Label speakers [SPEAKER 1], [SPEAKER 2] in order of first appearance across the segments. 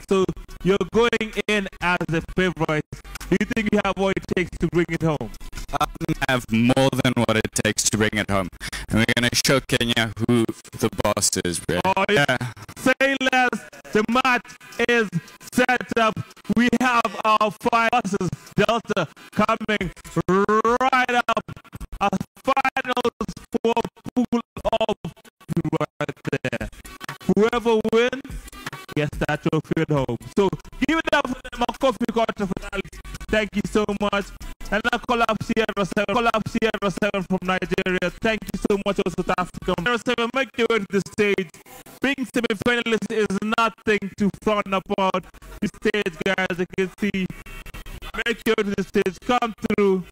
[SPEAKER 1] So you're going in as a favorite. Do you think you have what it takes to bring it home?
[SPEAKER 2] I have more than what it takes to bring it home. And we're going to show Kenya who the boss is, bro.
[SPEAKER 1] Oh, yeah. Say less. The match is set up. We have our 5 versus Delta coming right up. A finals for pool of right there. Whoever wins gets that trophy at home. So give it up for my coffee quarter finalists. Thank you so much. And I call up Sierra 7 from Nigeria. Thank you so much, also South Africa. Sierra 7, make your way to the stage. Being semi-finalist is nothing to frown upon. The stage, guys, you can see. Make your way to the stage. Come through.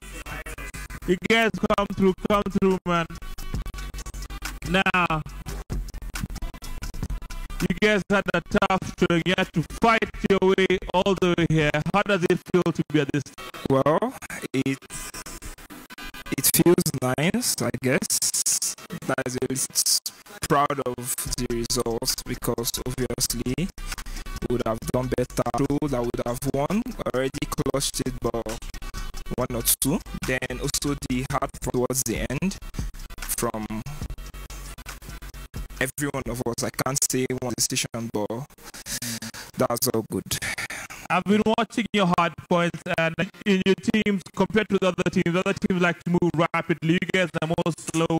[SPEAKER 1] You guys come through, man. Now, you guys had a tough showing. You had to fight your way all the way here. How does it feel to be at this?
[SPEAKER 3] Well, it feels nice, I guess. That is proud of the results because obviously we would have done better. That would have won. Already clutched it, but 1 or 2. Then also the hard towards the end from every one of us. I can't say one decision, but that's all good.
[SPEAKER 1] I've been watching your hard points and in your teams compared to the other teams. Other teams like to move rapidly. You guys are more slow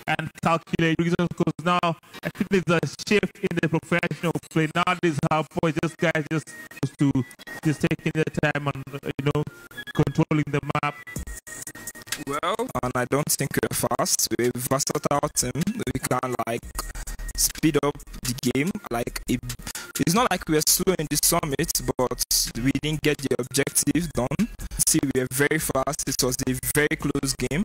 [SPEAKER 1] and calculate reasons because now I think there's a shift in the professional play. Now these hard points, just guys just taking their time and controlling the map.
[SPEAKER 3] Well, and I don't think we're fast. We're versatile team. We can speed up the game. It's not like we're slow in the summit, but we didn't get the objective done. See, we are very fast. It was a very close game.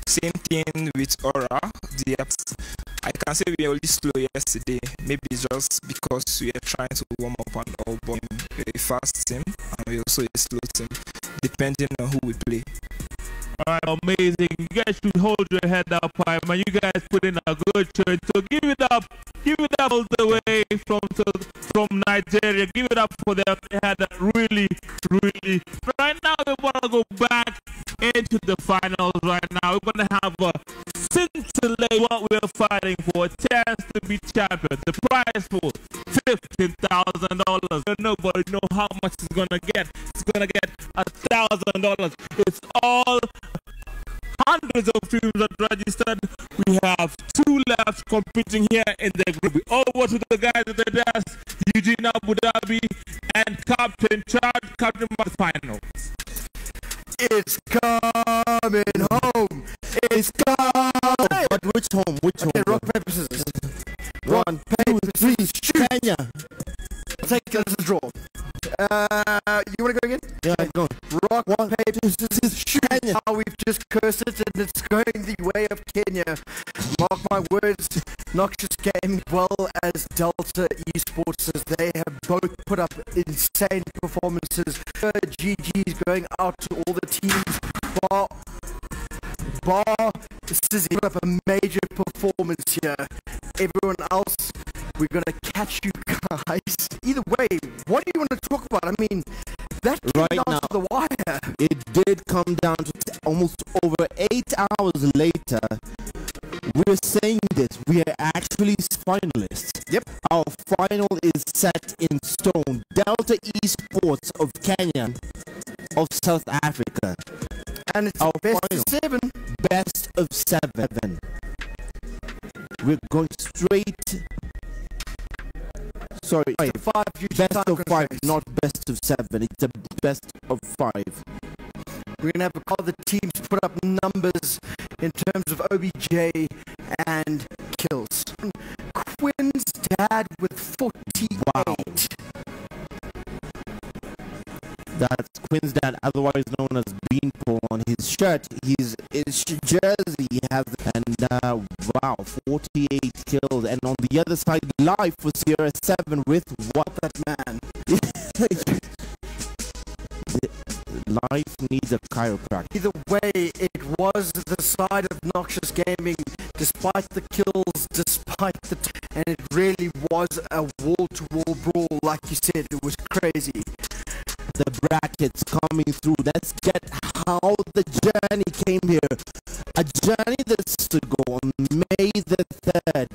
[SPEAKER 3] Same thing with Aura. I can say we were only slow yesterday. Maybe just because we are trying to warm up and all, but we're a fast team and we're also a slow team, depending on who we play.
[SPEAKER 1] Alright, amazing. You guys should hold your head up high, man. You guys put in a good show. So give it up all the way from Nigeria. Give it up for them. They had a really. Right now, we want to go back into the finals. Right now, we're gonna have a scintillate what we're fighting for. A chance to be champions. The prize for $15,000. Nobody know how much it's gonna get. It's gonna get $1,000. It's all. Hundreds of teams that registered. We have 2 left competing here in the group. Over to the guys at the desk, Eugene Abu Dhabi and Captain Chad, Captain Mark Final.
[SPEAKER 4] It's coming home. It's coming. But which home? Okay, rock, paper, scissors. 1, paper, 3, shoot. Kenya. Take it as a draw. You want to go again? Yeah, go. Rock, 1, paper, scissors, shoot. Kenya. How we've just cursed it and it's going the way of Kenya. Mark my words, Noxious Gaming, well as Delta Esports, as they have both put up insane performances. GG's going out to all the teams. Bar Sizzy put up a major performance here. Everyone else, we're gonna catch you guys. Either way, what do you want to talk about? I mean, that came
[SPEAKER 5] right
[SPEAKER 4] down
[SPEAKER 5] now,
[SPEAKER 4] to the wire.
[SPEAKER 5] It did come down to almost over 8 hours later. We're saying this. We are actually finalists.
[SPEAKER 4] Yep.
[SPEAKER 5] Our final is set in stone. Delta Esports of Kenya, of South Africa.
[SPEAKER 4] And it's
[SPEAKER 5] our
[SPEAKER 4] best
[SPEAKER 5] final.
[SPEAKER 4] of 7.
[SPEAKER 5] Best of 7. We're going straight. Sorry, best of 5, not best of 7. It's a best of 5.
[SPEAKER 4] We're gonna have all the teams put up numbers in terms of OBJ and kills. Quinn's dad with 48.
[SPEAKER 5] Wow. That's Quinn's dad, otherwise known as Beanpole, on his shirt. His jersey has, and wow, 48 kills. And on the other side, live for Sierra 7 with what that man. Life needs a chiropractor.
[SPEAKER 4] Either way, it was the side of Noxious Gaming, despite the kills, despite the... and it really was a wall-to-wall brawl. like you said, it was crazy.
[SPEAKER 5] The brackets coming through. Let's get how the journey came here. A journey that's to go on May the 3rd.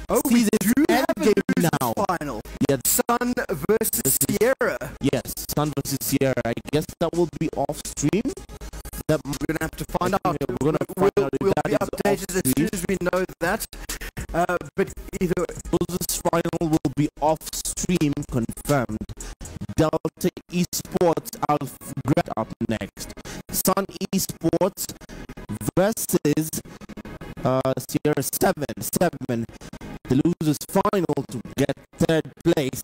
[SPEAKER 4] Oh,
[SPEAKER 5] See,
[SPEAKER 4] we
[SPEAKER 5] this
[SPEAKER 4] do have a
[SPEAKER 5] game
[SPEAKER 4] losers
[SPEAKER 5] now.
[SPEAKER 4] final.
[SPEAKER 5] Yeah,
[SPEAKER 4] Sun versus Sierra.
[SPEAKER 5] yes, Sun versus Sierra. I guess that will be off stream. That
[SPEAKER 4] We're gonna have to find out.
[SPEAKER 5] We're gonna find out if
[SPEAKER 4] We'll
[SPEAKER 5] that
[SPEAKER 4] be
[SPEAKER 5] is
[SPEAKER 4] updated as soon as we know that. But either
[SPEAKER 5] Losers final will be off stream confirmed. Delta Esports up next. Sun Esports versus Sierra 7. The losers final to get third place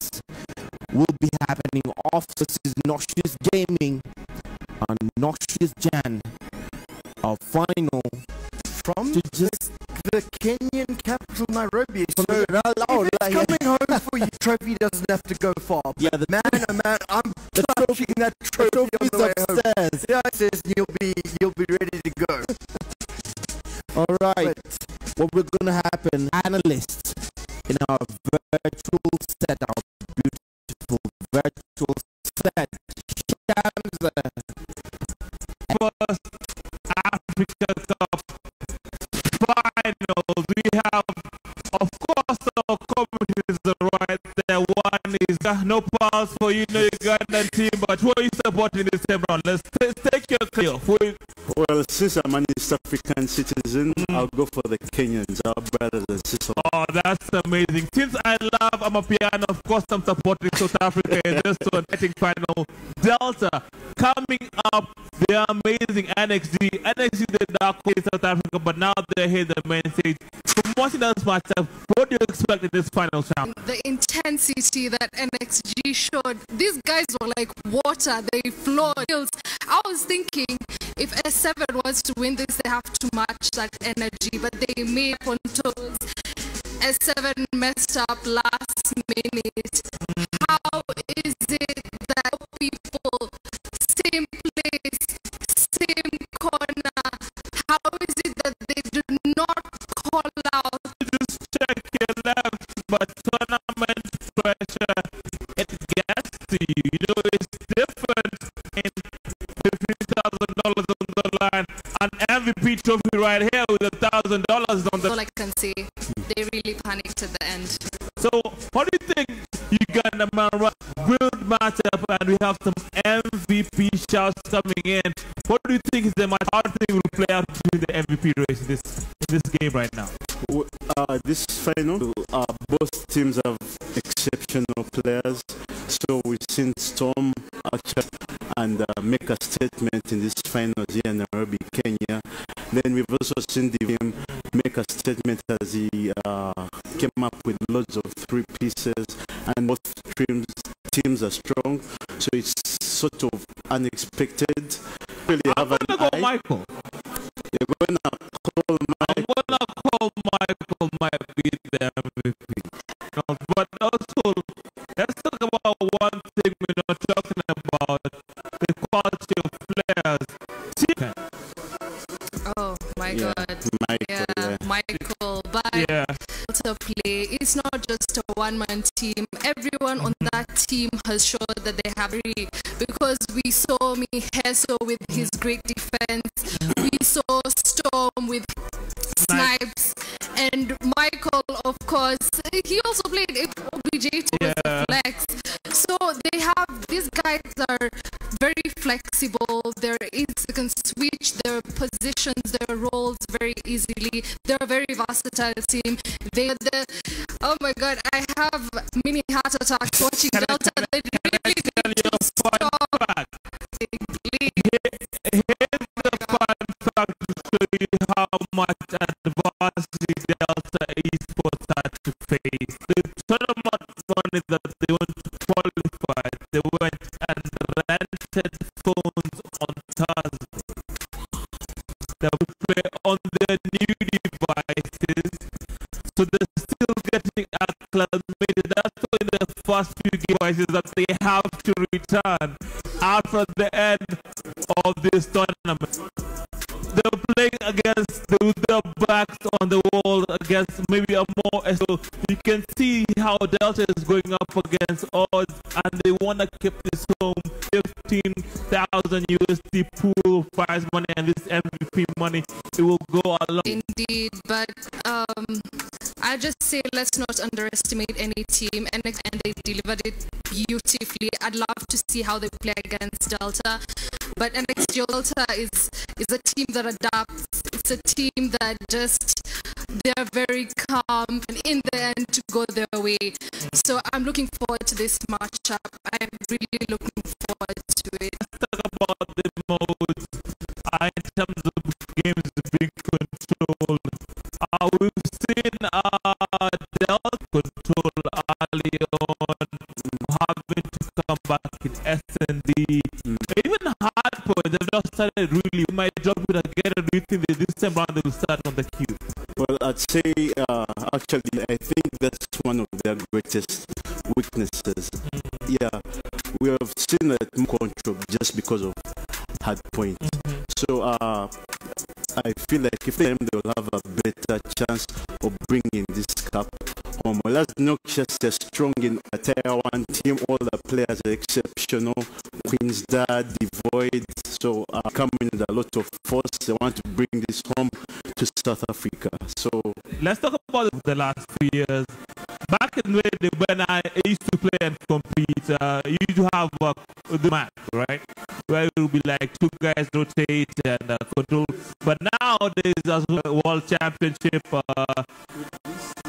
[SPEAKER 5] will be happening off versus Noxious Gaming on Noxious Jan. Our final
[SPEAKER 4] from
[SPEAKER 5] to just
[SPEAKER 4] the Kenyan capital, Nairobi. So
[SPEAKER 5] oh,
[SPEAKER 4] if it's
[SPEAKER 5] like,
[SPEAKER 4] coming home for your trophy doesn't have to go far.
[SPEAKER 5] Yeah, the
[SPEAKER 4] Man, oh man, I'm
[SPEAKER 5] the
[SPEAKER 4] touching that trophy on
[SPEAKER 5] trophy's
[SPEAKER 4] the way home.
[SPEAKER 5] upstairs.
[SPEAKER 4] Yeah, it says you'll be ready to go.
[SPEAKER 5] All right.
[SPEAKER 4] But
[SPEAKER 5] What we're gonna happen, analysts in our virtual set, our beautiful virtual set. Shamsa,
[SPEAKER 1] First Africa Cup finals. We have, of course, our commentators are right there. One is no pulse for you, no Ugandan team, but who are you supporting this time round? Let's take your clear.
[SPEAKER 6] Well, since I'm an East African citizen, I'll go for the Kenyans, our brothers and sisters.
[SPEAKER 1] Oh, that's amazing. Since I love Amapiano, of course I'm supporting South Africa in this one. I think final. Delta coming up, they're amazing. NXG, the dark horse South Africa, but now they're here the main stage. From watching this matchup, what do you expect in this final round?
[SPEAKER 7] The intensity that NXG showed, these guys were like water, they flowed. I was thinking if S7 wants to win this, they have to match that energy, but they made controls. S7 messed up last minute. How is it that people, same place, same corner, how is it that they do not call out?
[SPEAKER 1] Just check your left, but tournament pressure, it gets to you. You know, it's different in $50,000 on the line. An MVP trophy right here with $1,000 on the
[SPEAKER 7] All I can say, they really panicked at the end.
[SPEAKER 1] So, what do you think Uganda man will matchup, and we have some MVP shouts coming in? What do you think is the match? How do you think will play out in the MVP race in this game right now?
[SPEAKER 6] This final, both teams have exceptional players. So we've seen Storm actually and make a statement in this finals here in Nairobi, Kenya. Then we've also seen the game make a statement as he came up with loads of three pieces, and both teams are strong. So it's sort of unexpected. Really
[SPEAKER 1] I'm
[SPEAKER 6] have
[SPEAKER 1] gonna go Michael.
[SPEAKER 6] You're gonna call
[SPEAKER 1] I'm gonna call Michael might be the MVP. No, but also, let's talk about one thing we're not talking about: the quality of players.
[SPEAKER 7] Oh my
[SPEAKER 6] Yeah,
[SPEAKER 7] God.
[SPEAKER 6] Michael, yeah.
[SPEAKER 7] Michael. But
[SPEAKER 1] Yeah.
[SPEAKER 7] to play, it's not just a one-man team. Everyone on that team has shown that they have really, because we saw Miheso with his great defense, we saw Storm with snipes, and Michael, of course, he also played OBJ towards the flex. So these guys are very flexible. They can switch their positions, their roles very easily. They're a very versatile team. Oh my God, I have mini heart attacks watching Delta. They really need to stop.
[SPEAKER 1] Here's the fun fact to show you how much adversity Delta Esports had to face. The tournament money that they went to qualify, they went and rented phones on Thursday. They would play on their new devices, so they're still getting acclimated. That's why in the first few devices that they have to return after the end of this tournament. They're playing against with their backs on the wall against maybe a more. So you can see how Delta is going up against odds, and they want to keep this home 15,000 USD pool prize money and this MVP money. It will go a long.
[SPEAKER 7] Indeed, but I just say let's not underestimate any team, and they delivered it beautifully. I'd love to see how they play against Delta, but NXT Delta is a team that adapts. It's a team that just they're very calm, and in the end to go their way. So I'm looking forward to this matchup. I'm really looking forward to it.
[SPEAKER 1] Let's talk about the modes in terms of games being controlled. We've seen Delta control early on, having to come back in S&D. Even Hardpoint, they've not started really. We might drop it again. Do you think that this time round they will start on the queue?
[SPEAKER 6] Well, I'd say actually I think that's one of their greatest weaknesses. Yeah, we have seen that control just because of Hardpoint. So I feel like if them they will have a better chance of bringing this cup home. Well, that's not just they're strong in a tier 1 team. All the players are exceptional. Queen's Dad, Devoid, so coming with a lot of force. They want to bring this home to South Africa. So
[SPEAKER 1] let's talk about the last few years. Back in the day when I used to play and compete, you used to have the map, right? Where it will be like 2 guys rotate and control. But nowadays, as well, World Championship,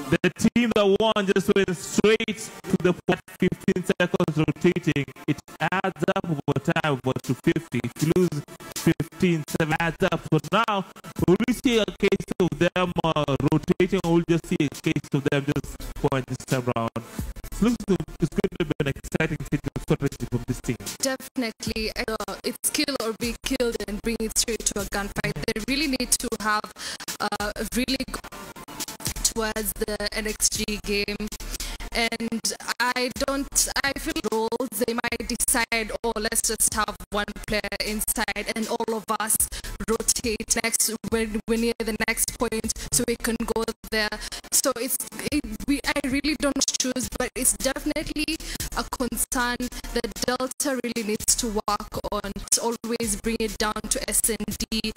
[SPEAKER 1] the team that won just went straight to the 15 seconds rotating. It adds up over time, but to 50. If you lose 15, 7 adds up. So now, will we see a case of them rotating, or we'll just see a case of them just going this time around? It's going to be an exciting strategy from this team.
[SPEAKER 7] Definitely, it's kill or be killed and bring it straight to a gunfight. They really need to have really towards the NXG game. And I feel roles, they might decide, oh, let's just have one player inside and all of us rotate next when we're near the next point so we can go there. So I really don't choose, but it's definitely a concern that Delta really needs to work on. To always bring it down to S&D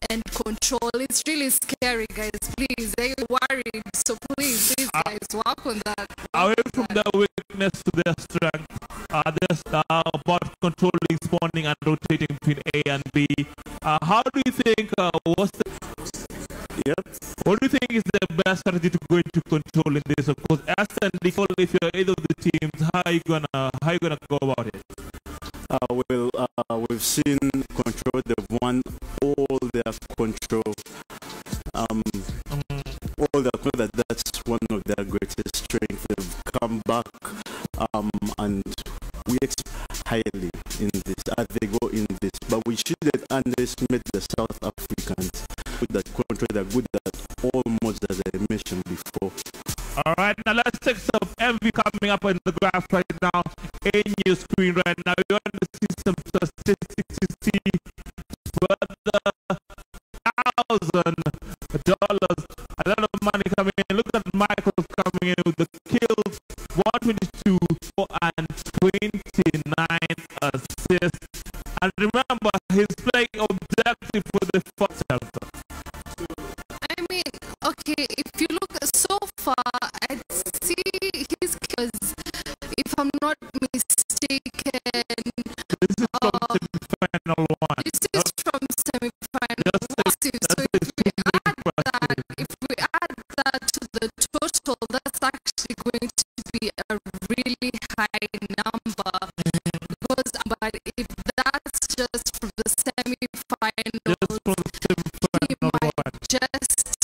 [SPEAKER 7] and control. It's really scary, guys. Please, they're worried. So please guys, work on that.
[SPEAKER 1] Away from their weakness to their strength, there's about controlling, spawning, and rotating between A and B. How do you think? What do you think is the best strategy to go into control in this? Of course, S&D. If you're either of the teams, how are you gonna go about it?
[SPEAKER 6] We've seen control. They've won all their control. All their control. That's one of their greatest strengths. They've come back, and we expect highly in this as they go in this. But we shouldn't underestimate the South Africans with that control. They're good at all modes, as I mentioned before.
[SPEAKER 1] All right, now let's take some MV coming up in the graph right now in your screen right now. You want to see some statistics to see whether $1,000, a lot of money coming in. Look at Michael coming in with the kills, 122 and 29 assists. And remember, he's playing objective for the first chapter.
[SPEAKER 7] I mean, okay, if you look so far, I'd see his kills, if I'm not mistaken.
[SPEAKER 1] This is from semi-final 1.
[SPEAKER 7] This is from semi-final. So if we add that to the total, that's actually going to be a really high number. But if that's just from the semi-finals,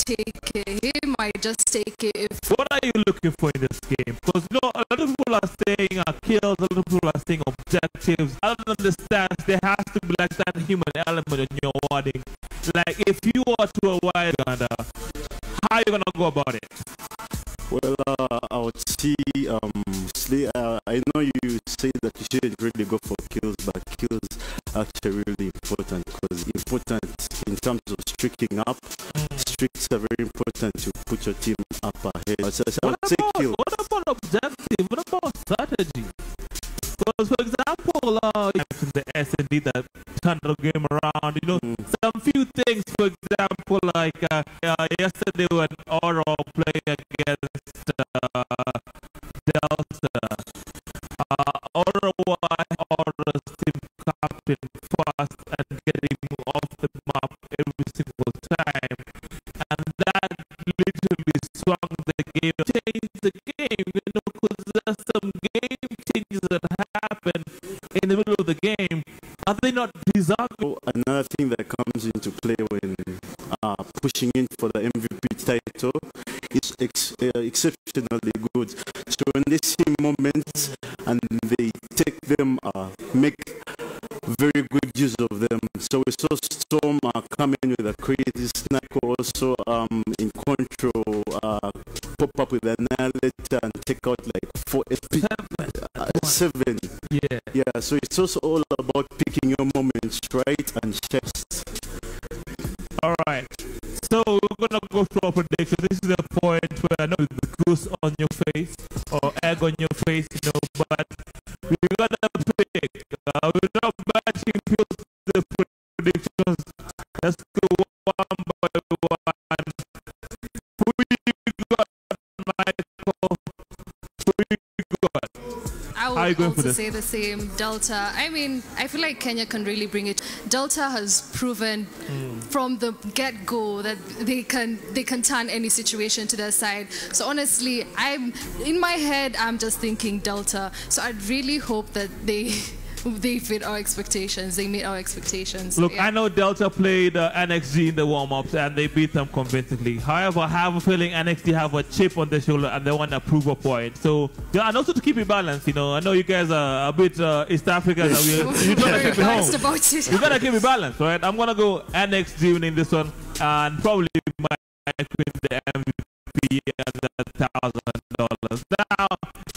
[SPEAKER 7] he might just take it.
[SPEAKER 1] What are you looking for in this game? Because a lot of people are saying kills, a lot of people are saying objectives. Other than the stats, there has to be like that human element in your wording. Like if you are to a wild Uganda, how are you gonna go about it?
[SPEAKER 6] Well, I would see, I know you say that you shouldn't really go for kills, but kills are actually really important, because important in terms of streaking up. streets are very important to put your team up ahead. So I would say kills.
[SPEAKER 1] What about objective? What about strategy? Because, for example, in the S&D that turned the game around, you know, some few things, for example, like yesterday when Oro played against Delta, Oro was team captain fast and getting off the map every single time. And that literally swung the game, changed the game, you know, because there's some game changes that happen in the middle of the game. Are they not deserving?
[SPEAKER 6] Another thing that comes into play when pushing in for the MVP title is exceptionally good. So when they see moments and they take them, make very good use of them. So we saw Storm come in with a crazy snack, also in control, pop up with an annihilator and take out like 7. Yeah, so it's also all about picking your moments right and chest.
[SPEAKER 1] Alright, so we're gonna go through our prediction. This is the point where I know the goose on your face or egg on your face, you know, but we're gonna pick. We're not matching the predictions. Let's go one by one. Who you got, Michael? Who you got?
[SPEAKER 7] I would also say the same. Delta. I mean, I feel like Kenya can really bring it. Delta has proven from the get-go that they can turn any situation to their side. So honestly, in my head, I'm just thinking Delta. So I really hope that they fit our expectations. They meet our expectations.
[SPEAKER 1] Look,
[SPEAKER 7] yeah.
[SPEAKER 1] I know Delta played NXG in the warm-ups and they beat them convincingly. However, I have a feeling NXG have a chip on their shoulder and they want to prove a point. So, yeah, and also to keep it balanced, you know, I know you guys are a bit East African. You gotta keep it home. You gotta keep it balanced, right? I'm gonna go NXG winning this one and probably Mike win the MVP and $1,000. Now,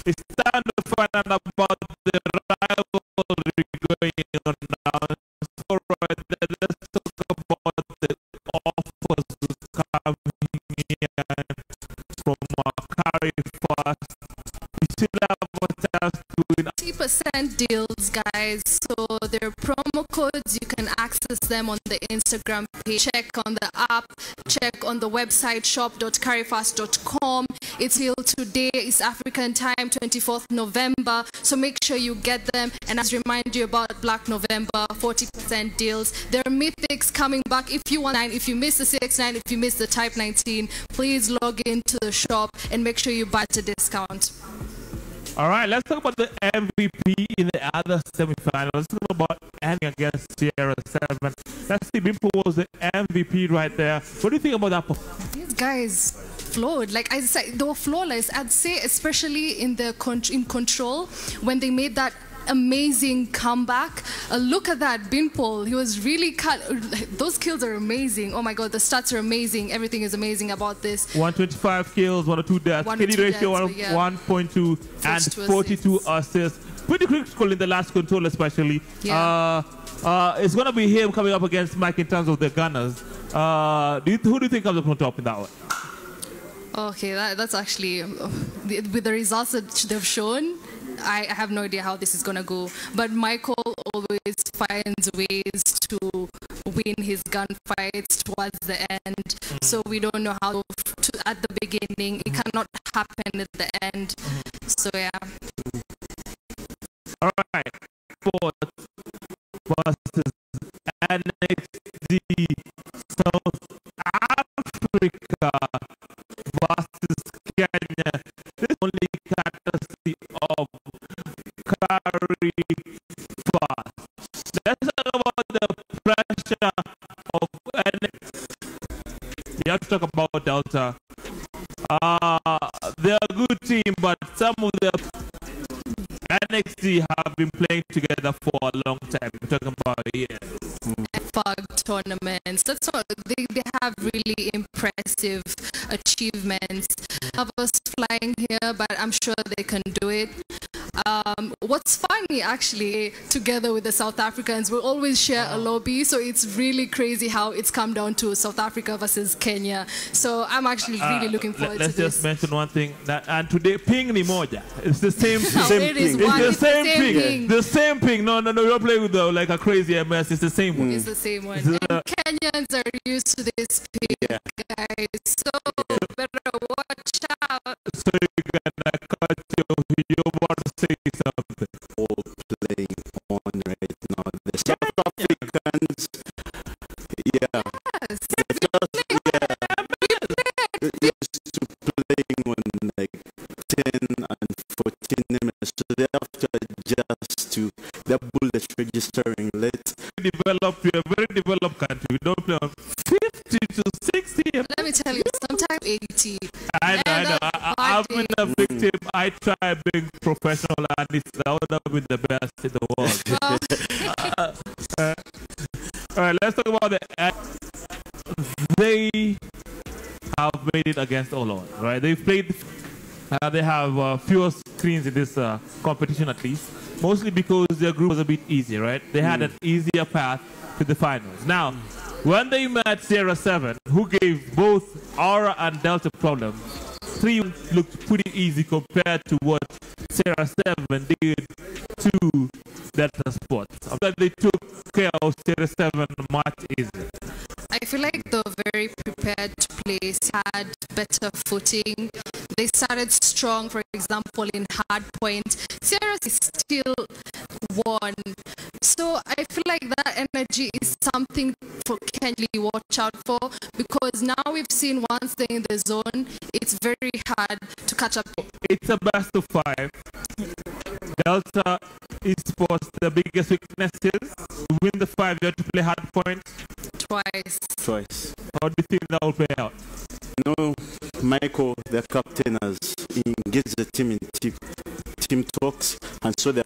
[SPEAKER 1] it's time to find out about the rivalry going on now. So right there, let's talk about the offers coming in from Carry Fast. We still have a chance to win
[SPEAKER 7] 50% deals, guys. So their promo codes, you can access them on the Instagram page. Check on the app, check on the website shop.carryfast.com. It's till today, East African time, 24th November. So make sure you get them. And as remind you about Black November, 40% deals. There are mythics coming back. If you want, if you miss the CX9, if you miss the Type 19, please log into the shop and make sure you buy at a discount.
[SPEAKER 1] All right, let's talk about the MVP in the other semifinals. Let's talk about Annie against Sierra 7. Let's see, Bimpo was the MVP right there. What do you think about that?
[SPEAKER 7] These guys flowed. Like I said, they were flawless. I'd say especially in control when they made that amazing comeback. Look at that, Binpol. He was really those kills are amazing. Oh my god, the stats are amazing. Everything is amazing about this.
[SPEAKER 1] 125 kills, 102 deaths, KD ratio 1.2 and 42 assists. Pretty critical in the last control, especially.
[SPEAKER 7] Yeah.
[SPEAKER 1] It's gonna be him coming up against Mike in terms of the gunners. Who do you think comes up on top in that one?
[SPEAKER 7] Okay, that's actually with the results that they've shown. I have no idea how this is going to go. But Michael always finds ways to win his gunfights towards the end. So we don't know how at the beginning. It cannot happen at the end. So yeah.
[SPEAKER 1] All right. Sports versus NXT South Africa versus Kenya. This only courtesy of Carry Fast. Let's talk about the pressure of NXT. You have to talk about Delta. They're a good team, but some of the NXT have been playing together for a long time. We're talking about years.
[SPEAKER 7] FUG tournaments. That's what they have really impressed massive achievements. Of us flying here, but I'm sure they can do it. What's funny, actually, together with the South Africans, we always share a lobby, so it's really crazy how it's come down to South Africa versus Kenya. So I'm actually really looking forward to this.
[SPEAKER 1] Let's just mention one thing, and today, ping ni moja. It's the same thing.
[SPEAKER 7] It's the same thing.
[SPEAKER 1] The same thing. No, you're playing with like a crazy MS. It's the same one.
[SPEAKER 7] It's the same one. And Kenyans are used to this ping, guys. So better watch out.
[SPEAKER 1] So you're gonna cut you want to say something.
[SPEAKER 6] All playing on right now. The South Africans, used to playing on like 10 and 14 minutes. So they have to adjust to the bullet registering late.
[SPEAKER 1] We're a very developed country. We don't play on 50 to 60.
[SPEAKER 7] Let me tell you, sometimes 80.
[SPEAKER 1] I know. I've been a victim. I try being professional, and I would have been the best in the world. All right, let's talk about they have made it against all odds, right? They've played. They have fewer screens in this competition, at least, mostly because their group was a bit easier, right? They had an easier path to the finals. Now, when they met Sierra 7, who gave both Aura and Delta problems, 3 looked pretty easy compared to what Sierra 7 did to Delta Sports. After they took care of Sierra 7 much easier.
[SPEAKER 7] I feel like they're very prepared to play, had better footing. They started strong, for example, in hard points. Sierra still won. So I feel like that energy is something for Kenya to watch out for, because now we've seen once they're in the zone, it's very hard to catch up.
[SPEAKER 1] It's a best of 5. Delta Esports, the biggest weaknesses. To win the 5, you have to play hard points.
[SPEAKER 6] Twice.
[SPEAKER 1] How do you think that will play out?
[SPEAKER 6] No, Michael, the captain, has engaged the team in team talks, and so they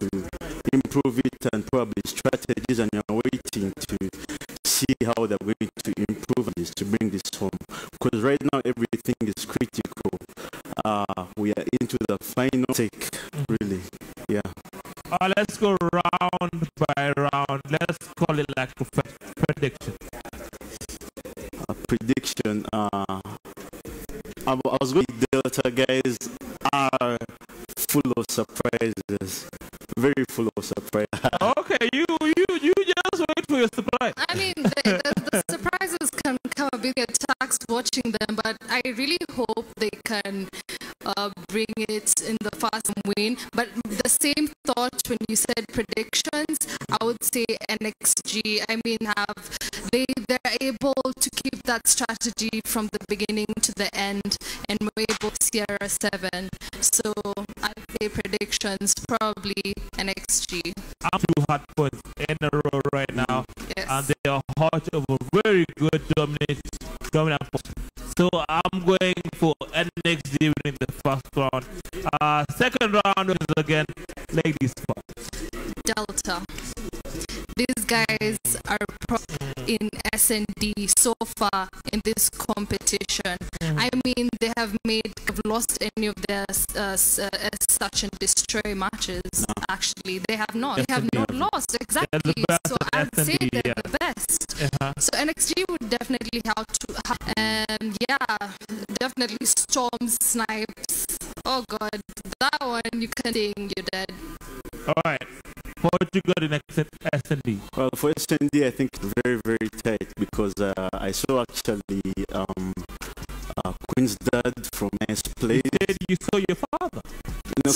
[SPEAKER 6] improve it and probably strategies, and you're waiting to see how they're going to improve this to bring this home. Because right now everything is critical. We are into the final take, really. Yeah.
[SPEAKER 1] Let's go round by round. Let's call it like a prediction.
[SPEAKER 6] Prediction. I was going to Delta guys are full of surprises. Very full of surprise.
[SPEAKER 1] Okay, you just wait for your surprise.
[SPEAKER 7] I mean, the surprises can come a bit attacks watching them, but I really hope they can bring it in the first win. But the same thought when you said predictions, I would say NXG. I mean, they're able to keep that strategy from the beginning to the end, and we're able to Sierra 7. So I'd say predictions, probably NXG.
[SPEAKER 1] I'm 2 hot points in a row right now,
[SPEAKER 7] yes.
[SPEAKER 1] And they are hot over very good dominant points. So I'm going for NXG winning the first round. Second round is again ladies first.
[SPEAKER 7] Delta. These guys are in S&D so far in this competition. I mean, they have lost any of their such and destroy matches.
[SPEAKER 6] No.
[SPEAKER 7] Actually, they have not. They have not lost, exactly. So I'd say they're the best. So NXG would definitely help to, and definitely Storm Snipes. Oh God, that one you can think you're dead.
[SPEAKER 1] All right. What you got in S&D?
[SPEAKER 6] Well, for S&D, I think very, very tight, because I saw actually Queen's dad from S play.
[SPEAKER 1] You saw your father?
[SPEAKER 6] No,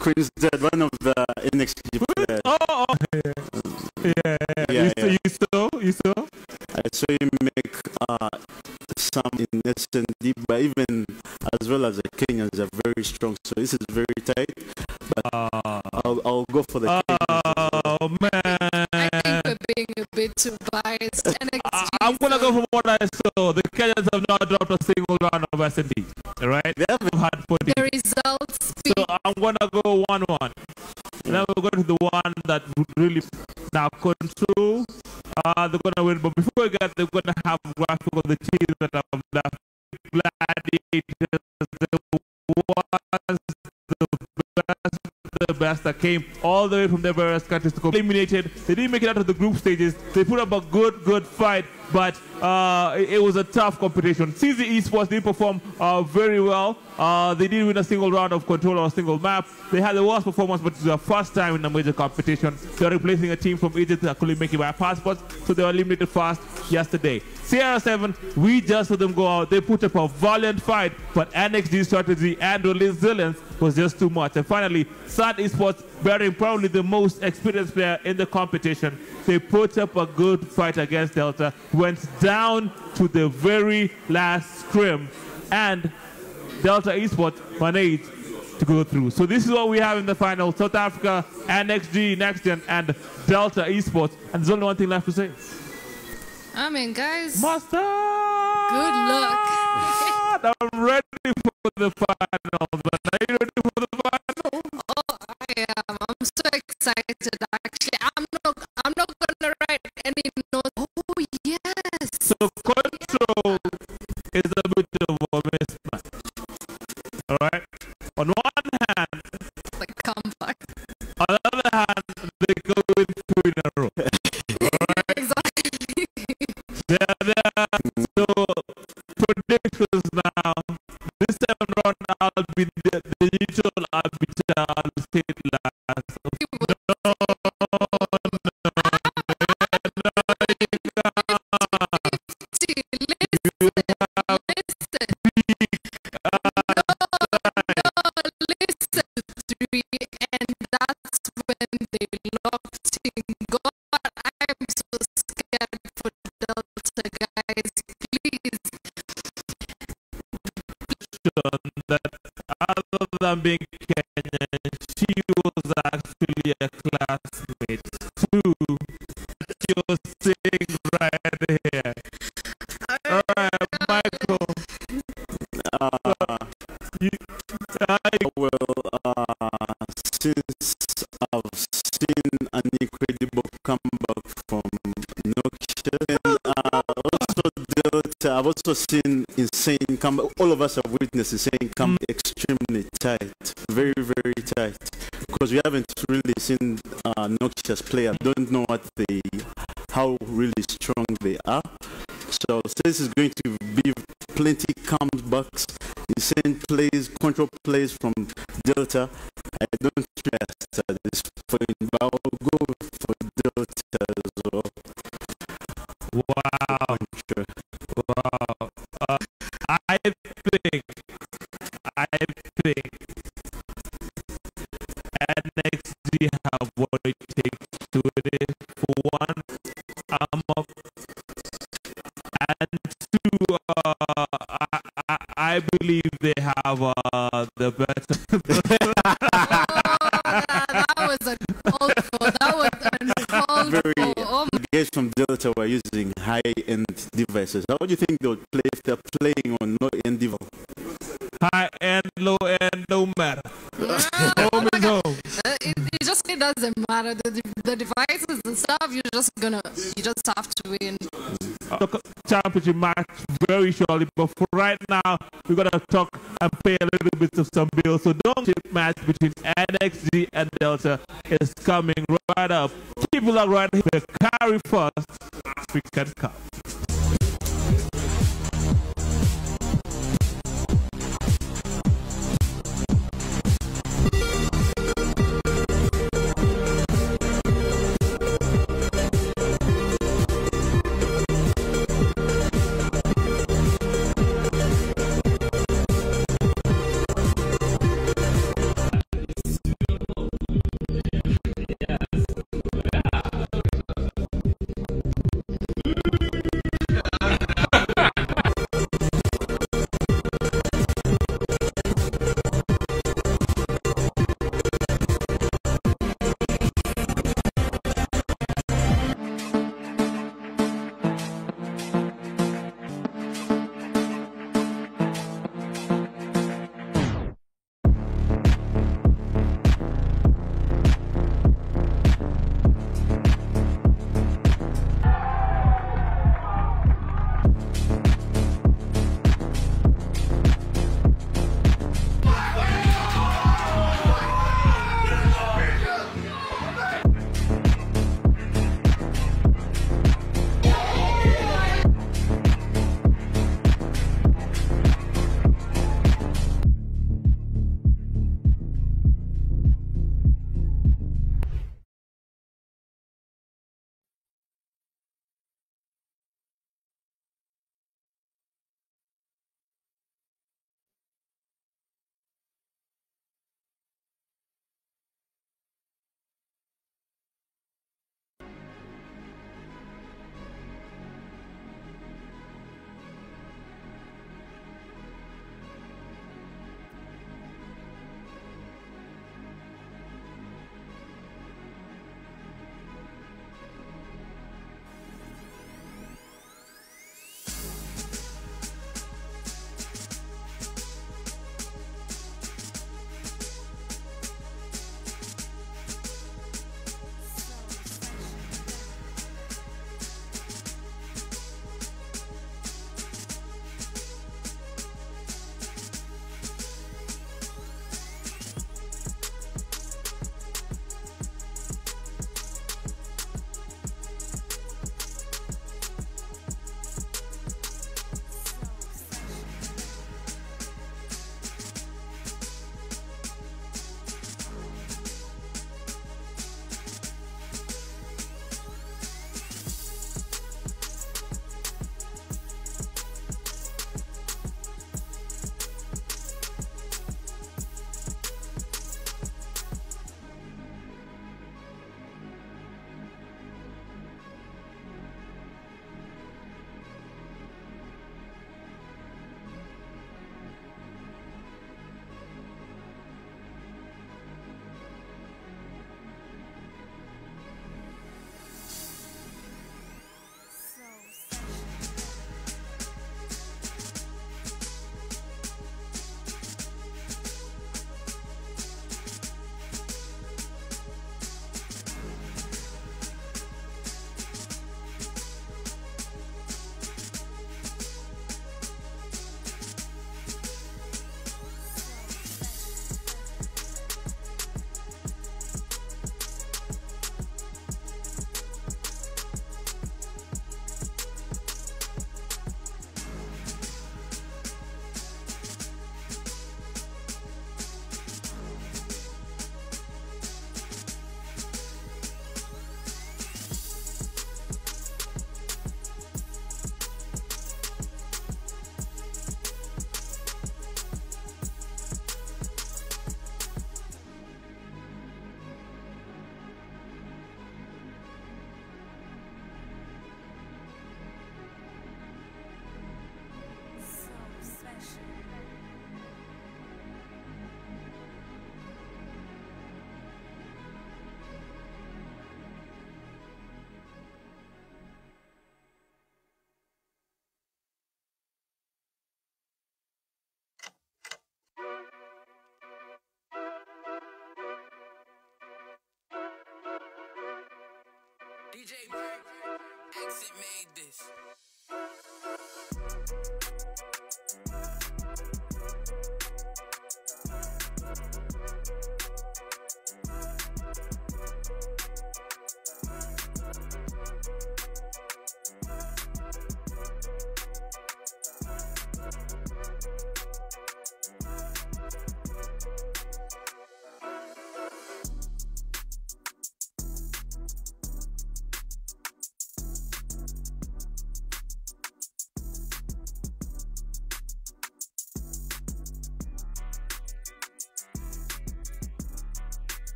[SPEAKER 6] Queen's dad, one of the NXT players.
[SPEAKER 1] You saw?
[SPEAKER 6] I saw him make some in S&D, but even as well as the Kenyans are very strong. So this is very tight. But I'll go for the Kenyans.
[SPEAKER 1] Oh man!
[SPEAKER 7] I think we're being a bit too biased. NXT,
[SPEAKER 1] I'm gonna go from what I saw. The Kenyans have not dropped a single round of S&D. Right? They have had 40.
[SPEAKER 7] The results speak.
[SPEAKER 1] So I'm gonna go 1-1. Then we're going to the one that would really now control. They're gonna win, but before we get, they're gonna have graphic of the teams that have left gladiators. There was the best that came all the way from their various countries to go eliminated. They didn't make it out of the group stages. They put up a good fight, but it was a tough competition. CZ Esports did perform very well. They didn't win a single round of control or a single map. They had the worst performance, but it was their first time in a major competition. They were replacing a team from Egypt that couldn't make it by passports, so they were eliminated fast yesterday. Sierra 7, we just saw them go out. They put up a valiant fight, but NXG strategy and resilience was just too much. And finally, SAT Esports, bearing probably the most experienced player in the competition, they put up a good fight against Delta, went down to the very last scrim, and Delta Esports managed to go through. So this is what we have in the final: South Africa, NXG, NextGen, and Delta Esports. And there's only one thing left to say.
[SPEAKER 7] I mean, guys,
[SPEAKER 1] Master!
[SPEAKER 7] Good luck.
[SPEAKER 1] I'm ready for the finals, but are you ready for the finals?
[SPEAKER 7] Oh, I am. I'm so excited. Actually, I'm not gonna write any notes. Oh yes.
[SPEAKER 1] So control is a bit of a mismatch. All right. On one hand,
[SPEAKER 7] The comeback.
[SPEAKER 1] on the other hand, they go with two in a row.
[SPEAKER 7] Exactly.
[SPEAKER 1] So predictions now. This time around, I'll be the neutral arbiter. I'll say it last. That other than being Kenyan, she was actually a classmate too. She was sitting right here. Alright, Michael.
[SPEAKER 6] Since I've seen an incredible comeback from Nokia, I've also seen insane comeback. All of us have witnessed insane comeback, extremely tight, very, very tight. Because we haven't really seen Nokia's play. I don't know how really strong they are. So this is going to be plenty comebacks, insane plays, control plays from Delta. I don't trust at this point, but I'll go for Delta as well.
[SPEAKER 1] Wow. Wow. I think NXT have what it takes to do it. For one, up, and two, I believe they have the better.
[SPEAKER 7] That was uncalled for. That was uncalled for. Oh my.
[SPEAKER 6] Guys from Delta were using high-end devices. How do you think they would play if they're playing on low-end device?
[SPEAKER 1] High end, low end, no matter.
[SPEAKER 7] Oh
[SPEAKER 1] Home
[SPEAKER 7] my
[SPEAKER 1] is
[SPEAKER 7] God.
[SPEAKER 1] home.
[SPEAKER 7] It doesn't matter. The devices and stuff, you just have to win.
[SPEAKER 1] Championship match very shortly, but for right now, we're gonna talk and pay a little bit of some bills. So don't chip match between NXG and Delta is coming right up. Keep it locked right here. The Carry First African Cup.
[SPEAKER 8] DJ Bird, Exit made this.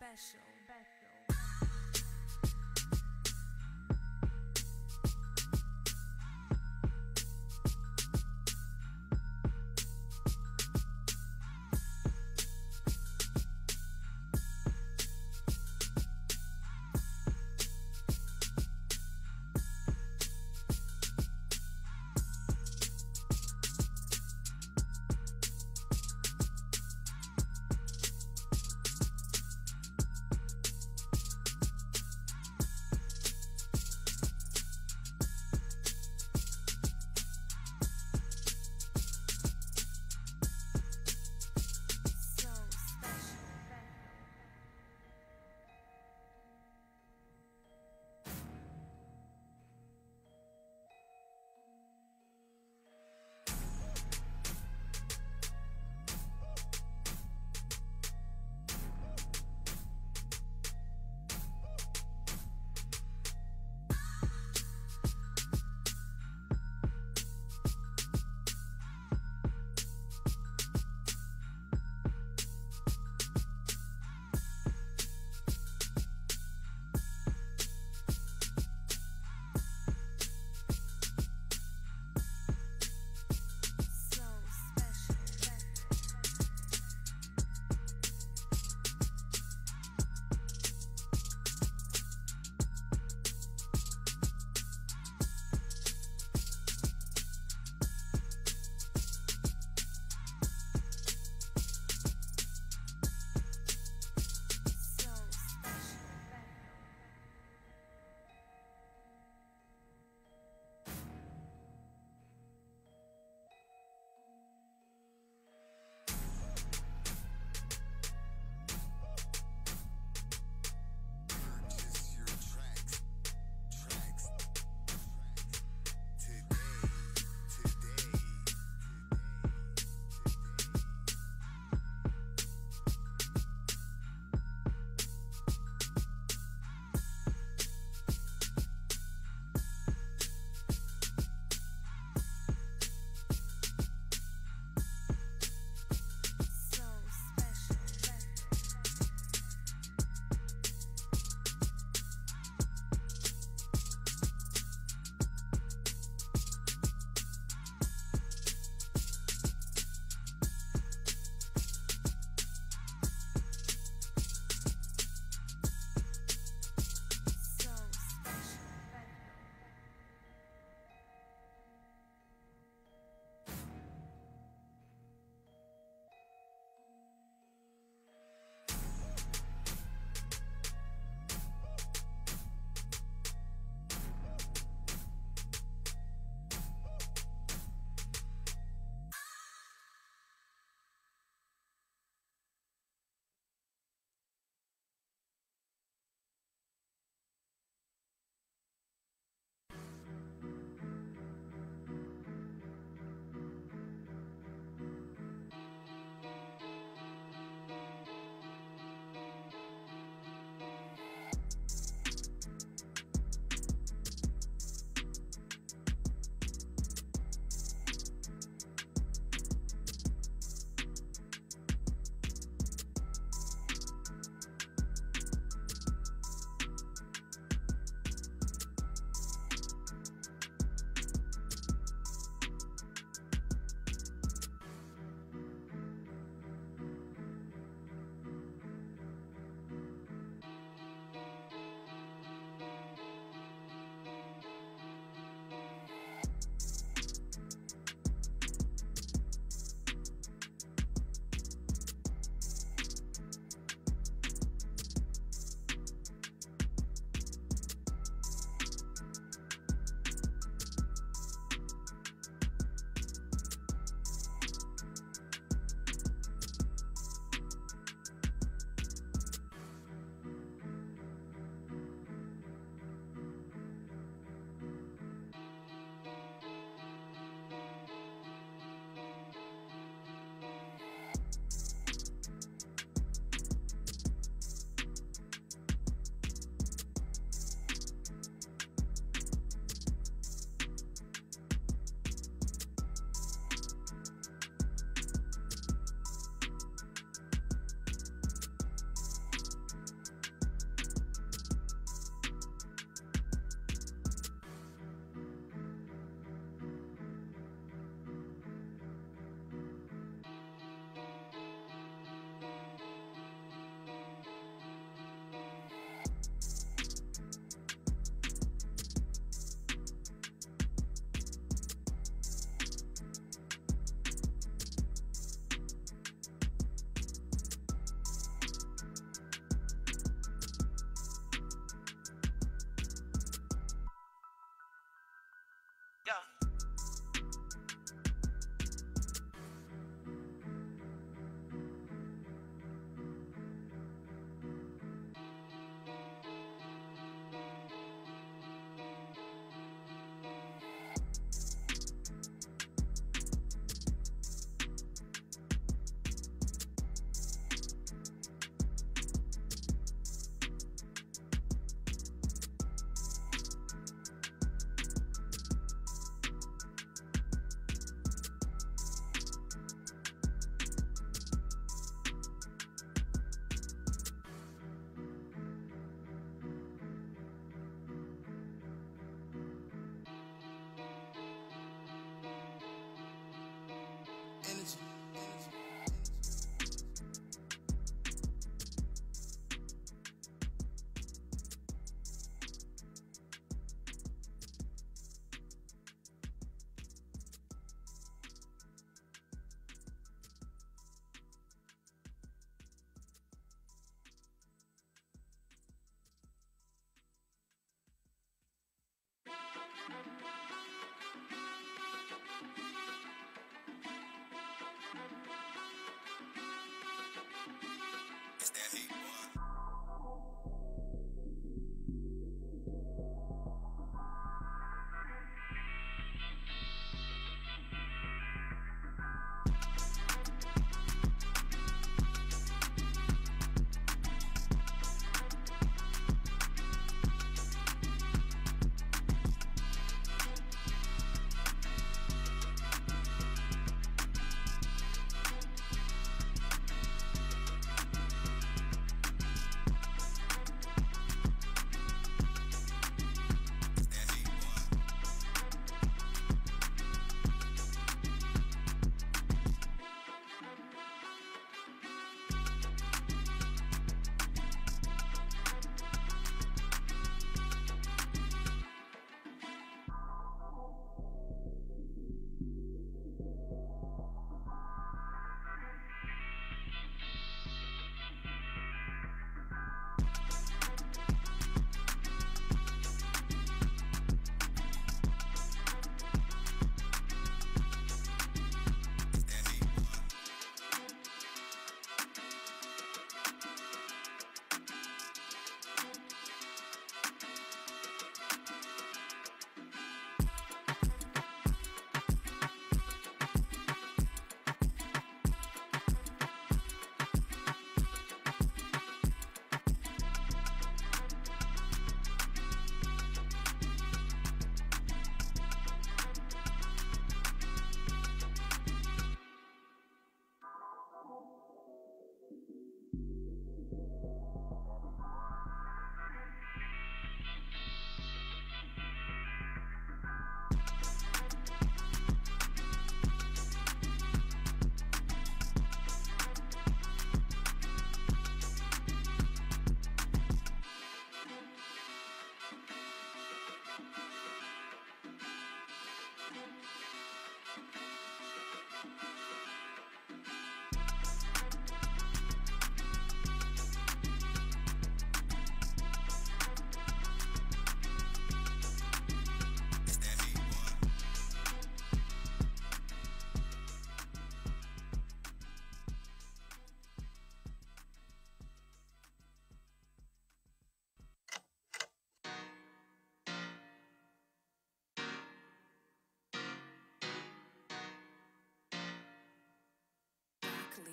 [SPEAKER 9] special.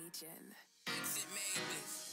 [SPEAKER 9] Legion.
[SPEAKER 8] Exit made this.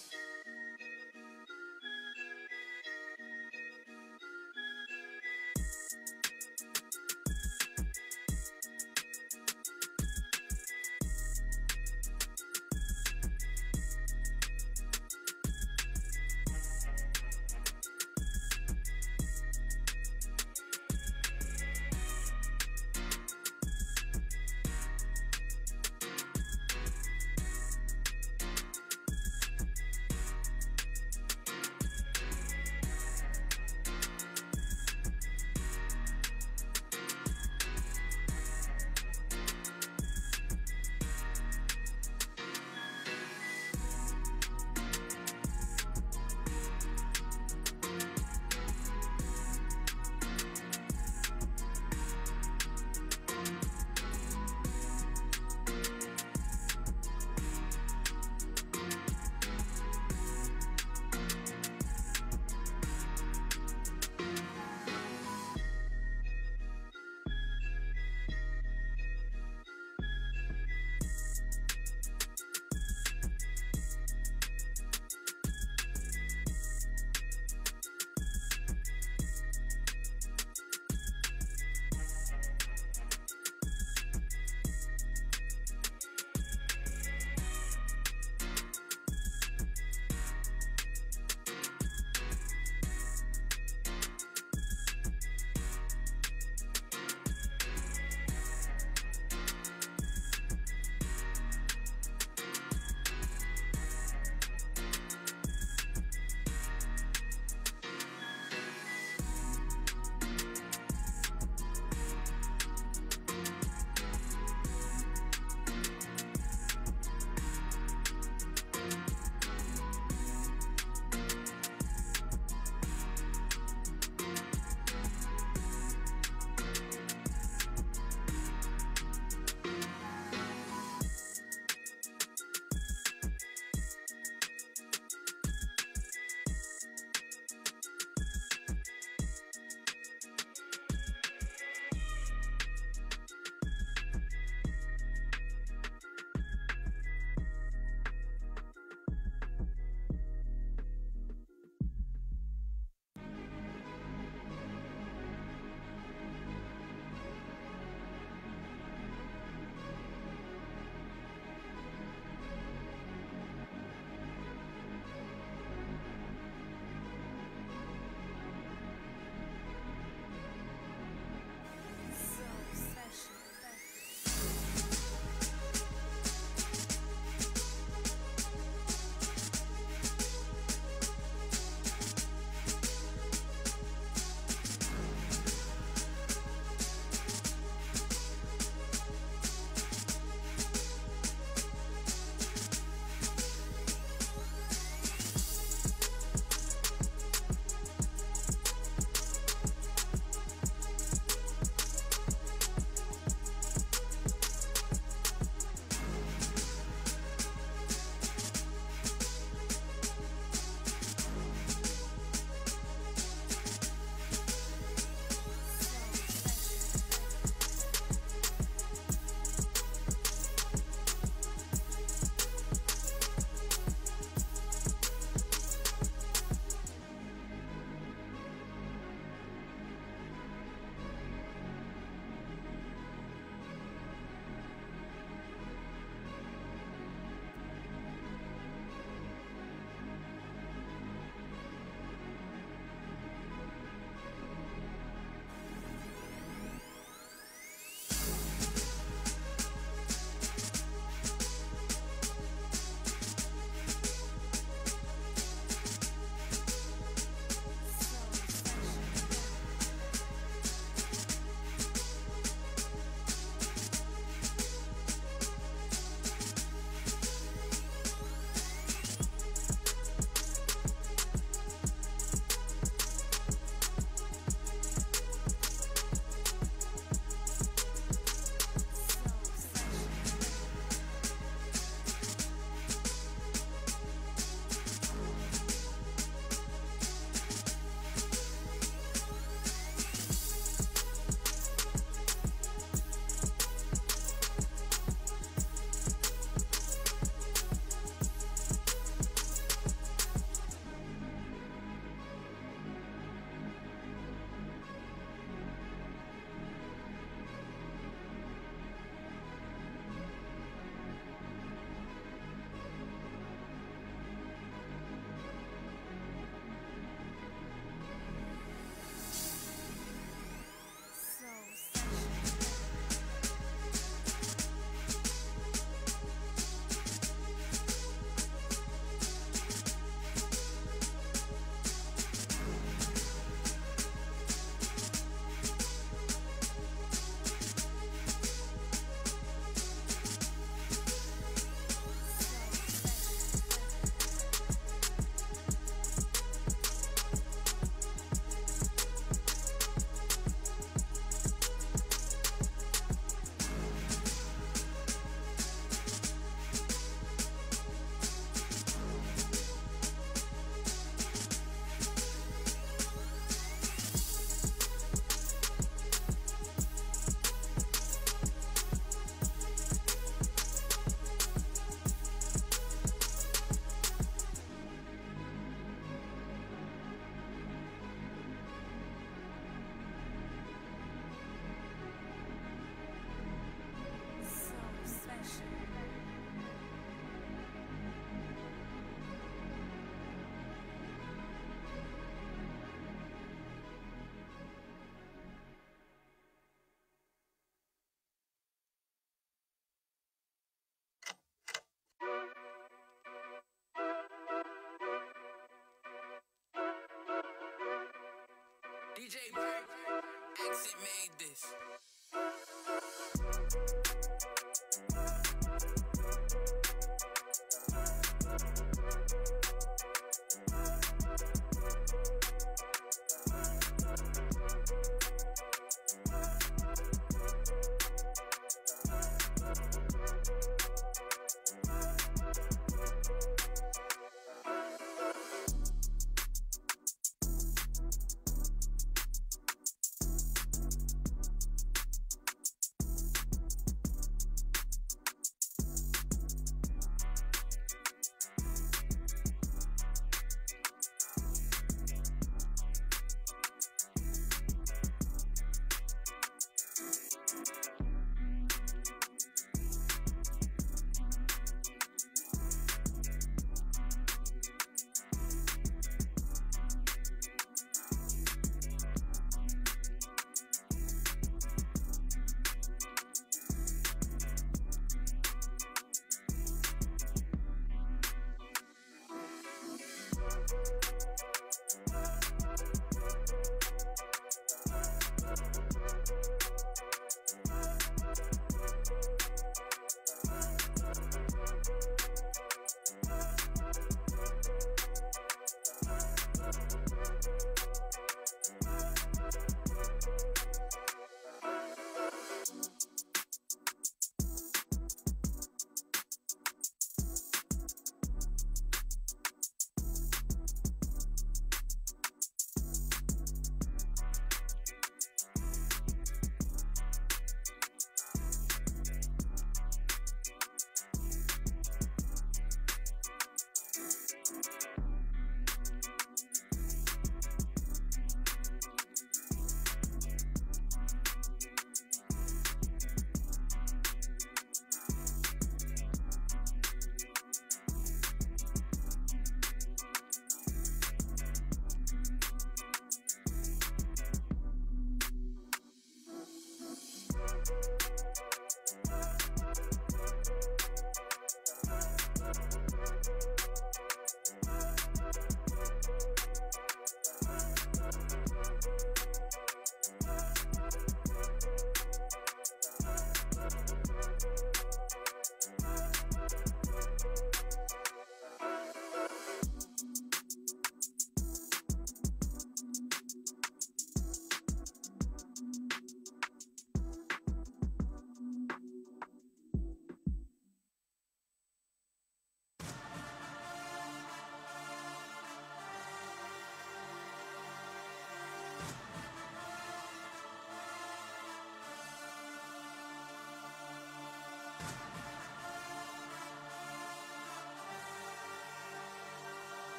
[SPEAKER 8] DJ Bird, Exit made this.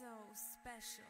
[SPEAKER 9] so special.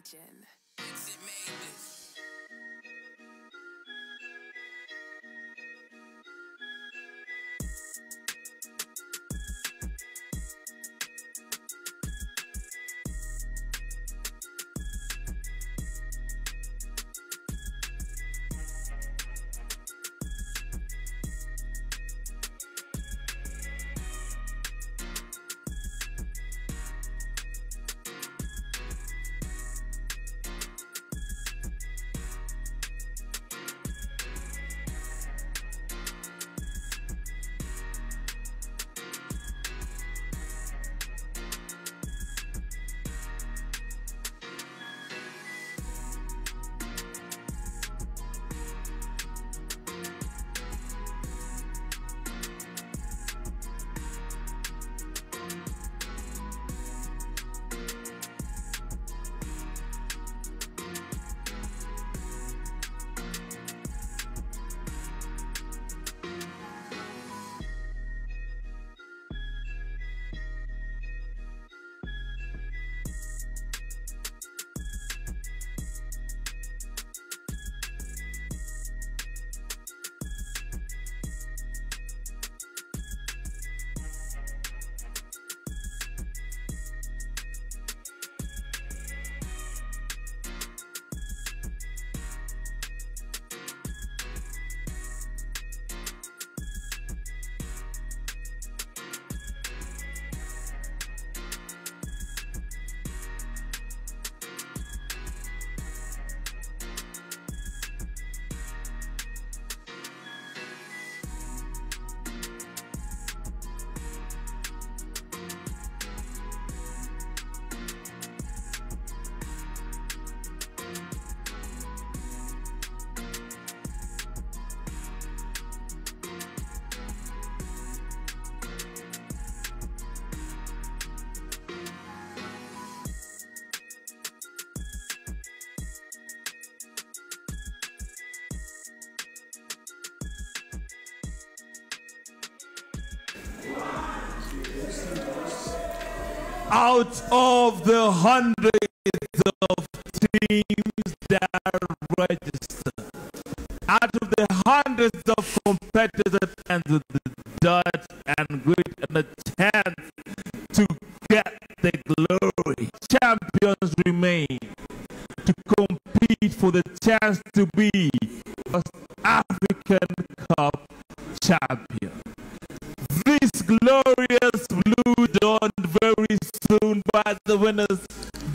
[SPEAKER 9] Legion.
[SPEAKER 8] Exit made this.
[SPEAKER 1] Out of the hundreds of teams that register, out of the hundreds of competitors and the dirt and grit and the chance to get the glory, champions remain to compete for the chance to be West African Cup champion. This glorious blue dawned very soon by the winners.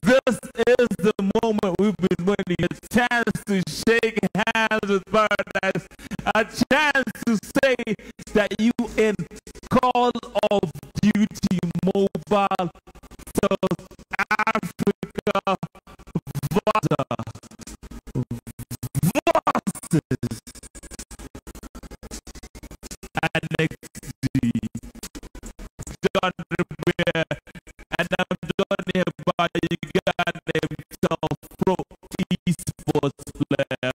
[SPEAKER 1] This is the moment we've been waiting. A chance to shake hands with Paradise. A chance to say that you in Call of Duty Mobile South Africa versus NXT. John Revere, and I'm done here by you got himself pro esports player.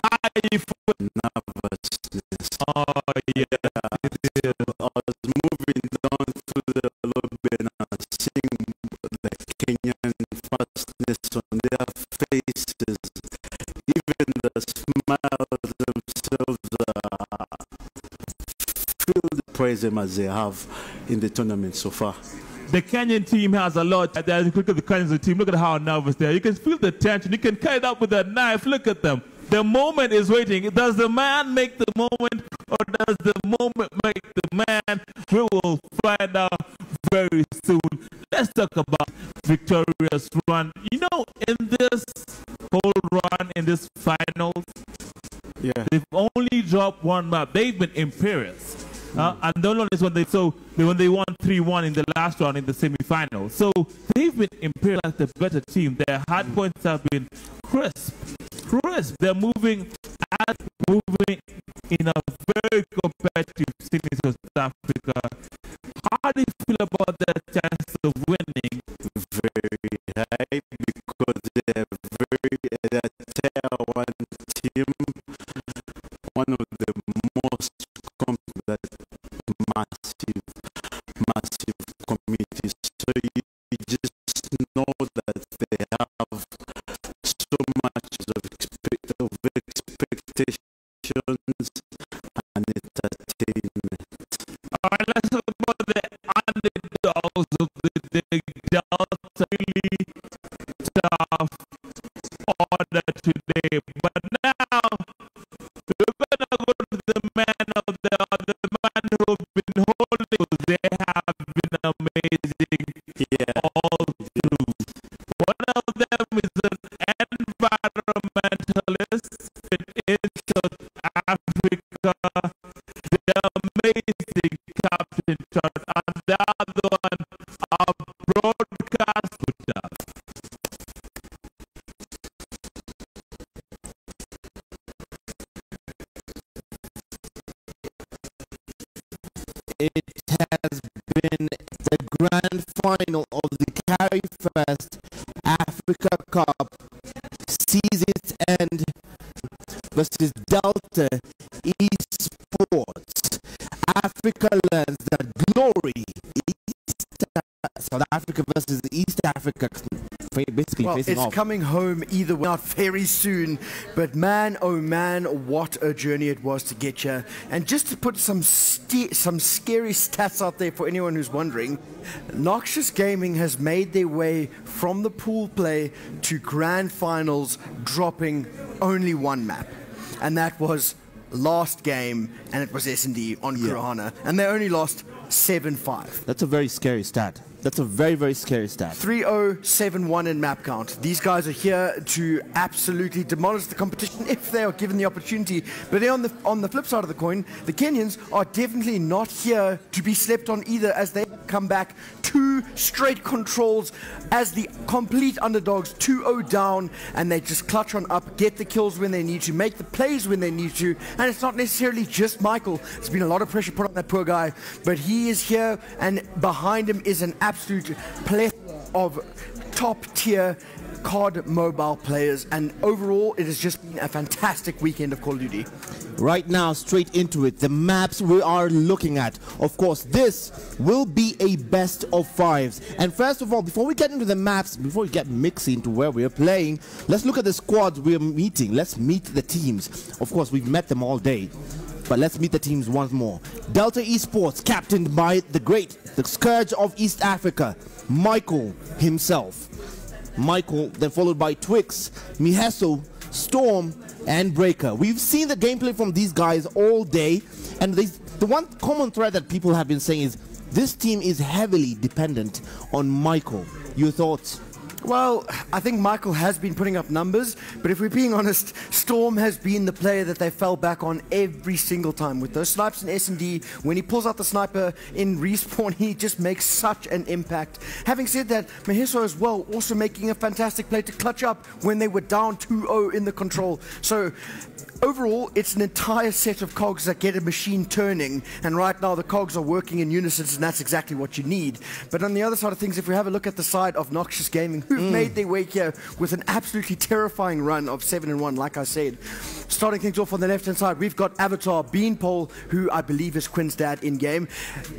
[SPEAKER 1] Hi for nervousness. Oh yeah. I was moving down to the lobby and I was seeing the Kenyan fastness on their faces. Even the smiles themselves feel the praise them as they have in the tournament so far. The Kenyan team has a lot. Look at the Kenyan team. Look at how nervous they are. You can feel the tension. You can cut it up with a knife. Look at them. The moment is waiting. Does the man make the moment, or does the moment make the man? We will find out very soon. Let's talk about victorious run. You know, in this whole run, in this finals, they've only dropped one map. They've been imperious. And the only is when they won 3-1 in the last round in the semi-final. So they've been imperial as the better team. Their hard points have been crisp. They're moving in a very competitive scene in South Africa. How do you feel about their chance of winning? Very high, because they're tier 1 team, one of the most massive committees. So you just know that they have they dealt a really tough order today. But now we're gonna go to the man who've been holding. They have been amazing all through. One of them is an environmentalist in South Africa. The amazing Captain Chart, and the other one, a broadcaster.
[SPEAKER 5] It has been the grand final of the K24 Africa Cup, sees its end versus Delta Esports. Africa learns that glory. South Africa versus East Africa, basically facing off.
[SPEAKER 4] It's coming home either way, not very soon. But man, oh man, what a journey it was to get here. And just to put some scary stats out there for anyone who's wondering, Noxious Gaming has made their way from the pool play to grand finals, dropping only one map, and that was last game, and it was S&D on Kurahana, and they only lost 7-5.
[SPEAKER 5] That's a very scary stat. That's a very, very scary stat.
[SPEAKER 4] 3-0-7-1 in map count. These guys are here to absolutely demolish the competition if they are given the opportunity. But on the flip side of the coin, the Kenyans are definitely not here to be slept on either, as they come back 2 straight controls as the complete underdogs, 2-0 down, and they just clutch on up, get the kills when they need to, make the plays when they need to. And it's not necessarily just Michael. There's been a lot of pressure put on that poor guy, but he is here, and behind him is an absolute plethora of top-tier COD mobile players, and overall it has just been a fantastic weekend of Call of Duty.
[SPEAKER 5] Right now, straight into it, the maps we are looking at. Of course, this will be a best of 5s. And first of all, before we get into the maps, before we get mixing into where we are playing, let's look at the squads we are meeting. Let's meet the teams. Of course, we've met them all day, but let's meet the teams once more. Delta Esports, captained by the Scourge of East Africa, Michael himself. Michael, then followed by Twix, Miheso, Storm, and Breaker. We've seen the gameplay from these guys all day, and the one common thread that people have been saying is this team is heavily dependent on Michael. Your thoughts?
[SPEAKER 4] Well, I think Michael has been putting up numbers, but if we're being honest, Storm has been the player that they fell back on every single time. With those snipes in S&D, when he pulls out the sniper in respawn, he just makes such an impact. Having said that, Maheso as well, also making a fantastic play to clutch up when they were down 2-0 in the control. So overall, it's an entire set of cogs that get a machine turning, and right now the cogs are working in unison, and that's exactly what you need. But on the other side of things, if we have a look at the side of Noxious Gaming, who've made their way here with an absolutely terrifying run of 7-1, like I said. Starting things off on the left-hand side, we've got Avatar Beanpole, who I believe is Quinn's dad in-game.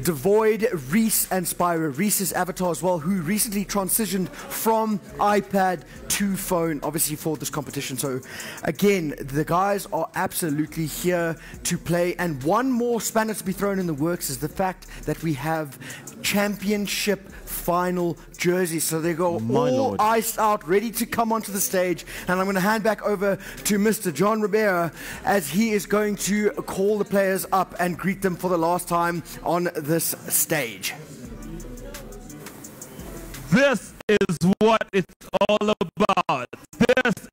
[SPEAKER 4] Devoid, Reese, and Spyro. Reese's Avatar as well, who recently transitioned from iPad to phone, obviously for this competition. So again, the guys are absolutely here to play. And one more spanner to be thrown in the works is the fact that we have championship final jerseys. So they go all iced out, ready to come onto the stage. And I'm going to hand back over to Mr. John Rivera as he is going to call the players up and greet them for the last time on this stage.
[SPEAKER 1] This is what it's all about. This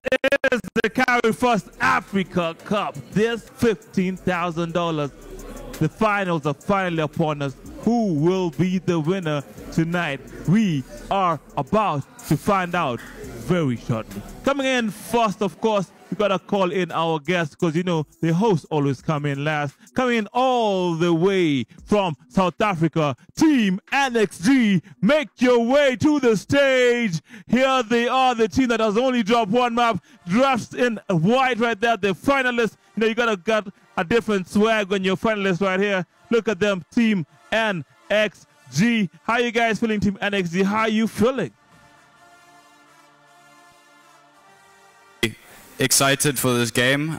[SPEAKER 1] is the K24 Africa Cup. This $15,000. The finals are finally upon us. Who will be the winner tonight? We are about to find out very shortly. Coming in first, of course, we gotta call in our guests because, you know, the hosts always come in last. Coming in all the way from South Africa, Team NXG, make your way to the stage. Here they are, the team that has only dropped one map, dressed in white right there, the finalists. You know, you gotta get a different swag when you're finalists right here. Look at them, Team NXG. How you guys feeling, Team NXG? How are you feeling?
[SPEAKER 2] Excited for this game.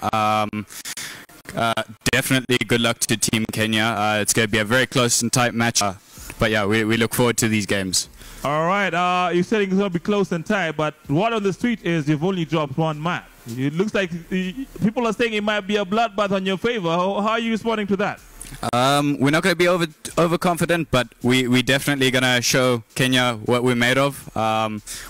[SPEAKER 2] Definitely good luck to Team Kenya. It's going to be a very close and tight match. But yeah, we look forward to these games.
[SPEAKER 1] All right, you're saying it's going to be close and tight, but what on the street is you've only dropped one map. It looks like people are saying it might be a bloodbath on your favor. How are you responding to that?
[SPEAKER 2] We're not going to be overconfident, but we definitely going to show Kenya what we're made of.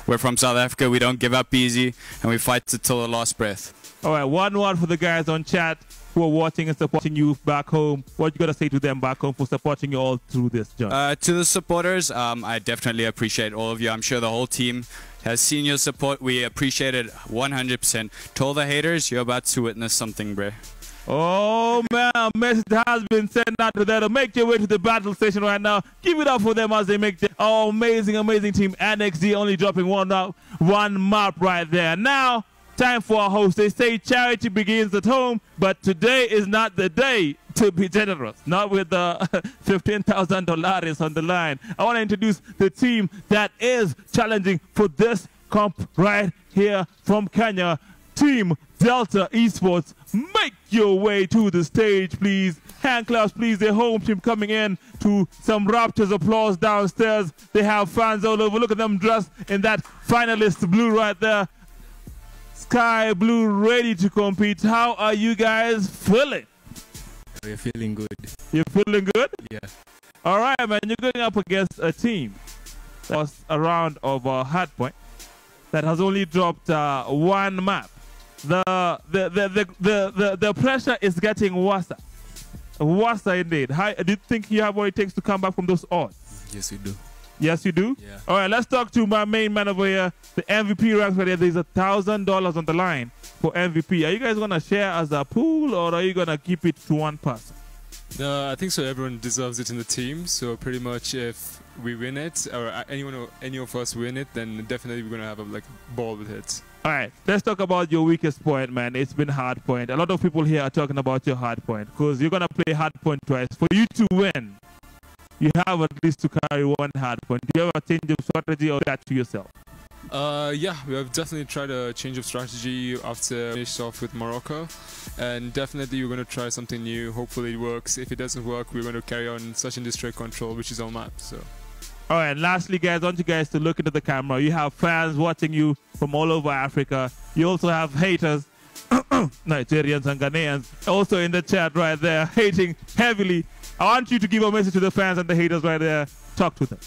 [SPEAKER 2] We're from South Africa. We don't give up easy, and we fight till the last breath.
[SPEAKER 1] All right, one word for the guys on chat who are watching and supporting you back home. What you got to say to them back home for supporting you all through this journey?
[SPEAKER 2] To the supporters, I definitely appreciate all of you. I'm sure the whole team has seen your support. We appreciate it 100%. To all the haters, you're about to witness something, bro.
[SPEAKER 1] Oh man, a message has been sent out to them. Make your way to the battle station right now. Give it up for them as they make the amazing team. NXD only dropping one map right there. Now, time for our host. They say charity begins at home, but today is not the day to be generous. Not with the $15,000 on the line. I want to introduce the team that is challenging for this comp right here from Kenya. Team Delta Esports, make your way to the stage, please. Hand claps, please. The home team coming in to some rapturous applause downstairs. They have fans all over. Look at them dressed in that finalist blue right there. Sky blue, ready to compete. How are you guys feeling?
[SPEAKER 10] We're feeling good.
[SPEAKER 1] You're feeling good?
[SPEAKER 10] Yeah.
[SPEAKER 1] All right, man. You're going up against a team that was a round of Hardpoint that has only dropped one map. The pressure is getting worse. Worse indeed. How, do you think you have what it takes to come back from those odds?
[SPEAKER 10] Yes, we do.
[SPEAKER 1] Yes, you do?
[SPEAKER 10] Yeah.
[SPEAKER 1] All right, let's talk to my main man over here, the MVP ranks right here. There's $1,000 on the line for MVP. Are you guys going to share as a pool, or are you going to keep it to one person?
[SPEAKER 10] No, I think so. Everyone deserves it in the team. So pretty much if we win it, or any of us win it, then definitely we're going to have a ball with it.
[SPEAKER 1] All right, let's talk about your weakest point, man. It's been hard point. A lot of people here are talking about your hard point because you're going to play hard point twice. For you to win, you have at least to carry one hard point. Do you have a change of strategy or that to yourself?
[SPEAKER 10] Yeah, we have definitely tried a change of strategy after finished off with Morocco, and definitely we're going to try something new. Hopefully it works. If it doesn't work, we're going to carry on such and destroy control, which is our map. So.
[SPEAKER 1] All right, lastly, guys, I want you guys to look into the camera. You have fans watching you from all over Africa. You also have haters, Nigerians and Ghanaians, also in the chat right there, hating heavily. I want you to give a message to the fans and the haters right there. Talk to them.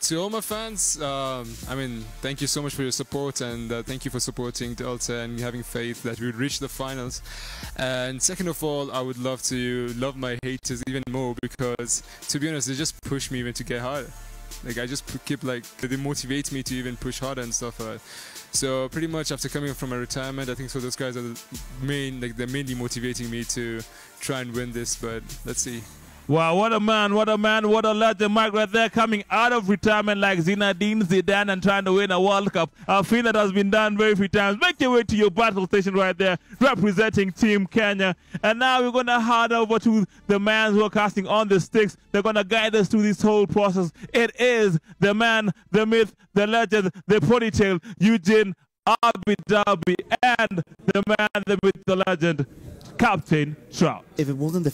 [SPEAKER 10] To all my fans, I mean, thank you so much for your support, and thank you for supporting Delta and having faith that we would reach the finals. And second of all, I would love to love my haters even more, because to be honest, they just push me even to get harder. Like, I just keep they motivate me to even push harder and stuff like that. So pretty much after coming from my retirement, I think so those guys are the main, they're mainly motivating me to try and win this, but let's see.
[SPEAKER 1] Wow, what a man, what a man, what a legend. Mike right there coming out of retirement like Zinedine Zidane and trying to win a World Cup. A feat that has been done very few times. Make your way to your battle station right there, representing Team Kenya. And now we're going to hand over to the man who are casting on the sticks. They're going to guide us through this whole process. It is the man, the myth, the legend, the ponytail, Eugene Abidabi, and the man, the myth, the legend, Captain Trout.
[SPEAKER 5] If it wasn't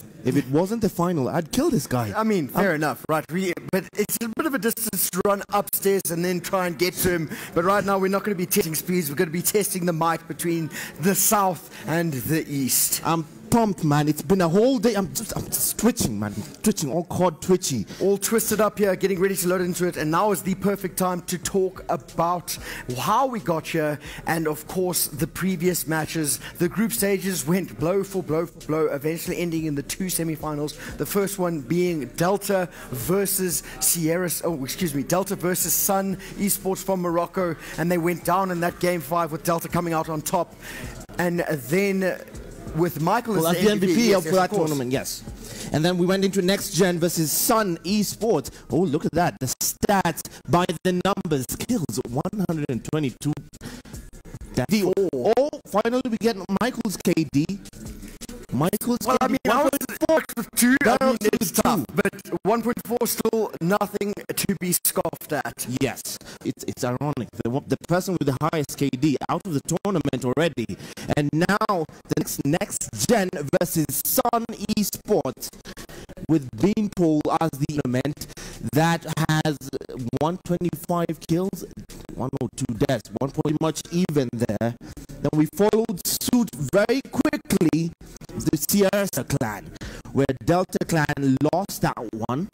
[SPEAKER 5] the final, I'd kill this guy.
[SPEAKER 4] I mean, fair enough, right? But it's a bit of a distance to run upstairs and then try and get to him. But right now, we're not going to be testing speeds. We're going to be testing the might between the south and the east.
[SPEAKER 5] I'm pumped, man. It's been a whole day. I'm just twitching, man. Twitching, all quad twitchy.
[SPEAKER 4] All twisted up here, getting ready to load into it. And now is the perfect time to talk about how we got here. And of course, the previous matches. The group stages went blow for blow for blow, eventually ending in the two semi-finals. The first one being Delta versus Delta versus Sun Esports from Morocco. And they went down in that game 5 with Delta coming out on top. And then with Michael
[SPEAKER 5] as the MVP of that tournament, yes. And then we went into Next Gen versus Sun Esports. Oh, look at that. The stats by the numbers. Kills 122. Finally we get Michael's KD. Michael's
[SPEAKER 4] well,
[SPEAKER 5] KD.
[SPEAKER 4] I mean, I was 4.2. I mean, it's tough, but 1.4 still nothing to be scoffed at.
[SPEAKER 5] Yes, it's ironic. The person with the highest KD out of the tournament already, and now the next gen versus Sun Esports. with Beanpole as the element that has 125 kills, 102 deaths, one pretty much even there. Then we followed suit very quickly the Sierra Clan, where Delta Clan lost that one.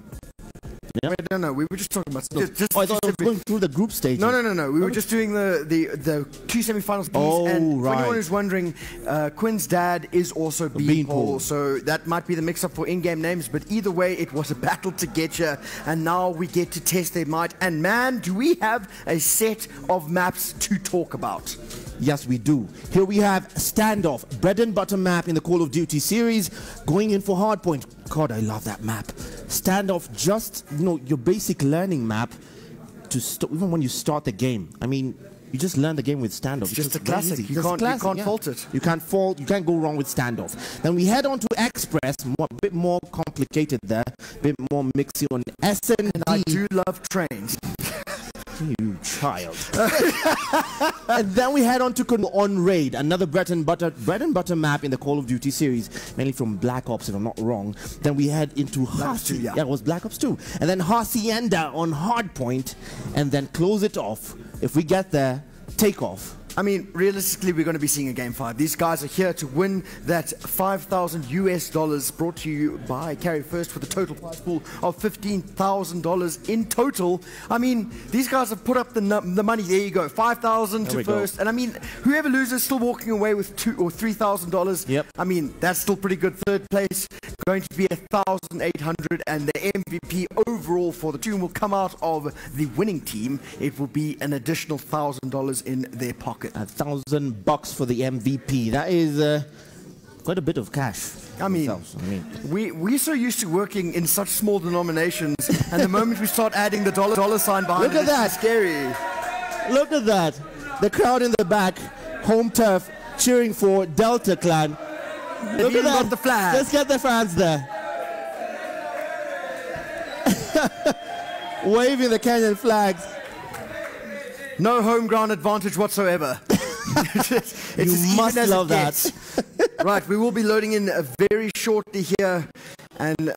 [SPEAKER 5] Yeah.
[SPEAKER 4] Wait, no, we were just talking about
[SPEAKER 5] I thought I was going through the group stage.
[SPEAKER 4] No. We were just doing the two semi-finals. And for anyone who's wondering, Quinn's dad is also Beanpole, so that might be the mix-up for in-game names. But either way, it was a battle to get here, and now we get to test their might. And man, do we have a set of maps to talk about?
[SPEAKER 5] Yes, we do. Here we have Standoff, bread and butter map in the Call of Duty series, going in for Hardpoint. God, I love that map. Standoff, just your basic learning map to even when you start the game. I mean, you just learn the game with Standoff.
[SPEAKER 4] It's just a classic. You can't fault it.
[SPEAKER 5] You can't go wrong with Standoff. Then we head on to Express, a bit more complicated there, a bit more mixy on SND.
[SPEAKER 4] And I do love trains.
[SPEAKER 5] You child. And then we head on to On Raid, another bread and butter map in the Call of Duty series, mainly from Black Ops if I'm not wrong. Then we head into Hacienda. Yeah, it was Black Ops 2. And then Hacienda on Hardpoint, and then close it off. If we get there, Takeoff.
[SPEAKER 4] I mean, realistically, we're going to be seeing a Game 5. These guys are here to win that $5,000 US brought to you by K24 with a total prize pool of $15,000 in total. I mean, these guys have put up the money. There you go, $5,000 to first. And I mean, whoever loses still walking away with $2,000 or $3,000.
[SPEAKER 5] Yep.
[SPEAKER 4] I mean, that's still pretty good. Third place going to be $1,800, and the MVP overall for the team will come out of the winning team. It will be an additional $1,000 in their pocket.
[SPEAKER 5] $1,000 for the MVP. That is quite a bit of cash.
[SPEAKER 4] I mean, we're so used to working in such small denominations, and the moment we start adding the dollar sign behind
[SPEAKER 5] it,
[SPEAKER 4] it's scary.
[SPEAKER 5] Look at that. The crowd in the back, home turf, cheering for Delta Clan. Look at that.
[SPEAKER 4] The flag.
[SPEAKER 5] Let's get the fans there. Waving the Kenyan flags.
[SPEAKER 4] No home ground advantage whatsoever.
[SPEAKER 5] You must love that.
[SPEAKER 4] Right, we will be loading in very shortly here, and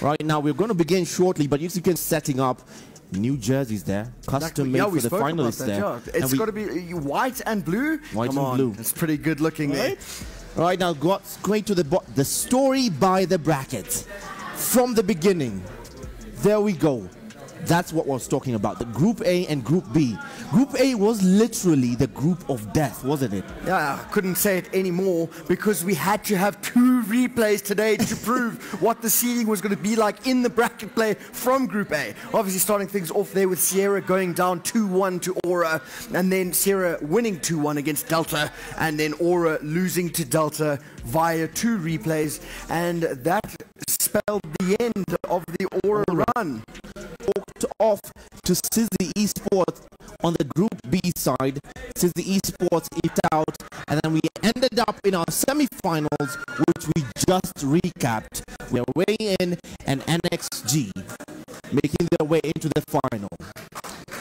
[SPEAKER 5] right now we're going to begin shortly, but you can setting up new jerseys there, custom made for the finalists there.
[SPEAKER 4] Yeah. It's got to be white and blue.
[SPEAKER 5] White and blue.
[SPEAKER 4] It's pretty good looking there.
[SPEAKER 5] Right now, going to the story by the bracket from the beginning. There we go. That's what I was talking about, the Group A and Group B. Group A was literally the group of death, wasn't it?
[SPEAKER 4] Yeah, I couldn't say it anymore because we had to have 2 replays today to prove what the seeding was going to be like in the bracket play from Group A. Obviously starting things off there with Sierra going down 2-1 to Aura, and then Sierra winning 2-1 against Delta, and then Aura losing to Delta via 2 replays, and that spelled the end of the Aura run.
[SPEAKER 5] Walked off to Sizzy Esports on the Group B side. Sizzy Esports eked out, and then we ended up in our semi-finals, which we just recapped. We're weighing in and NXG making their way into the final.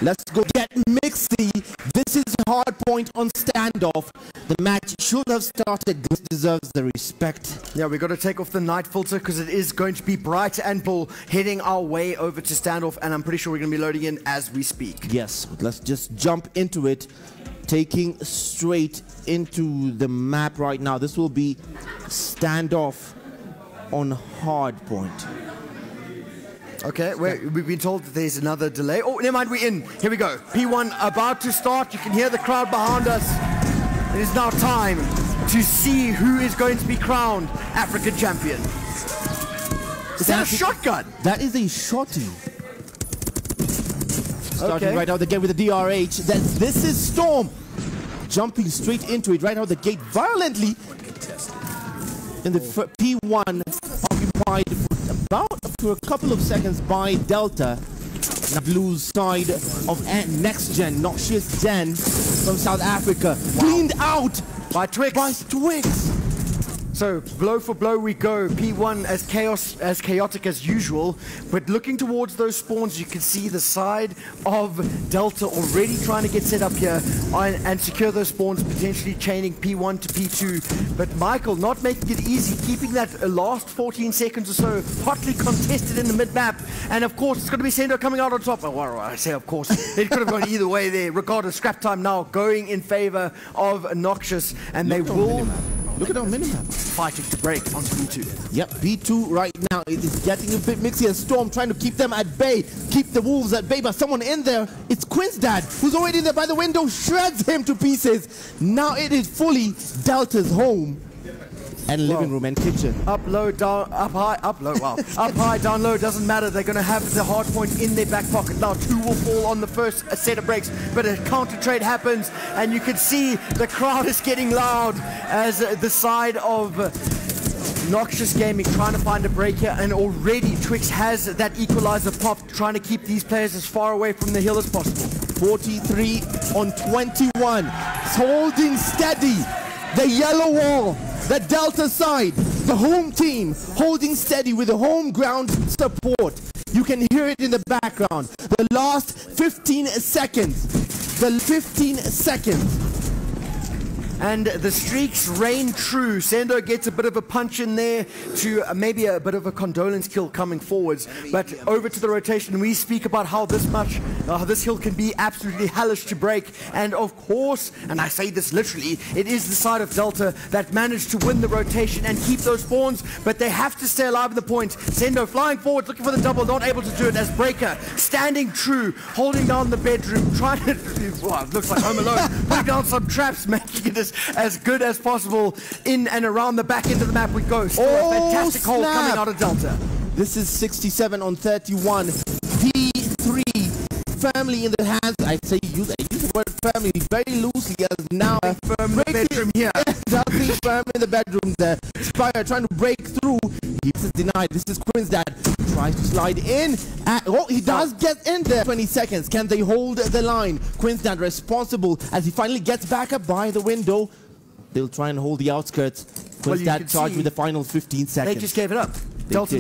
[SPEAKER 5] Let's go get mixy. This is Hardpoint on Standoff. The match should have started. This deserves the respect.
[SPEAKER 4] Yeah, we got to take off the night filter because it is going to be bright and bull heading our way over to Standoff, and I'm pretty sure we're going to be loading in as we speak.
[SPEAKER 5] Yes, let's just jump into it. Taking straight into the map right now. This will be Standoff on Hardpoint.
[SPEAKER 4] Okay, we've been told that there's another delay. Oh, never mind, we're in. Here we go. P1 about to start. You can hear the crowd behind us. It is now time to see who is going to be crowned African champion. Is that a shotgun?
[SPEAKER 5] That is a shotty. Starting right out the gate with the DRH. This is Storm. Jumping straight into it right out the gate violently. In the P1 occupied for a couple of seconds by Delta. The blue side of Next Gen, Noxious Gen from South Africa. Cleaned out
[SPEAKER 4] by Twix. So blow for blow we go. P1 as chaotic as usual, but looking towards those spawns, you can see the side of Delta already trying to get set up here and secure those spawns, potentially chaining P1 to P2. But Michael not making it easy, keeping that last 14 seconds or so hotly contested in the mid-map. And of course, it's going to be Sendo coming out on top. Oh, well, I say of course, it could have gone either way there. Regardless, scrap time now going in favor of Noxious, and they will.
[SPEAKER 5] Look at our minimap.
[SPEAKER 4] Fighting to break on B2.
[SPEAKER 5] Yep, B2 right now, it is getting a bit mixy as Storm trying to keep them at bay, keep the Wolves at bay, but someone in there, it's Quinn's dad, who's already there by the window, shreds him to pieces. Now it is fully Delta's home. And living room and kitchen.
[SPEAKER 4] Up low, down, up high, up low, wow. Up high, down low, doesn't matter. They're going to have the hard point in their back pocket. Now 2 will fall on the first set of breaks, but a counter trade happens, and you can see the crowd is getting loud as the side of Noxious Gaming trying to find a break here, and already Twix has that equalizer popped, trying to keep these players as far away from the hill as possible.
[SPEAKER 5] 43 on 21, holding steady. The yellow wall, the Delta side, the home team holding steady with the home ground support. You can hear it in the background. The last 15 seconds. The 15 seconds.
[SPEAKER 4] And the streaks reign true. Sendo gets a bit of a punch in there to maybe a bit of a condolence kill coming forwards. But over to the rotation, we speak about how this hill can be absolutely hellish to break. And of course, and I say this literally, it is the side of Delta that managed to win the rotation and keep those spawns, but they have to stay alive at the point. Sendo flying forward, looking for the double, not able to do it as Breaker, standing true, holding down the bedroom, trying to, well, it looks like Home Alone, putting down some traps, making it as good as possible. In and around the back end of the map we go. Still a fantastic hole coming out of Delta.
[SPEAKER 5] This is 67 on 31. P3 firmly in the hands. I say use the word family very loosely as now.
[SPEAKER 4] Firm in the bedroom here.
[SPEAKER 5] Delta firm in the bedroom there. Spire trying to break through. He is denied. This is Quinn's dad. Tries to slide in. Oh, he does get in there. 20 seconds. Can they hold the line? Quinn's dad responsible as he finally gets back up by the window. They'll try and hold the outskirts. Quinn's dad charged with the final 15 seconds.
[SPEAKER 4] They just gave it up. Delta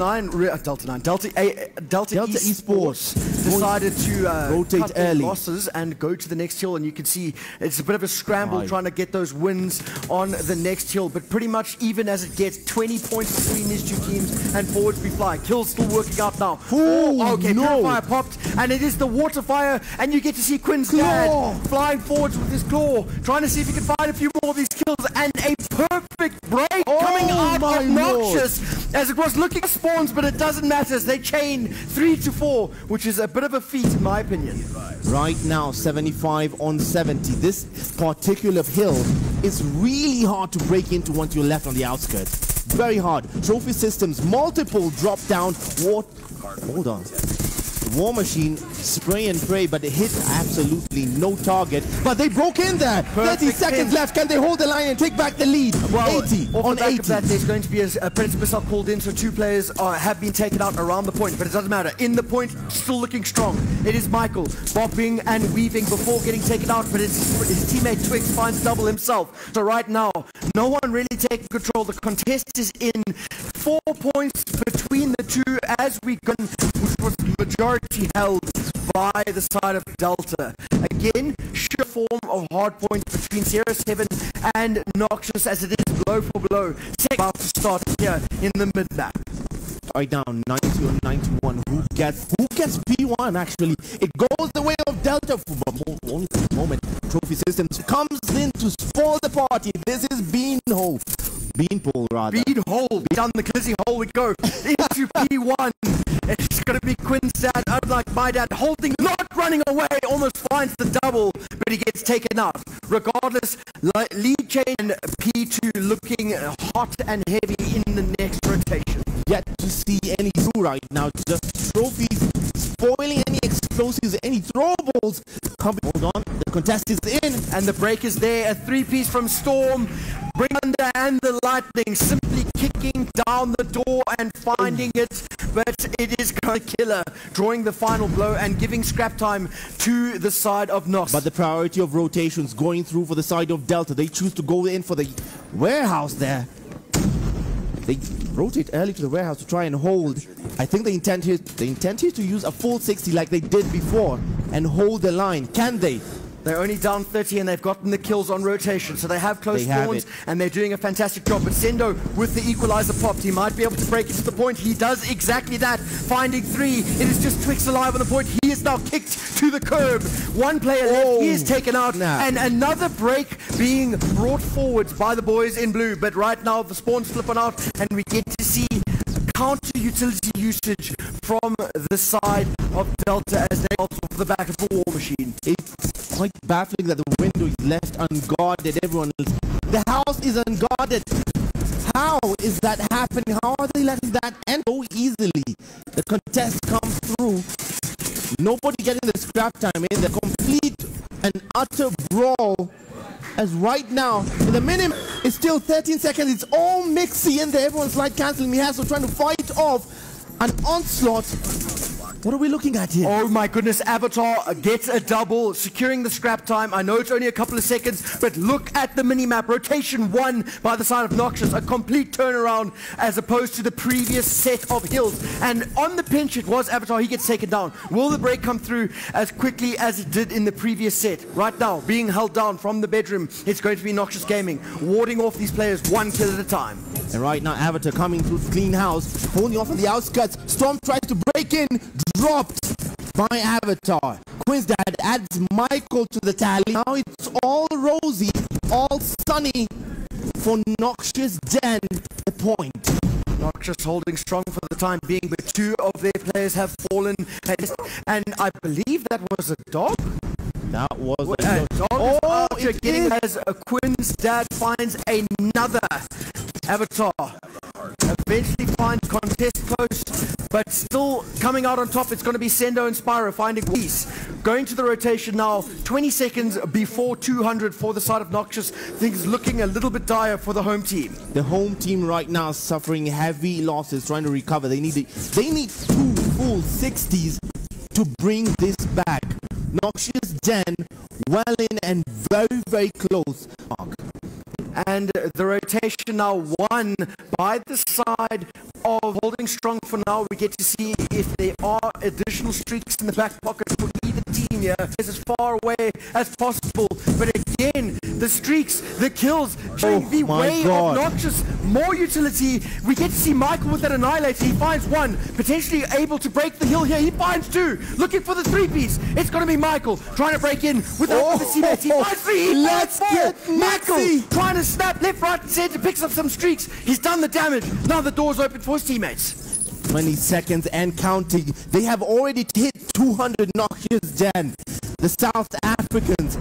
[SPEAKER 4] Esports decided to
[SPEAKER 5] rotate
[SPEAKER 4] cut their
[SPEAKER 5] early
[SPEAKER 4] losses and go to the next hill, and you can see it's a bit of a scramble trying to get those wins on the next hill, but pretty much even as it gets. 20 points between these two teams, and forwards we fly. Kill's still working out now. Okay, Purifier popped, and it is the water fire, and you get to see Quinn's dad flying forwards with his claw, trying to see if he can find a few more of these kills, and a perfect break coming out of Noxious, as it was looking spawns, but it doesn't matter. They chain 3 to 4, which is a bit of a feat in my opinion.
[SPEAKER 5] Right now, 75 on 70. This particular hill is really hard to break into once you're left on the outskirts. Very hard. Trophy systems, multiple drop down. Hold on. War Machine, spray and pray, but it hit absolutely no target. But they broke in there. 30 seconds left. Can they hold the line and take back the lead?
[SPEAKER 4] Well,
[SPEAKER 5] 80
[SPEAKER 4] off
[SPEAKER 5] on
[SPEAKER 4] the back
[SPEAKER 5] 80.
[SPEAKER 4] of that, there's going to be a Predator missile called in, so 2 players have been taken out around the point, but it doesn't matter. In the point, still looking strong. It is Michael bopping and weaving before getting taken out, but his teammate Twix finds double himself. So right now, no one really taking control. The contest is in. 4 points between the two as we go, which was majority held by the side of Delta. Again, sheer form of hard point between Sierra 7 and Noxious, as it is blow for blow. About to start here in the mid-map.
[SPEAKER 5] Right now, 90 on 91. Who gets P1 actually? It goes the way of Delta for only for a moment. Trophy Systems comes in to spoil the party. This is Beanpole, rather.
[SPEAKER 4] Beanhole, down the glizzy hole we go. Into P1. It's going to be Quinn's dad, unlike my dad, holding, not running away, almost finds the double, but he gets taken out. Regardless, lead chain and P2 looking hot and heavy in the next rotation.
[SPEAKER 5] Yet to see any through right now. Just trophies spoiling any explosives, any throwables. Hold on, the contest is in,
[SPEAKER 4] and the break is there. A 3-piece from Storm, Bring Thunder and the Lightning, simply kicking down the door and finding it, but it is going to Killer, drawing the final blow and giving scrap time to the side of Nox.
[SPEAKER 5] But the priority of rotations going through for the side of Delta. They choose to go in for the warehouse there. They rotate early to the warehouse to try and hold. I think the intent here is to use a full 60 like they did before and hold the line. Can they?
[SPEAKER 11] They're only down 30 and they've gotten the kills on rotation, so they have close spawns and they're doing a fantastic job. But Sendo, with the equalizer popped, he might be able to break it to the point. He does exactly that, finding 3. It is just Twix alive on the point. He is now kicked to the curb. One player left, he is taken out, and another break being brought forwards by the boys in blue. But right now the spawn's flipping out and we get to see counter utility usage from the side of Delta as they also for the back of the war machine.
[SPEAKER 5] It's quite baffling that the window is left unguarded. Everyone else, the house is unguarded. How is that happening? How are they letting that end so easily? The contest comes through. Nobody getting the scrap time in. The complete and utter brawl. As right now, the minimum is still 13 seconds. It's all mixy in there. Everyone's light canceling. Mihaso trying to fight off an onslaught. What are we looking at here?
[SPEAKER 11] Oh my goodness, Avatar gets a double, securing the scrap time. I know it's only a couple of seconds, but look at the minimap. Rotation 1 by the side of Noxious, a complete turnaround as opposed to the previous set of hills. And on the pinch, it was Avatar, he gets taken down. Will the break come through as quickly as it did in the previous set? Right now, being held down from the bedroom, it's going to be Noxious Gaming, warding off these players 1 kill at a time.
[SPEAKER 5] And right now, Avatar coming through clean house, holding off on the outskirts. Storm tries to break in, dropped by Avatar. Quizdad adds Michael to the tally. Now it's all rosy, all sunny for Noxious Den, the point.
[SPEAKER 11] Noxious holding strong for the time being, but 2 of their players have fallen. And I believe that was a dog?
[SPEAKER 5] That was
[SPEAKER 11] a dog. Getting as Quizdad finds another. Avatar eventually finds contest close, but still coming out on top. It's going to be Sendo and Spyro finding peace. Going to the rotation now, 20 seconds before 200 for the side of Noxious. Things looking a little bit dire for the home team.
[SPEAKER 5] The home team right now suffering heavy losses, trying to recover. They need 2 full 60s to bring this back. Noxious Den well in and very, very close.
[SPEAKER 11] And the rotation now won by the side of holding strong for now. We get to see if there are additional streaks in the back pocket for either team here. It's as far away as possible. But again, the streaks, the kills, showing the way of Noxious. More utility. We get to see Michael with that Annihilator. He finds 1, potentially able to break the hill here. He finds 2, looking for the 3-piece. It's going to be Michael trying to break in without the teammates. He finds 3.
[SPEAKER 5] Let's get
[SPEAKER 11] Michael trying to snap left, right, and center, picks up some streaks. He's done the damage. Now the door's open for his teammates.
[SPEAKER 5] 20 seconds and counting. They have already hit 200 Noxious Den. The South Africans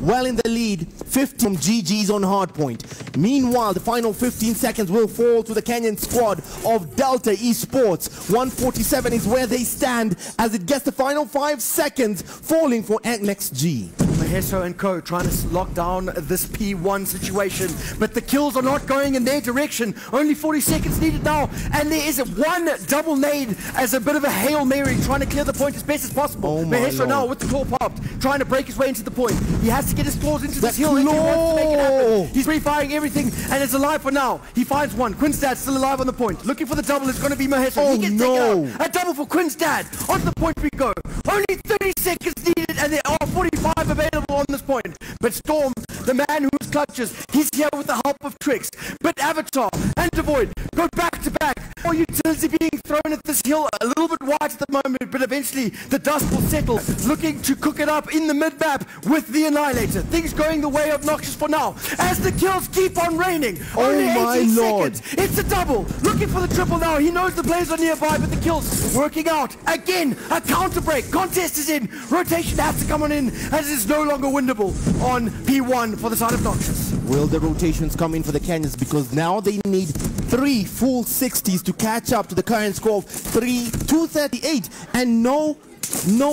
[SPEAKER 5] well in the lead, 50 from GG's on hardpoint. Meanwhile, the final 15 seconds will fall to the Kenyan squad of Delta Esports. 147 is where they stand as it gets the final 5 seconds, falling for NXG.
[SPEAKER 11] Maheso and co trying to lock down this P1 situation, but the kills are not going in their direction. Only 40 seconds needed now, and there is 1 double nade as a bit of a Hail Mary, trying to clear the point as best as possible. Maheso now with the claw popped, trying to break his way into the point. He has to get his claws into this hill if he wants to make it happen. He's refiring everything, and it's alive for now. He finds 1. Quinstad still alive on the point. Looking for the double, it's going to be Maheso. He gets taken out. A double for Quinstad. On the point we go. Only 30 seconds needed, and there are 45 available on this point. But Storm, the man whose clutches, he's here with the help of Trix. But Avatar and Devoid go back to back. More utility being thrown at this hill, a little bit wide at the moment, but eventually the dust will settle. Looking to cook it up in the mid-map with the Annihilator. Things going the way of Noxious for now, as the kills keep on raining. Only 18 seconds. It's a double. Looking for the triple now. He knows the players are nearby, but the kills working out. Again, a counter break. Contest is in. Rotation has to come on in, as it's no longer winnable on P1 for the side of Noxious.
[SPEAKER 5] Will the rotations come in for the Kenyans? Because now they need 3 full 60s to catch up to the current score of 238. And no,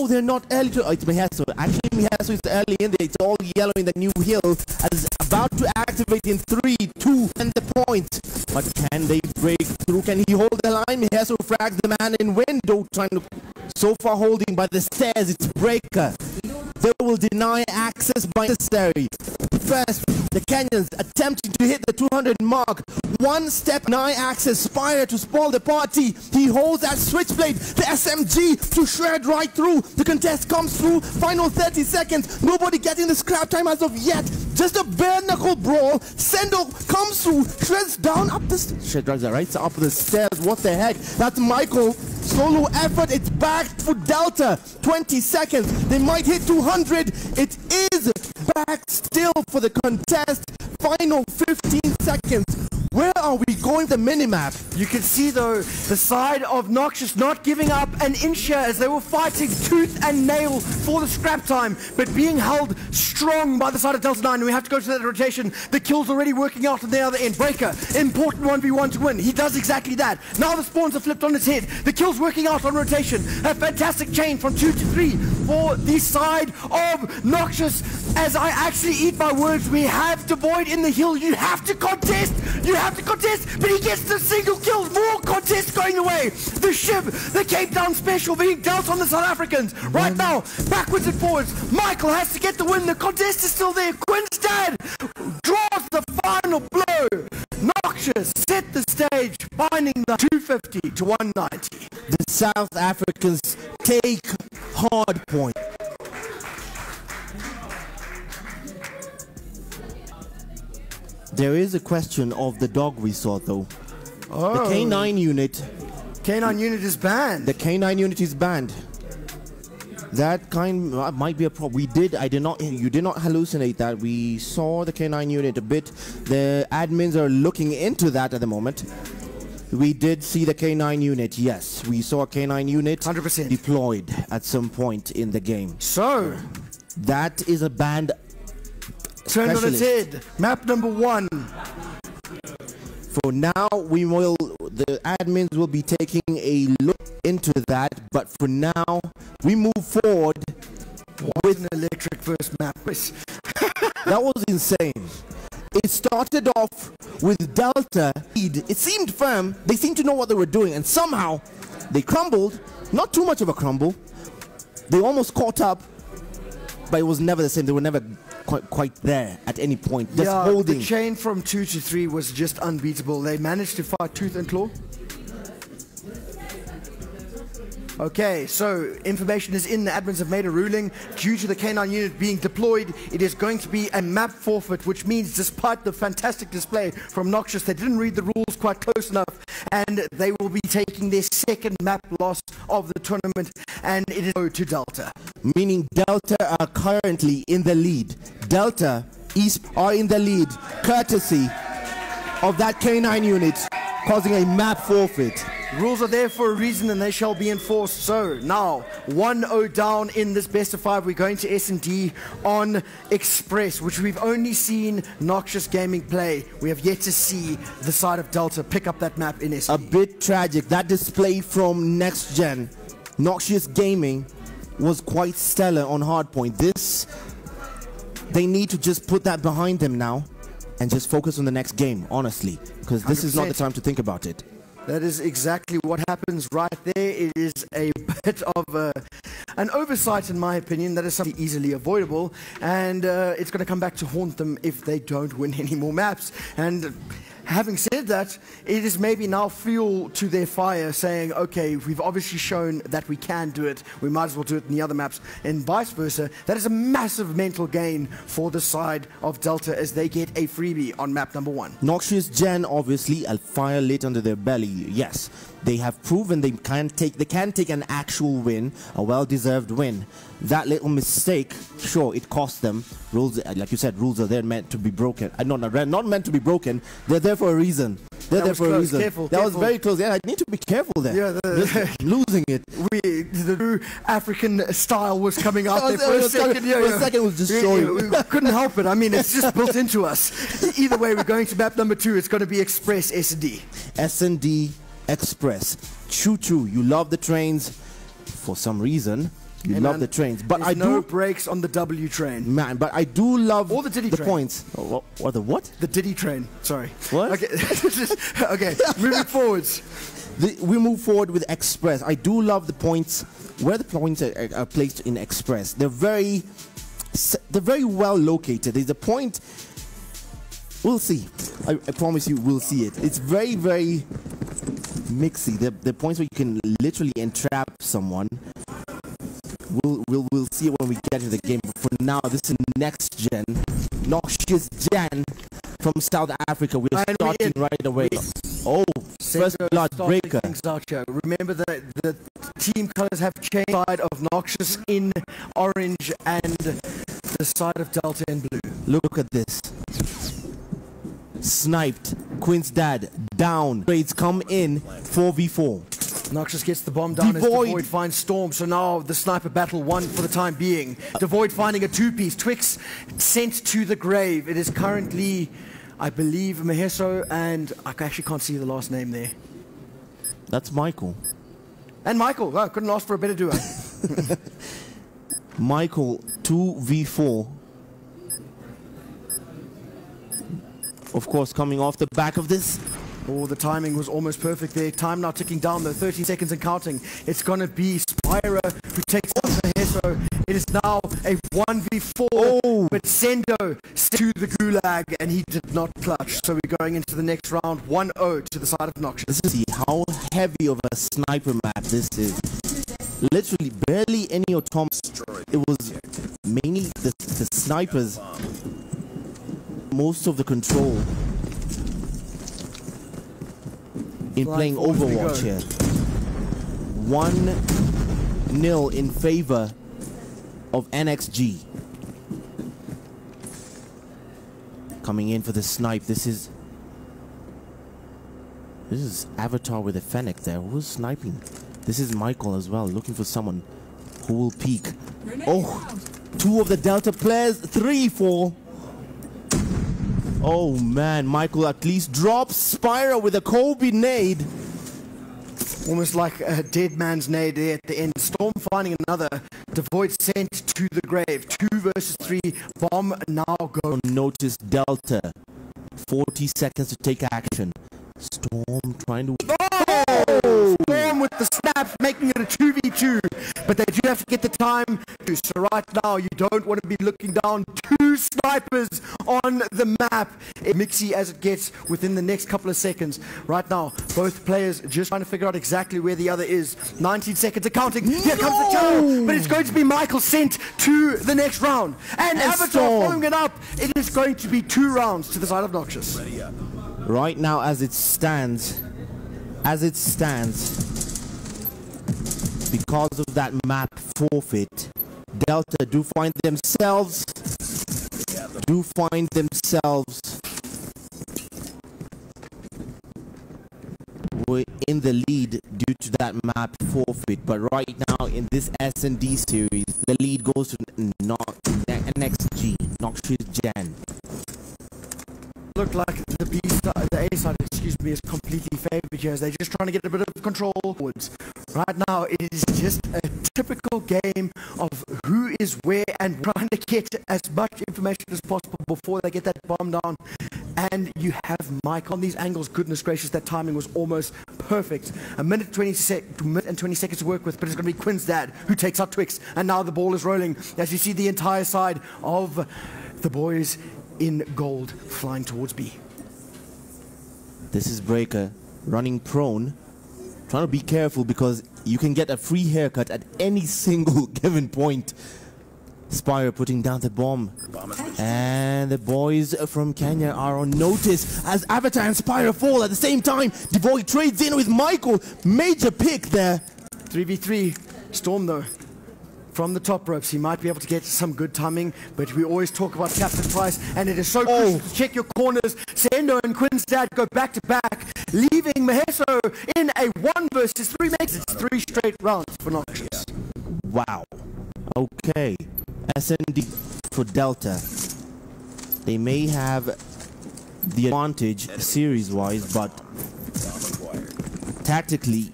[SPEAKER 5] they're not early to... it's Mihaso. Actually, Mihaso is early in there. It's all yellow in the new hill. As about to activate in 3, 2, and the point. But can they break through? Can he hold the line? Mihaso frags the man in window, trying to... So far holding by the stairs. It's Breaker. They will deny access by necessary. First, the Kenyans attempting to hit the 200 mark. One step, deny access. Spire to spoil the party. He holds that switchblade, the SMG to shred right through. The contest comes through. Final 30 seconds. Nobody getting the scrap time as of yet. Just a bare knuckle brawl. Sendo comes through, shreds down up the up the stairs. What the heck? That's Michael. Solo effort. It's back for Delta. 20 seconds. They might hit 200. It is back still for the contest. Final 15 seconds. Where are we going the minimap?
[SPEAKER 11] You can see though the side of Noxious not giving up an inch here as they were fighting tooth and nail for the scrap time, but being held strong by the side of Delta 9. We have to go to that rotation. The kill's already working out on the other end. Breaker, important 1v1 to win. He does exactly that. Now the spawns are flipped on his head. The kill's working out on rotation. A fantastic chain from 2 to 3 for the side of Noxious. As I actually eat my words, we have Devoid in the hill. You have to contest. You have to contest, but he gets the single kills. More contests going away. The Shiv, the Cape Town special being dealt on the South Africans. Right now, backwards and forwards. Michael has to get the win. The contest is still there. Quinn's dad draws the final blow. Noxious set the stage, finding the 250 to 190.
[SPEAKER 5] The South Africans take hard point. There is a question of the dog we saw though.
[SPEAKER 11] Oh.
[SPEAKER 5] The K9 unit.
[SPEAKER 11] K9 unit is banned.
[SPEAKER 5] The K9 unit is banned. That kind might be a problem. You did not hallucinate that. We saw the K9 unit a bit. The admins are looking into that at the moment. We did see the K9 unit, yes. We saw a K9 unit
[SPEAKER 11] 100%
[SPEAKER 5] deployed at some point in the game.
[SPEAKER 11] So,
[SPEAKER 5] that is a banned
[SPEAKER 11] turned on its head. Map number 1.
[SPEAKER 5] For now, the admins will be taking a look into that, but for now, we move forward with
[SPEAKER 11] an electric first map.
[SPEAKER 5] That was insane. It started off with Delta. It seemed firm. They seemed to know what they were doing, and somehow they crumbled. Not too much of a crumble. They almost caught up, but it was never the same. They were never quite there at any point. Just holding.
[SPEAKER 11] The chain from 2 to 3 was just unbeatable. They managed to fight tooth and claw. Okay, so information is in. The admins have made a ruling. Due to the K9 unit being deployed, it is going to be a map forfeit, which means despite the fantastic display from Noxious, they didn't read the rules quite close enough, and they will be taking their second map loss of the tournament, and it is to Delta.
[SPEAKER 5] Meaning Delta are currently in the lead. Delta East are in the lead, courtesy of that K9 unit, causing a map forfeit.
[SPEAKER 11] Rules are there for a reason and they shall be enforced. So now 1-0 down in this best of 5. We're going to S&D on Express, which we've only seen Noxious Gaming play. We have yet to see the side of Delta pick up that map in S&D.
[SPEAKER 5] A bit tragic. That display from Next Gen, Noxious Gaming, was quite stellar on Hardpoint. They need to just put that behind them now and just focus on the next game, honestly, because this 100%. Is not the time to think about it.
[SPEAKER 11] That is exactly what happens right there. It is a bit of an oversight, in my opinion, that is something easily avoidable, and it's going to come back to haunt them if they don't win any more maps. And having said that, it is maybe now fuel to their fire, saying, okay, we've obviously shown that we can do it, we might as well do it in the other maps, and vice versa. That is a massive mental gain for the side of Delta as they get a freebie on map number 1.
[SPEAKER 5] Noxious Gen, obviously, a fire lit under their belly. Yes, they have proven they can take an actual win, a well-deserved win. That little mistake, sure, it cost them. Rules, like you said, rules are there meant to be broken. Not meant to be broken. They're there for a reason. They're there for a reason.
[SPEAKER 11] Careful,
[SPEAKER 5] that was very close. Yeah, I need to be careful there. Yeah, losing it.
[SPEAKER 11] The true African style was coming out there for a second.
[SPEAKER 5] For a second, it was just showing.
[SPEAKER 11] We couldn't help it. I mean, it's just built into us. Either way, we're going to map number 2. It's going to be Express S&D.
[SPEAKER 5] S&D Express. Choo-choo. You love the trains for some reason. You
[SPEAKER 11] Hey,
[SPEAKER 5] love
[SPEAKER 11] man,
[SPEAKER 5] the trains. But
[SPEAKER 11] there's
[SPEAKER 5] I
[SPEAKER 11] no
[SPEAKER 5] do...
[SPEAKER 11] brakes on the W train.
[SPEAKER 5] Man, but I do love
[SPEAKER 11] Or the Diddy train.
[SPEAKER 5] points. Or the what?
[SPEAKER 11] The Diddy train. Sorry.
[SPEAKER 5] What?
[SPEAKER 11] Okay. Okay. Moving forwards.
[SPEAKER 5] We move forward with Express. I do love the points. Where the points are placed in Express, they're very well located. There's a point. We'll see. I promise you, we'll see it. It's very, very mixy. The points where you can literally entrap someone. We'll see it when we get to the game. But for now, this is next gen, Noxious Jan from South Africa. We're starting right away. First blood breaker.
[SPEAKER 11] Things out here. Remember that the team colors have changed. Side of Noxious in orange and the side of Delta in blue.
[SPEAKER 5] Look at this. Sniped. Quinn's dad down. Trades come in 4v4.
[SPEAKER 11] Noxious gets the bomb down as Devoid finds Storm, so now the sniper battle won for the time being. Devoid finding a two-piece. Twix sent to the grave. It is currently, I believe, Maheso, and I actually can't see the last name there.
[SPEAKER 5] That's Michael.
[SPEAKER 11] And Michael. Oh, couldn't ask for a better duo.
[SPEAKER 5] Michael 2v4. Of course, coming off the back of this.
[SPEAKER 11] Oh, the timing was almost perfect there. Time now ticking down, though. 13 seconds and counting. It's going to be Spyra who takes on Maheso. It is now a 1v4, but Sendo to the gulag, and he did not clutch. So we're going into the next round, 1-0 to the side of Noxious.
[SPEAKER 5] Let's see how heavy of a sniper map this is. Literally, barely any autonomous. It was mainly the snipers. Most of the control in playing Overwatch here. 1-0 in favor of NXG. Coming in for the snipe. This is Avatar with a Fennec there. Who's sniping? This is Michael as well, looking for someone who will peek. Oh, two of the Delta players, 3-4. Oh man, Michael at least drops Spyro with a Kobe nade.
[SPEAKER 11] Almost like a dead man's nade there at the end. Storm finding another. Devoid sent to the grave. 2 versus 3. Bomb now go.
[SPEAKER 5] Notice Delta. 40 seconds to take action. Storm trying to...
[SPEAKER 11] Oh! Storm with the snap, making it a 2v2. But they do have to get the time. So right now, you don't want to be looking down 2 snipers on the map. Mixy as it gets within the next couple of seconds. Right now, both players just trying to figure out exactly where the other is. 19 seconds of counting. Here comes the tower. But it's going to be Michael sent to the next round. And Avatar following it up. It is going to be 2 rounds to the side of Noxious.
[SPEAKER 5] Right now, as it stands, because of that map forfeit, Delta do find themselves in the lead due to that map forfeit. But right now in this S&D series, the lead goes to NXG, Noxious Jan.
[SPEAKER 11] Look like the B side, the A side, excuse me, is completely favored here as they're just trying to get a bit of control forwards. Right now, it is just a typical game of who is where and trying to get as much information as possible before they get that bomb down. And you have Mike on these angles. Goodness gracious, that timing was almost perfect. A minute and 20 seconds to work with, but it's going to be Quinn's dad who takes out Twix. And now the ball is rolling as you see the entire side of the boys in gold flying towards B.
[SPEAKER 5] This is Breaker running prone, trying to be careful because you can get a free haircut at any single given point. Spire putting down the bomb, and the boys from Kenya are on notice as Avatar and Spire fall at the same time. Devoid trades in with Michael. Major pick there.
[SPEAKER 11] 3v3. Storm though, from the top ropes, he might be able to get some good timing, but we always talk about Captain Price, and it is so crucial to check your corners. Sendo and Quinn's dad go back to back, leaving Maheso in a 1 versus 3 makes it 3 straight rounds for Noxious.
[SPEAKER 5] Wow. Okay. S&D for Delta. They may have the advantage series-wise, but tactically,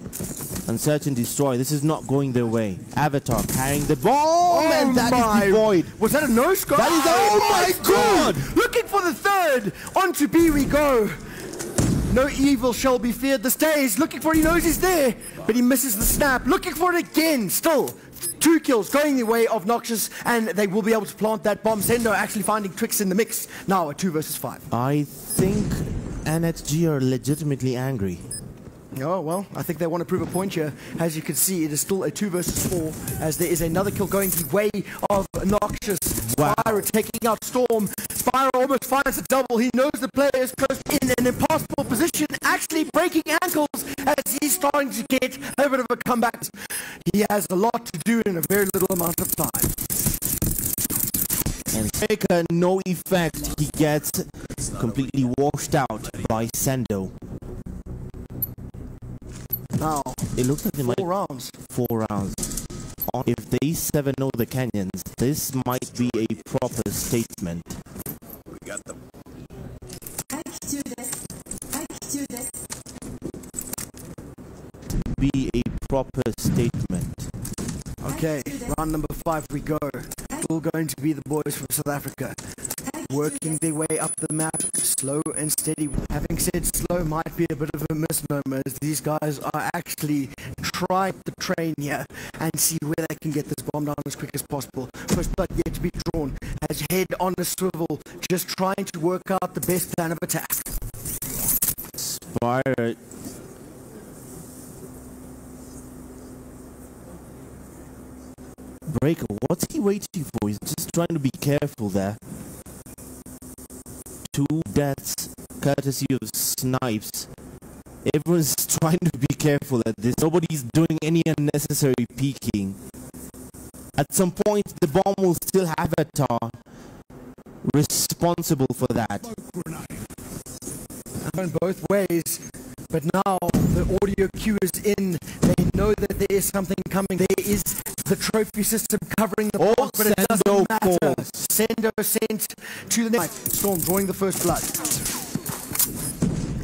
[SPEAKER 5] and search and destroy. This is not going their way. Avatar carrying the bomb, and that is devoid.
[SPEAKER 11] Was that a no-scope?
[SPEAKER 5] That is
[SPEAKER 11] oh my god! Looking for the third. Onto B we go. No evil shall be feared. The stays looking for. He knows he's there, but he misses the snap. Looking for it again. Still. 2 kills going the way of Noxious, and they will be able to plant that bomb. Sendo actually finding Twix in the mix. Now a 2 versus 5.
[SPEAKER 5] I think NXG are legitimately angry.
[SPEAKER 11] Oh, well, I think they want to prove a point here. As you can see, it is still a 2 versus 4, as there is another kill going the way of Noxious.
[SPEAKER 5] Wow.
[SPEAKER 11] Spyro taking out Storm. Spyro almost finds a double. He knows the player is close in an impossible position, actually breaking ankles as he's starting to get a bit of a comeback. He has a lot to do in a very little amount of time.
[SPEAKER 5] And Faker, no effect. He gets completely washed out by Sendo.
[SPEAKER 11] Now,
[SPEAKER 5] it looks like they might
[SPEAKER 11] 4 rounds.
[SPEAKER 5] 4 rounds. If they 7-0 the Kenyans, this might be a proper statement.
[SPEAKER 8] We got them.
[SPEAKER 5] Be a proper statement.
[SPEAKER 11] Okay, round number 5 we go. Still going to be the boys from South Africa. Working their way up the map, slow and steady. Having said slow might be a bit of a misnomer, as these guys are actually trying to train here and see where they can get this bomb down as quick as possible. First blood yet to be drawn, as head on a swivel, just trying to work out the best plan of attack.
[SPEAKER 5] Spire. Breaker, what's he waiting for? He's just trying to be careful there. 2 deaths courtesy of snipes. Everyone's trying to be careful at this. Nobody's doing any unnecessary peeking. At some point, the bomb will still have Avatar responsible for that.
[SPEAKER 11] Going both ways, but now the audio cue is in. They know that there is something coming. There is the trophy system covering the bomb, but it doesn't matter. Sendo sent to the net. Storm drawing the first blood.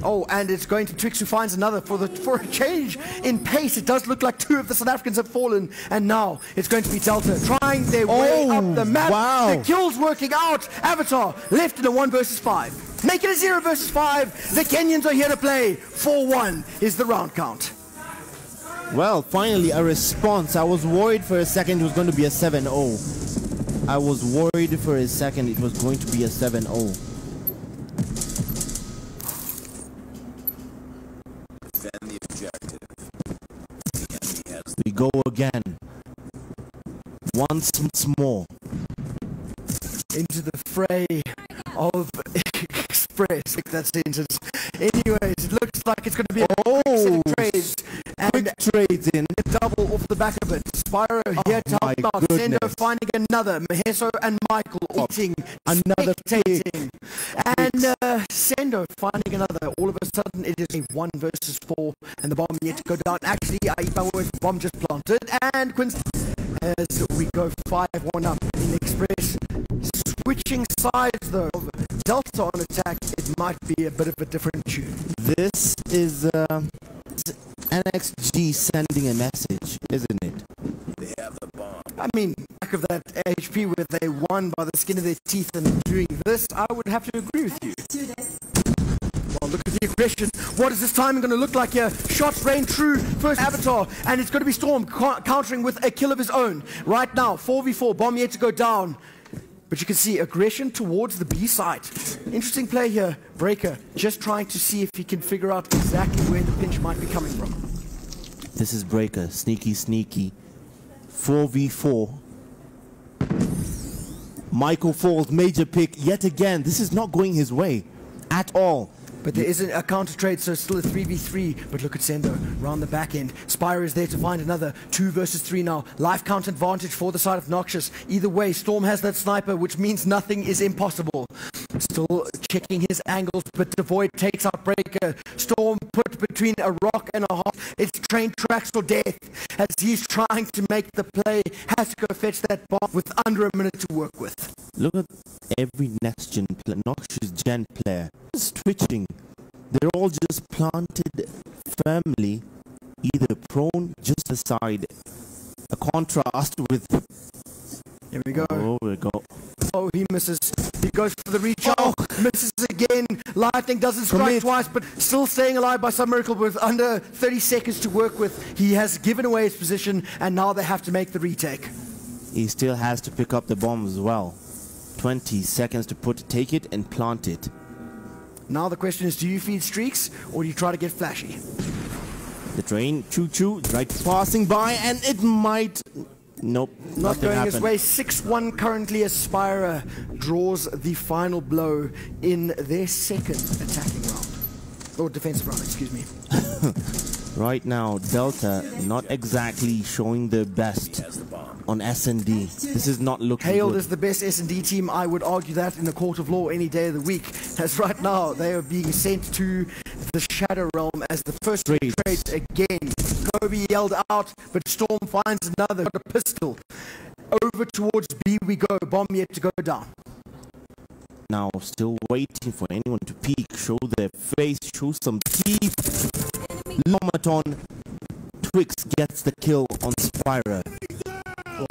[SPEAKER 11] Oh, and it's going to Twix, who finds another for a change in pace. It does look like 2 of the South Africans have fallen, and now it's going to be Delta trying their way up the map.
[SPEAKER 5] Wow.
[SPEAKER 11] The kills working out. Avatar left in a 1 versus 5. Make it a 0 versus 5. The Kenyans are here to play. 4-1 is the round count.
[SPEAKER 5] Well, finally a response. I was worried for a second it was going to be a 7-0. I was worried for a second it was going to be a 7-0.
[SPEAKER 8] Defend the objective.
[SPEAKER 5] We go again. Once more.
[SPEAKER 11] Into the fray of Express. Like that sentence. Anyways, it looks like it's going to be a quick set of trades. And
[SPEAKER 5] trades in.
[SPEAKER 11] A double off the back of it. Spyro here to help out. Sendo finding another. Maheso and Michael eating.
[SPEAKER 5] Another
[SPEAKER 11] spectating. And Sendo finding another. All of a sudden, it is a 1 versus 4. And the bomb yet to go down. Actually, I eat my words. Bomb just planted. And Quincy, as we go 5-1 up in Express. Switching sides though, Delta on attack, it might be a bit of a different tune.
[SPEAKER 5] This is NXG sending a message, isn't it?
[SPEAKER 8] They have the bomb.
[SPEAKER 11] I mean, back of that HP where they won by the skin of their teeth and doing this, I would have to agree with you. Well, look at the aggression. What is this timing going to look like here? Shots rain true. First Avatar, and it's going to be Storm countering with a kill of his own. Right now, 4v4, bomb yet to go down. But you can see aggression towards the B side. Interesting play here. Breaker just trying to see if he can figure out exactly where the pinch might be coming from.
[SPEAKER 5] This is Breaker. Sneaky, sneaky. 4v4. Michael falls. Major pick yet again. This is not going his way at all.
[SPEAKER 11] But there isn't a counter trade, so still a 3v3. But look at Sendo round the back end. Spyro is there to find another 2 versus 3 now. Life count advantage for the side of Noxious. Either way, Storm has that sniper, which means nothing is impossible. Still checking his angles, but Devoid takes out Breaker. Storm put between a rock and a hard. It's train tracks for death as he's trying to make the play. Has to go fetch that bomb with under a minute to work with.
[SPEAKER 5] Look at every next gen Noxious gen player. Just twitching. They're all just planted firmly, either prone just aside. A contrast with...
[SPEAKER 11] Here we go.
[SPEAKER 5] Oh, we go.
[SPEAKER 11] Oh, he misses. He goes for the reach out. Misses again. Lightning doesn't strike twice, but still staying alive by some miracle with under 30 seconds to work with. He has given away his position, and now they have to make the retake.
[SPEAKER 5] He still has to pick up the bomb as well. 20 seconds to take it and plant it.
[SPEAKER 11] Now the question is, do you feed streaks, or do you try to get flashy?
[SPEAKER 5] The train, choo-choo, right passing by, and it might... Nope,
[SPEAKER 11] not going his way. 6-1 currently as Spira draws the final blow in their second attacking round. Or defensive round, excuse me.
[SPEAKER 5] Right now, Delta not exactly showing their best on S&D. This is not looking
[SPEAKER 11] Hailed
[SPEAKER 5] good.
[SPEAKER 11] as the best S&D team. I would argue that in the court of law any day of the week. As right now, they are being sent to the Shadow Realm as the first trade again. Kobe yelled out, but Storm finds another. Got a pistol. Over towards B we go. Bomb yet to go down.
[SPEAKER 5] Now, still waiting for anyone to peek, show their face, show some teeth. Lomaton Twix gets the kill on Spira.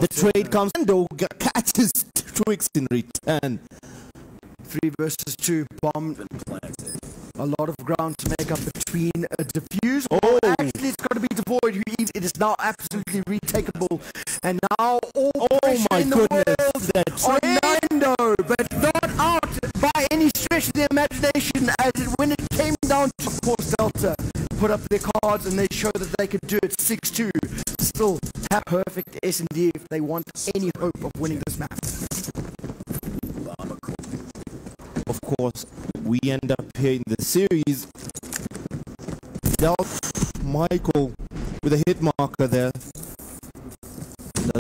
[SPEAKER 5] The trade comes and catches Twix in return.
[SPEAKER 11] 3 versus 2. Bomb. A lot of ground to make up between a defuse. Oh, actually, it's got to be devoid. It is now absolutely retakeable. And now all pressure in the world on Nando, but not out by any stretch of the imagination. When it came down to, of course, Delta put up their cards and they showed that they could do it. 6-2. Still have perfect S&D if they want any hope of winning this map.
[SPEAKER 5] Of course, we end up here in the series. Michael with a hit marker there.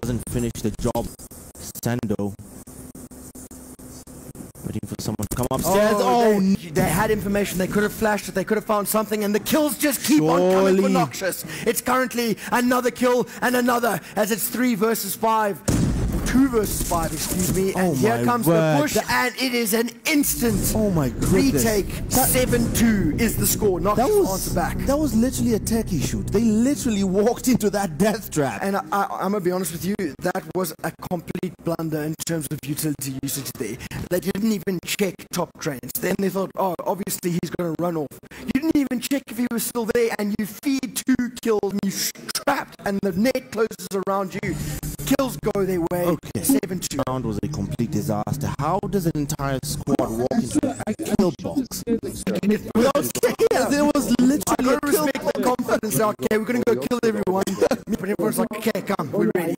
[SPEAKER 5] Doesn't finish the job. Sando waiting for someone to come upstairs.
[SPEAKER 11] They had information. They could have flashed it. They could have found something, and the kills just keep on coming for Noxious. It's currently another kill and another, as it's 3 versus 5. 2 versus 5, excuse me. And here comes the push, and it is an instant retake. 7-2 is the score. Noxious answer back.
[SPEAKER 5] That was literally a techie shoot. They literally walked into that death trap.
[SPEAKER 11] And I'm going to be honest with you, that was a complete blunder in terms of utility usage there. They didn't even check top trains. Then they thought, oh, obviously he's going to run off. You didn't even check if he was still there, and you feed 2 kills, and you trapped, and the net closes around you. Kills go their way.
[SPEAKER 5] Okay.
[SPEAKER 11] 7-2.
[SPEAKER 5] Round was a complete disaster. How does an entire squad walk into a kill box? It was literally a kill box.
[SPEAKER 11] The confidence. Okay, we're going to go kill everyone. But everyone's like, okay, come, we're ready.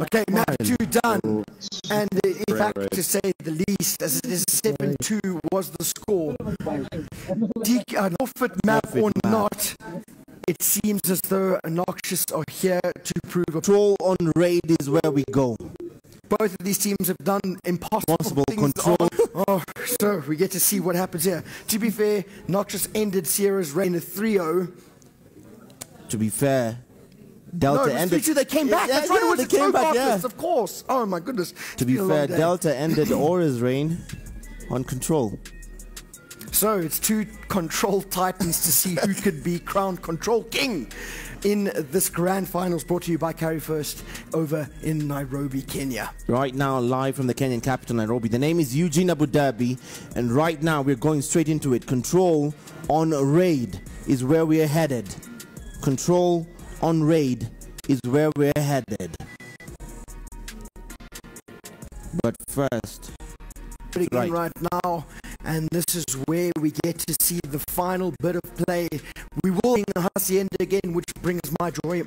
[SPEAKER 11] Okay, match 2 done. And in fact, to say the least, as it is 7-2 was the score. Forfeit map or not, it seems as though Noxious are here to prove a
[SPEAKER 5] control on raid is where we go.
[SPEAKER 11] Both of these teams have done impossible things.
[SPEAKER 5] Control.
[SPEAKER 11] So we get to see what happens here. To be fair, Noxious ended Sierra's reign at 3-0.
[SPEAKER 5] To be fair, Delta ended.
[SPEAKER 11] They came back. That's right.
[SPEAKER 5] They came back.
[SPEAKER 11] Of course. Oh my goodness.
[SPEAKER 5] To be fair, Delta ended Aura's reign on control.
[SPEAKER 11] So it's 2 control titans to see who could be crowned control king in this grand finals, brought to you by Carry First over in Nairobi, Kenya.
[SPEAKER 5] Right now, live from the Kenyan capital, Nairobi. The name is Eugene Abu Dhabi, and right now we're going straight into it. Control on raid is where we are headed. Control on raid is where we're headed. But first,
[SPEAKER 11] right now, and this is where we get to see the final bit of play. We will bring Hacienda again, which brings my joy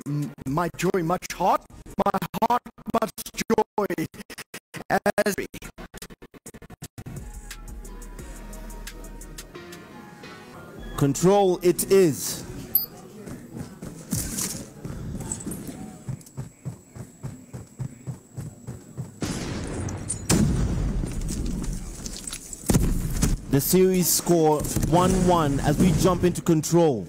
[SPEAKER 11] much heart, my heart much joy. As
[SPEAKER 5] control it is. The series score 1-1 as we jump into control.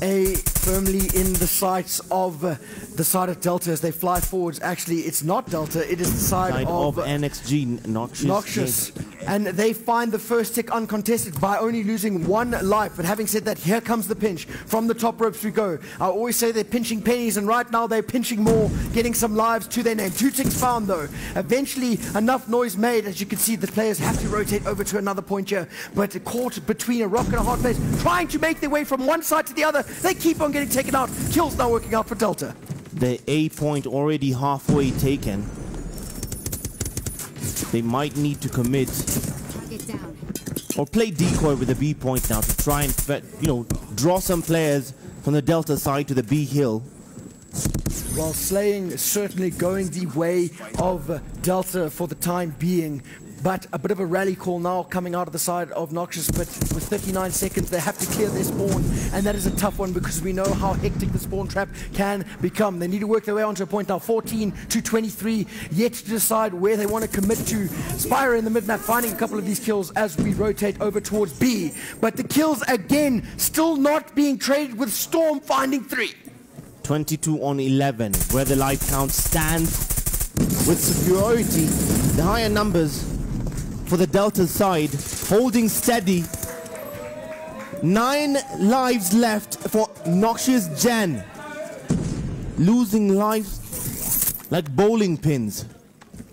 [SPEAKER 11] A firmly in the sights of the side of Delta as they fly forwards. Actually, it's not Delta, it is the side of
[SPEAKER 5] NXG, Noxious.
[SPEAKER 11] and they find the first tick uncontested by only losing 1 life. But having said that, here comes the pinch. From the top ropes we go. I always say they're pinching pennies, and right now they're pinching more, getting some lives to their name. 2 ticks found though. Eventually enough noise made. As you can see, the players have to rotate over to another point here, but caught between a rock and a hard place, trying to make their way from one side to the other. They keep on getting taken out. Kills now working out for Delta.
[SPEAKER 5] The A point already halfway taken. They might need to commit or play decoy with the B point now to try and, draw some players from the Delta side to the B hill.
[SPEAKER 11] While slaying is certainly going the way of Delta for the time being. But a bit of a rally call now coming out of the side of Noxious, but with 39 seconds they have to clear their spawn, and that is a tough one because we know how hectic the spawn trap can become. They need to work their way onto a point now. 14 to 23, yet to decide where they want to commit to. Spyro in the mid-map finding a couple of these kills as we rotate over towards B, but the kills again still not being traded, with Storm finding 3.
[SPEAKER 5] 22 on 11, where the life count stands with superiority. The higher numbers for the Delta side, holding steady. 9 lives left for Noxious Gen. Losing lives like bowling pins.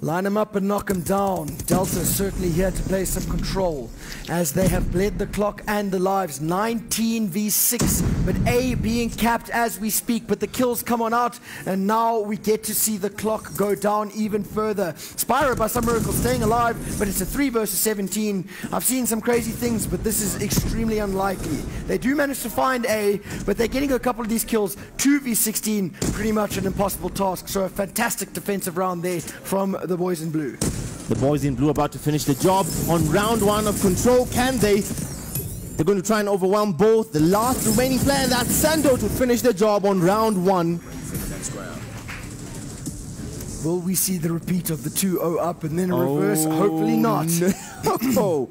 [SPEAKER 11] Line them up and knock them down. Delta certainly here to play some control as they have bled the clock and the lives. 19 v 6, but A being capped as we speak, but the kills come on out, and now we get to see the clock go down even further. Spyro by some miracle staying alive, but it's a 3 versus 17. I've seen some crazy things, but this is extremely unlikely. They do manage to find A, but they're getting a couple of these kills. 2 v 16, pretty much an impossible task, so a fantastic defensive round there from the boys in blue.
[SPEAKER 5] The boys in blue about to finish the job on round 1 of control. Can they? They're going to try and overwhelm both. The last remaining player, and that's Sando, to finish the job on round 1.
[SPEAKER 11] Will we see the repeat of the 2-0 up and then a reverse? Hopefully not.
[SPEAKER 5] No.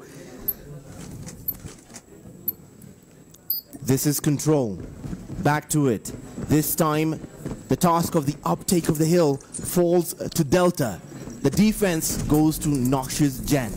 [SPEAKER 5] This is control. Back to it. This time, the task of the uptake of the hill falls to Delta. The defense goes to Noxious Gen.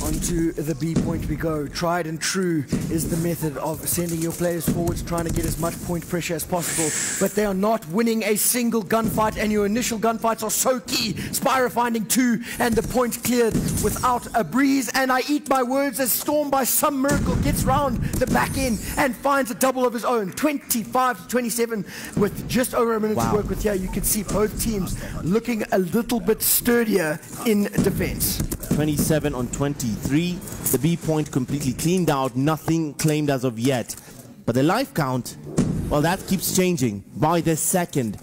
[SPEAKER 11] Onto the B point we go. Tried and true is the method of sending your players forwards, trying to get as much point pressure as possible, but they are not winning a single gunfight, and your initial gunfights are so key. Spyro finding 2 and the point cleared without a breeze, and I eat my words as Storm by some miracle gets round the back end and finds a double of his own. 25 to 27 with just over a minute to work with here. You can see both teams looking a little bit sturdier in defense.
[SPEAKER 5] 27 on 23. The B point completely cleaned out. Nothing claimed as of yet. But the life count, well, that keeps changing by the second.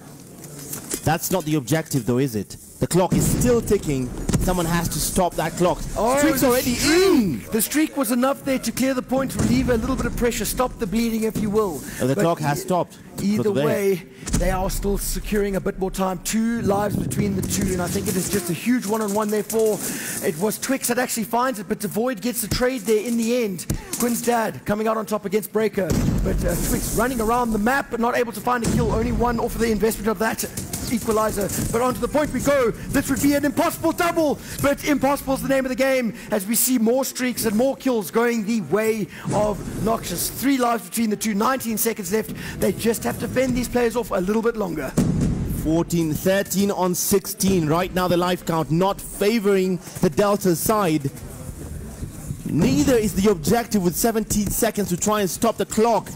[SPEAKER 5] That's not the objective though, is it? The clock is still ticking. Someone has to stop that clock. Streak's already in!
[SPEAKER 11] The streak was enough there to clear the point, relieve a little bit of pressure, stop the bleeding if you will.
[SPEAKER 5] The clock has stopped.
[SPEAKER 11] Either way, they are still securing a bit more time. 2 lives between the two, and I think it is just a huge one-on-one therefore. It was Twix that actually finds it, but Devoid gets the trade there in the end. Quinn's dad coming out on top against Breaker, but Twix running around the map but not able to find a kill. Only 1 off of the investment of that equalizer, but onto the point we go. This would be an impossible double, but impossible is the name of the game as we see more streaks and more kills going the way of Noxious. 3 lives between the two, 19 seconds left. They just have to fend these players off a little bit longer.
[SPEAKER 5] 14, 13 on 16. Right now the life count not favoring the Delta side. Neither is the objective with 17 seconds to try and stop the clock.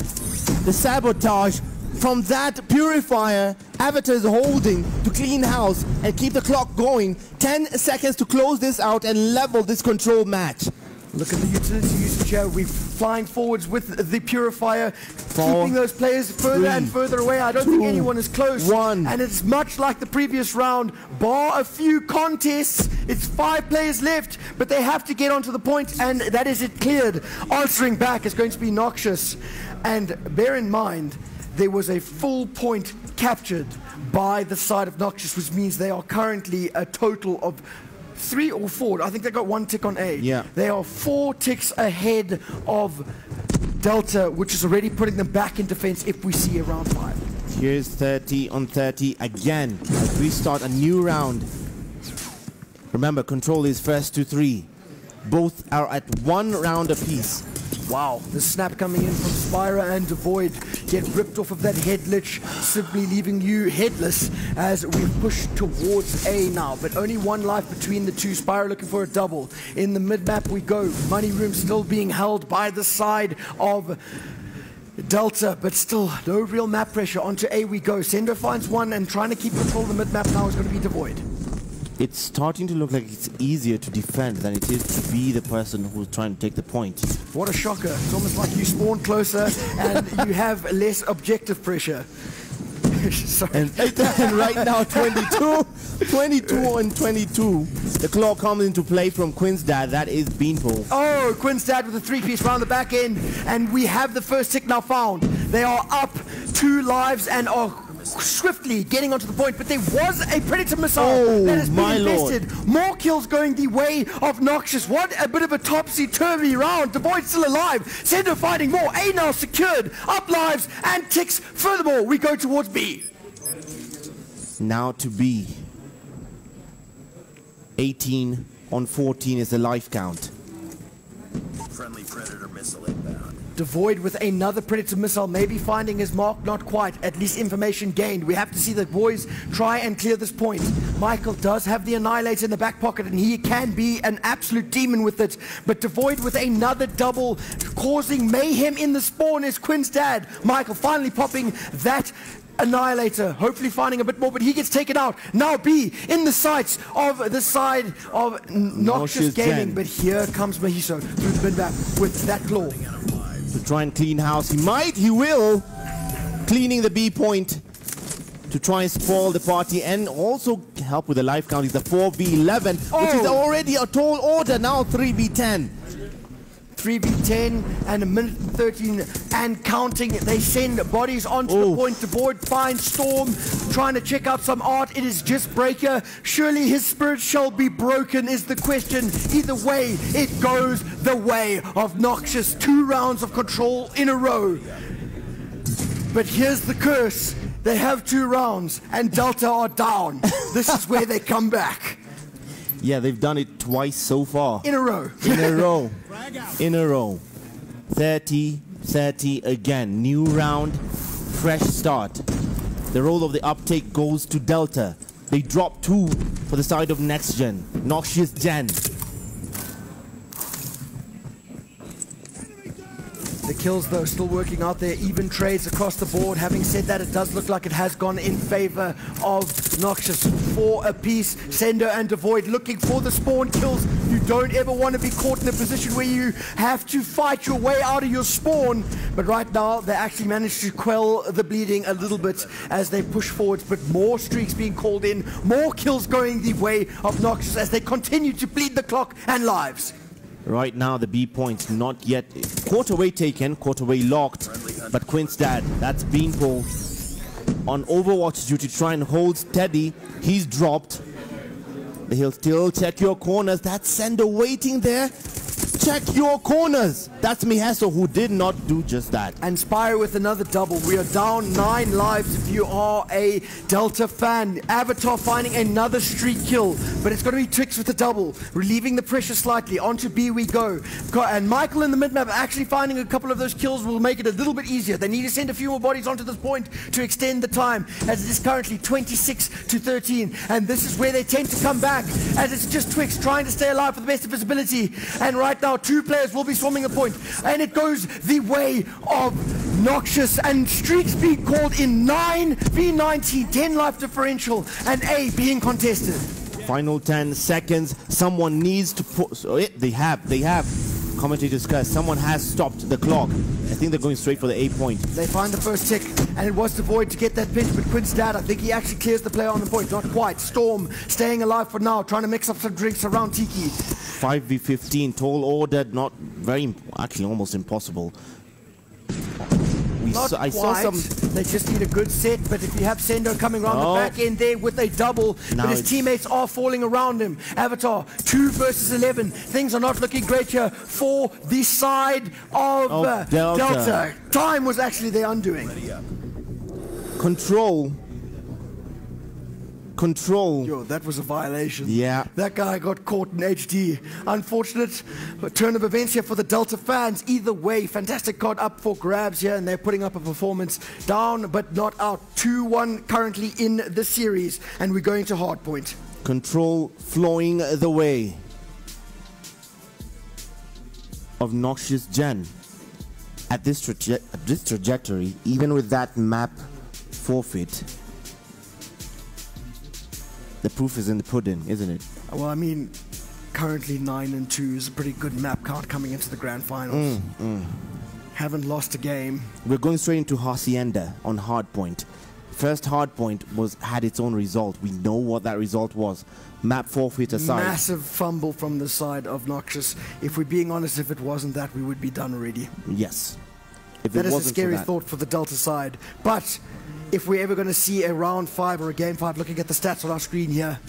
[SPEAKER 5] The sabotage from that purifier Avatar is holding to clean house and keep the clock going. 10 seconds to close this out and level this control match.
[SPEAKER 11] Look at the utility usage here. We're flying forwards with the purifier, keeping those players further and further away. I don't think anyone is close. And it's much like the previous round, bar a few contests. It's 5 players left, but they have to get onto the point, and that is it cleared. Answering back is going to be Noxious. And bear in mind, there was a full point captured by the side of Noxious, which means they are currently a total of 3 or 4. I think they got 1 tick on A.
[SPEAKER 5] Yeah.
[SPEAKER 11] They are 4 ticks ahead of Delta, which is already putting them back in defense if we see a round 5.
[SPEAKER 5] Here's 30 on 30 again as we start a new round. Remember, control is first to 3. Both are at 1 round apiece.
[SPEAKER 11] Wow, the snap coming in from Spyra and Devoid get ripped off of that head lich, simply leaving you headless as we push towards A now. But only 1 life between the two. Spyra looking for a double. In the mid-map we go. Money Room still being held by the side of Delta, but still no real map pressure. Onto A we go. Sendo finds 1 and trying to keep control of the mid-map now is going to be Devoid.
[SPEAKER 5] It's starting to look like it's easier to defend than it is to be the person who's trying to take the point.
[SPEAKER 11] What a shocker. It's almost like you spawn closer and you have less objective pressure.
[SPEAKER 5] and right now 22 and 22. The claw comes into play from Quinzdad. That is Beanpole.
[SPEAKER 11] Oh, Quinzdad with a 3-piece round the back end, and we have the first tick now found. They are up 2 lives and are swiftly getting onto the point, but there was a Predator missile that has been invested. Lord. More kills going the way of Noxious. What a bit of a topsy-turvy round. Devoid's still alive. Sendo fighting more. A now secured. Up lives and ticks. Furthermore, we go towards B.
[SPEAKER 5] Now to B. 18 on 14 is the life count.
[SPEAKER 8] Friendly Predator missile inbound.
[SPEAKER 11] Devoid with another Predator missile, maybe finding his mark, not quite, at least information gained. We have to see the boys try and clear this point. Michael does have the Annihilator in the back pocket, and he can be an absolute demon with it. But Devoid with another double, causing mayhem in the spawn is Quinzdad. Michael finally popping that Annihilator, hopefully finding a bit more, but he gets taken out. Now B in the sights of the side of Noxious Gaming, but here comes Mahiso through the mid-map with that claw.
[SPEAKER 5] To try and clean house. He will. Cleaning the B point to try and spoil the party and also help with the life count. Is the 4v11, which is already a tall order. Now 3v10.
[SPEAKER 11] 3v10 and a minute and 13 and counting. They send bodies onto the point. The board finds Storm trying to check out some art. It is just Breaker. Surely his spirit shall be broken is the question. Either way, it goes the way of Noxious. 2 rounds of control in a row. But here's the curse. They have 2 rounds and Delta are down. This is where they come back.
[SPEAKER 5] Yeah, they've done it twice so far.
[SPEAKER 11] In a row.
[SPEAKER 5] In a row. In a row. 30-30 again. New round, fresh start. The role of the uptake goes to Delta. They drop 2 for the side of Next Gen. Noxious Gen.
[SPEAKER 11] The kills, though, still working out there. Even trades across the board. Having said that, it does look like it has gone in favor of Noxious. 4 apiece. Sendo and Devoid looking for the spawn kills. You don't ever want to be caught in a position where you have to fight your way out of your spawn. But right now, they actually managed to quell the bleeding a little bit as they push forwards. But more streaks being called in. More kills going the way of Noxious as they continue to bleed the clock and lives.
[SPEAKER 5] Right now, the B point's not yet. Quarterway taken, quarterway locked. But Quinzdad, that's Beanpole on Overwatch duty, try and hold steady. He's dropped. He'll still check your corners. That's Sender waiting there. Check your corners. That's Miheso, who did not do just that.
[SPEAKER 11] And Spire with another double. We are down 9 lives if you are a Delta fan. Avatar finding another streak kill, but it's going to be Twix with the double, relieving the pressure slightly. Onto B we go. And Michael in the mid-map actually finding a couple of those kills will make it a little bit easier. They need to send a few more bodies onto this point to extend the time, as it is currently 26-13. And this is where they tend to come back, as it's just Twix trying to stay alive for the best of his ability. And right now, 2 players will be swarming the point, and it goes the way of Noxious, and streaks being called in 9v19, 10 life differential, and A being contested.
[SPEAKER 5] Final 10 seconds. Someone needs to put. So they have. Commentators curse. Someone has stopped the clock. I think they're going straight for the A point.
[SPEAKER 11] They find the first tick, and it was Devoid to get that pinch, but Quinzdad, I think he actually clears the player on the point. Not quite. Storm staying alive for now, trying to mix up some drinks around Tiki.
[SPEAKER 5] 5v15, tall order, not very, actually almost impossible.
[SPEAKER 11] I saw some. They just need a good set, but if you have Sendo coming around the back end there with a double, but his teammates are falling around him. Avatar, 2 versus 11. Things are not looking great here for the side of Delta. Time was actually their undoing.
[SPEAKER 5] Control Control.
[SPEAKER 11] Yo, that was a violation.
[SPEAKER 5] Yeah.
[SPEAKER 11] That guy got caught in HD. Unfortunate turn of events here for the Delta fans. Either way, fantastic card up for grabs here, and they're putting up a performance. Down, but not out. 2-1 currently in the series, and we're going to hardpoint.
[SPEAKER 5] Control flowing the way of Noxious Gen. At this trajectory, even with that map forfeit, the proof is in the pudding, isn't it?
[SPEAKER 11] Well, I mean, currently 9-2 is a pretty good map count coming into the grand finals. Haven't lost a game.
[SPEAKER 5] We're going straight into Hacienda on hardpoint. First hardpoint had its own result. We know what that result was. Map forfeit aside.
[SPEAKER 11] Massive fumble from the side of Noxious. If we're being honest, if it wasn't that, we would be done already.
[SPEAKER 5] Yes. If
[SPEAKER 11] that
[SPEAKER 5] it
[SPEAKER 11] is a
[SPEAKER 5] wasn't
[SPEAKER 11] scary
[SPEAKER 5] for that.
[SPEAKER 11] thought for the Delta side. But if we're ever going to see a round 5 or a game 5, looking at the stats on our screen here,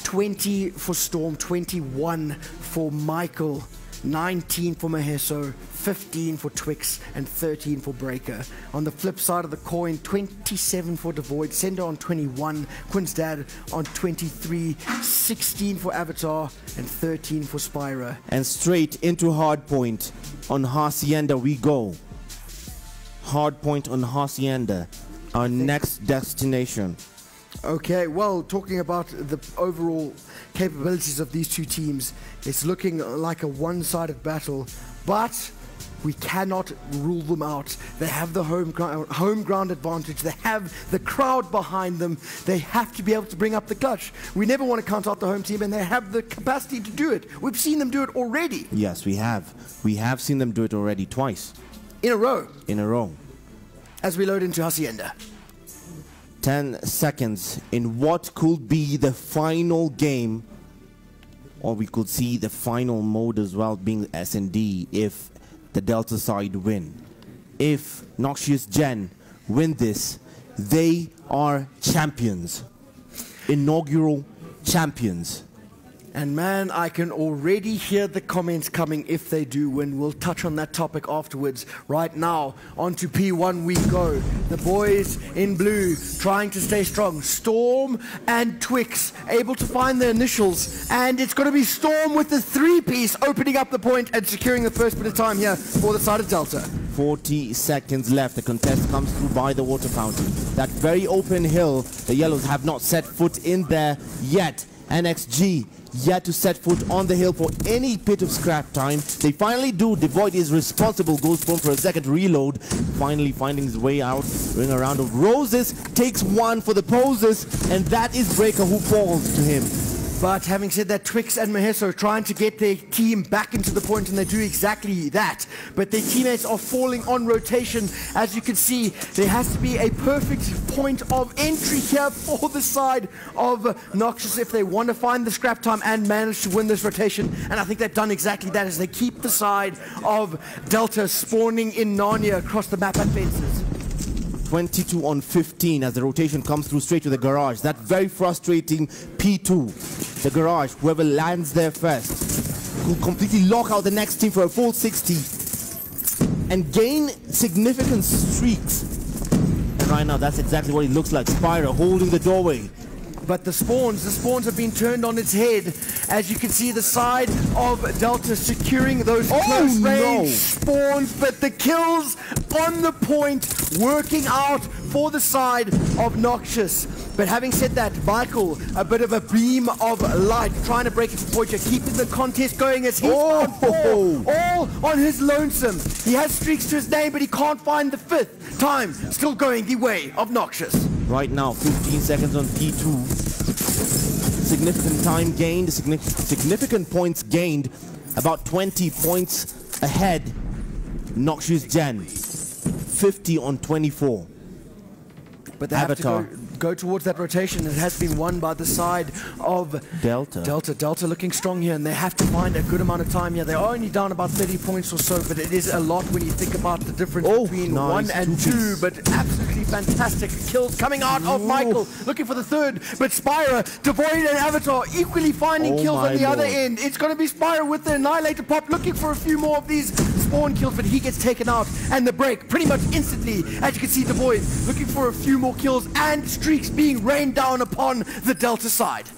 [SPEAKER 11] 20 for Storm, 21 for Michael, 19 for Maheso, 15 for Twix, and 13 for Breaker. On the flip side of the coin, 27 for Devoid, Sender on 21, Quinn's dad on 23, 16 for Avatar, and 13 for Spyra.
[SPEAKER 5] And straight into hardpoint on Hacienda we go. Hardpoint on Hacienda, our next destination.
[SPEAKER 11] Okay, well, talking about the overall capabilities of these two teams, it's looking like a one-sided battle, but we cannot rule them out. They have the home ground advantage. They have the crowd behind them. They have to be able to bring up the clutch. We never want to count out the home team, and they have the capacity to do it. We've seen them do it already.
[SPEAKER 5] Yes, we have. We have seen them do it already twice.
[SPEAKER 11] In a row.
[SPEAKER 5] In a row.
[SPEAKER 11] As we load into Hacienda.
[SPEAKER 5] 10 seconds in what could be the final game, or we could see the final mode as well being S&D if the Delta side win. If Noxious Gen win this, they are champions. Inaugural champions.
[SPEAKER 11] And man, I can already hear the comments coming if they do win. We'll touch on that topic afterwards. Right now, on to P1 we go. The boys in blue trying to stay strong. Storm and Twix able to find the initials. And it's going to be Storm with the 3-piece opening up the point and securing the first bit of time here for the side of Delta.
[SPEAKER 5] 40 seconds left. The contest comes through by the water fountain. That very open hill, the Yellows have not set foot in there yet. NXG yet to set foot on the hill for any bit of scrap time. They finally do. Devoid is responsible, goes home for a second reload, finally finding his way out. Ring a round of roses, takes one for the poses, and that is Breaker who falls to him.
[SPEAKER 11] But having said that, Twix and Maheso are trying to get their team back into the point, and they do exactly that. But their teammates are falling on rotation. As you can see, there has to be a perfect point of entry here for the side of Noxious if they want to find the scrap time and manage to win this rotation. And I think they've done exactly that as they keep the side of Delta spawning in Narnia across the map at fences.
[SPEAKER 5] 22 on 15 as the rotation comes through straight to the garage. That very frustrating P2. The garage, whoever lands there first, will completely lock out the next team for a full 60 and gain significant streaks. And right now, that's exactly what it looks like. Spyra holding the doorway.
[SPEAKER 11] But the spawns have been turned on its head. As you can see, the side of Delta securing those close range spawns, but the kills on the point working out for the side of Noxious. But having said that, Michael, a bit of a beam of light, trying to break it for Poacher, keeping the contest going as he's on 4, all on his lonesome. He has streaks to his name, but he can't find the 5th time. Still going the way of Noxious.
[SPEAKER 5] Right now, 15 seconds on P2. Significant time gained, significant points gained. About 20 points ahead. Noxious Gen, 50 on 24.
[SPEAKER 11] But they
[SPEAKER 5] Avatar.
[SPEAKER 11] have to go towards that rotation. It has been won by the side of
[SPEAKER 5] Delta.
[SPEAKER 11] Delta looking strong here, and they have to find a good amount of time here. They're only down about 30 points or so, but it is a lot when you think about the difference between 1 and 2. But absolutely fantastic kills coming out of Michael, looking for the 3rd. But Spyra, Devoid, and Avatar equally finding kills on the other end. It's going to be Spyra with the Annihilator pop, looking for a few more of these spawn kills, but he gets taken out. And the break pretty much instantly, as you can see, the boys looking for a few more kills and streaks being rained down upon the Delta side.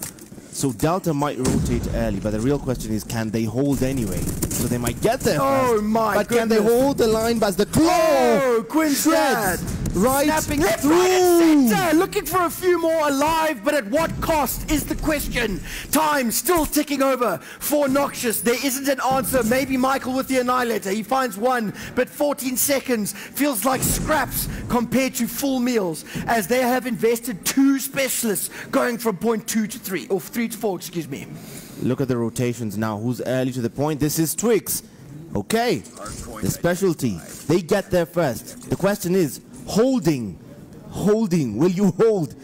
[SPEAKER 5] So Delta might rotate early, but the real question is, can they hold anyway? So they might get there
[SPEAKER 11] Oh
[SPEAKER 5] first.
[SPEAKER 11] my
[SPEAKER 5] But
[SPEAKER 11] goodness.
[SPEAKER 5] can they hold the line as the claw?
[SPEAKER 11] Oh, Quinstad.
[SPEAKER 5] Right
[SPEAKER 11] Snapping left,
[SPEAKER 5] through.
[SPEAKER 11] right, and center. Looking for a few more alive, but at what cost is the question. Time still ticking over for Noxious. There isn't an answer. Maybe Michael with the Annihilator. He finds one, but 14 seconds feels like scraps compared to full meals, as they have invested 2 specialists going from point 2 to 3, or 3 to 4, excuse me.
[SPEAKER 5] Look at the rotations now. Who's early to the point? This is Twix. Okay, the specialty. They get there first. The question is, holding. Will you hold?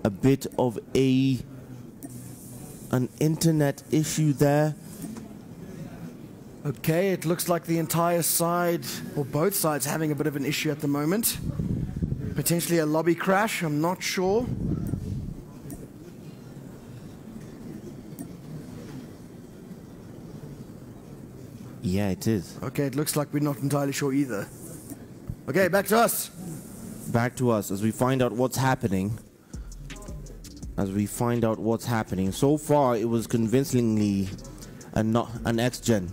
[SPEAKER 5] A bit of an internet issue there.
[SPEAKER 11] Okay, it looks like the entire side, or both sides, having a bit of an issue at the moment. Potentially a lobby crash, I'm not sure.
[SPEAKER 5] Yeah, it is.
[SPEAKER 11] Okay, it looks like we're not entirely sure either. Okay, back to us.
[SPEAKER 5] Back to us as we find out what's happening. So far, it was convincingly an X-Gen.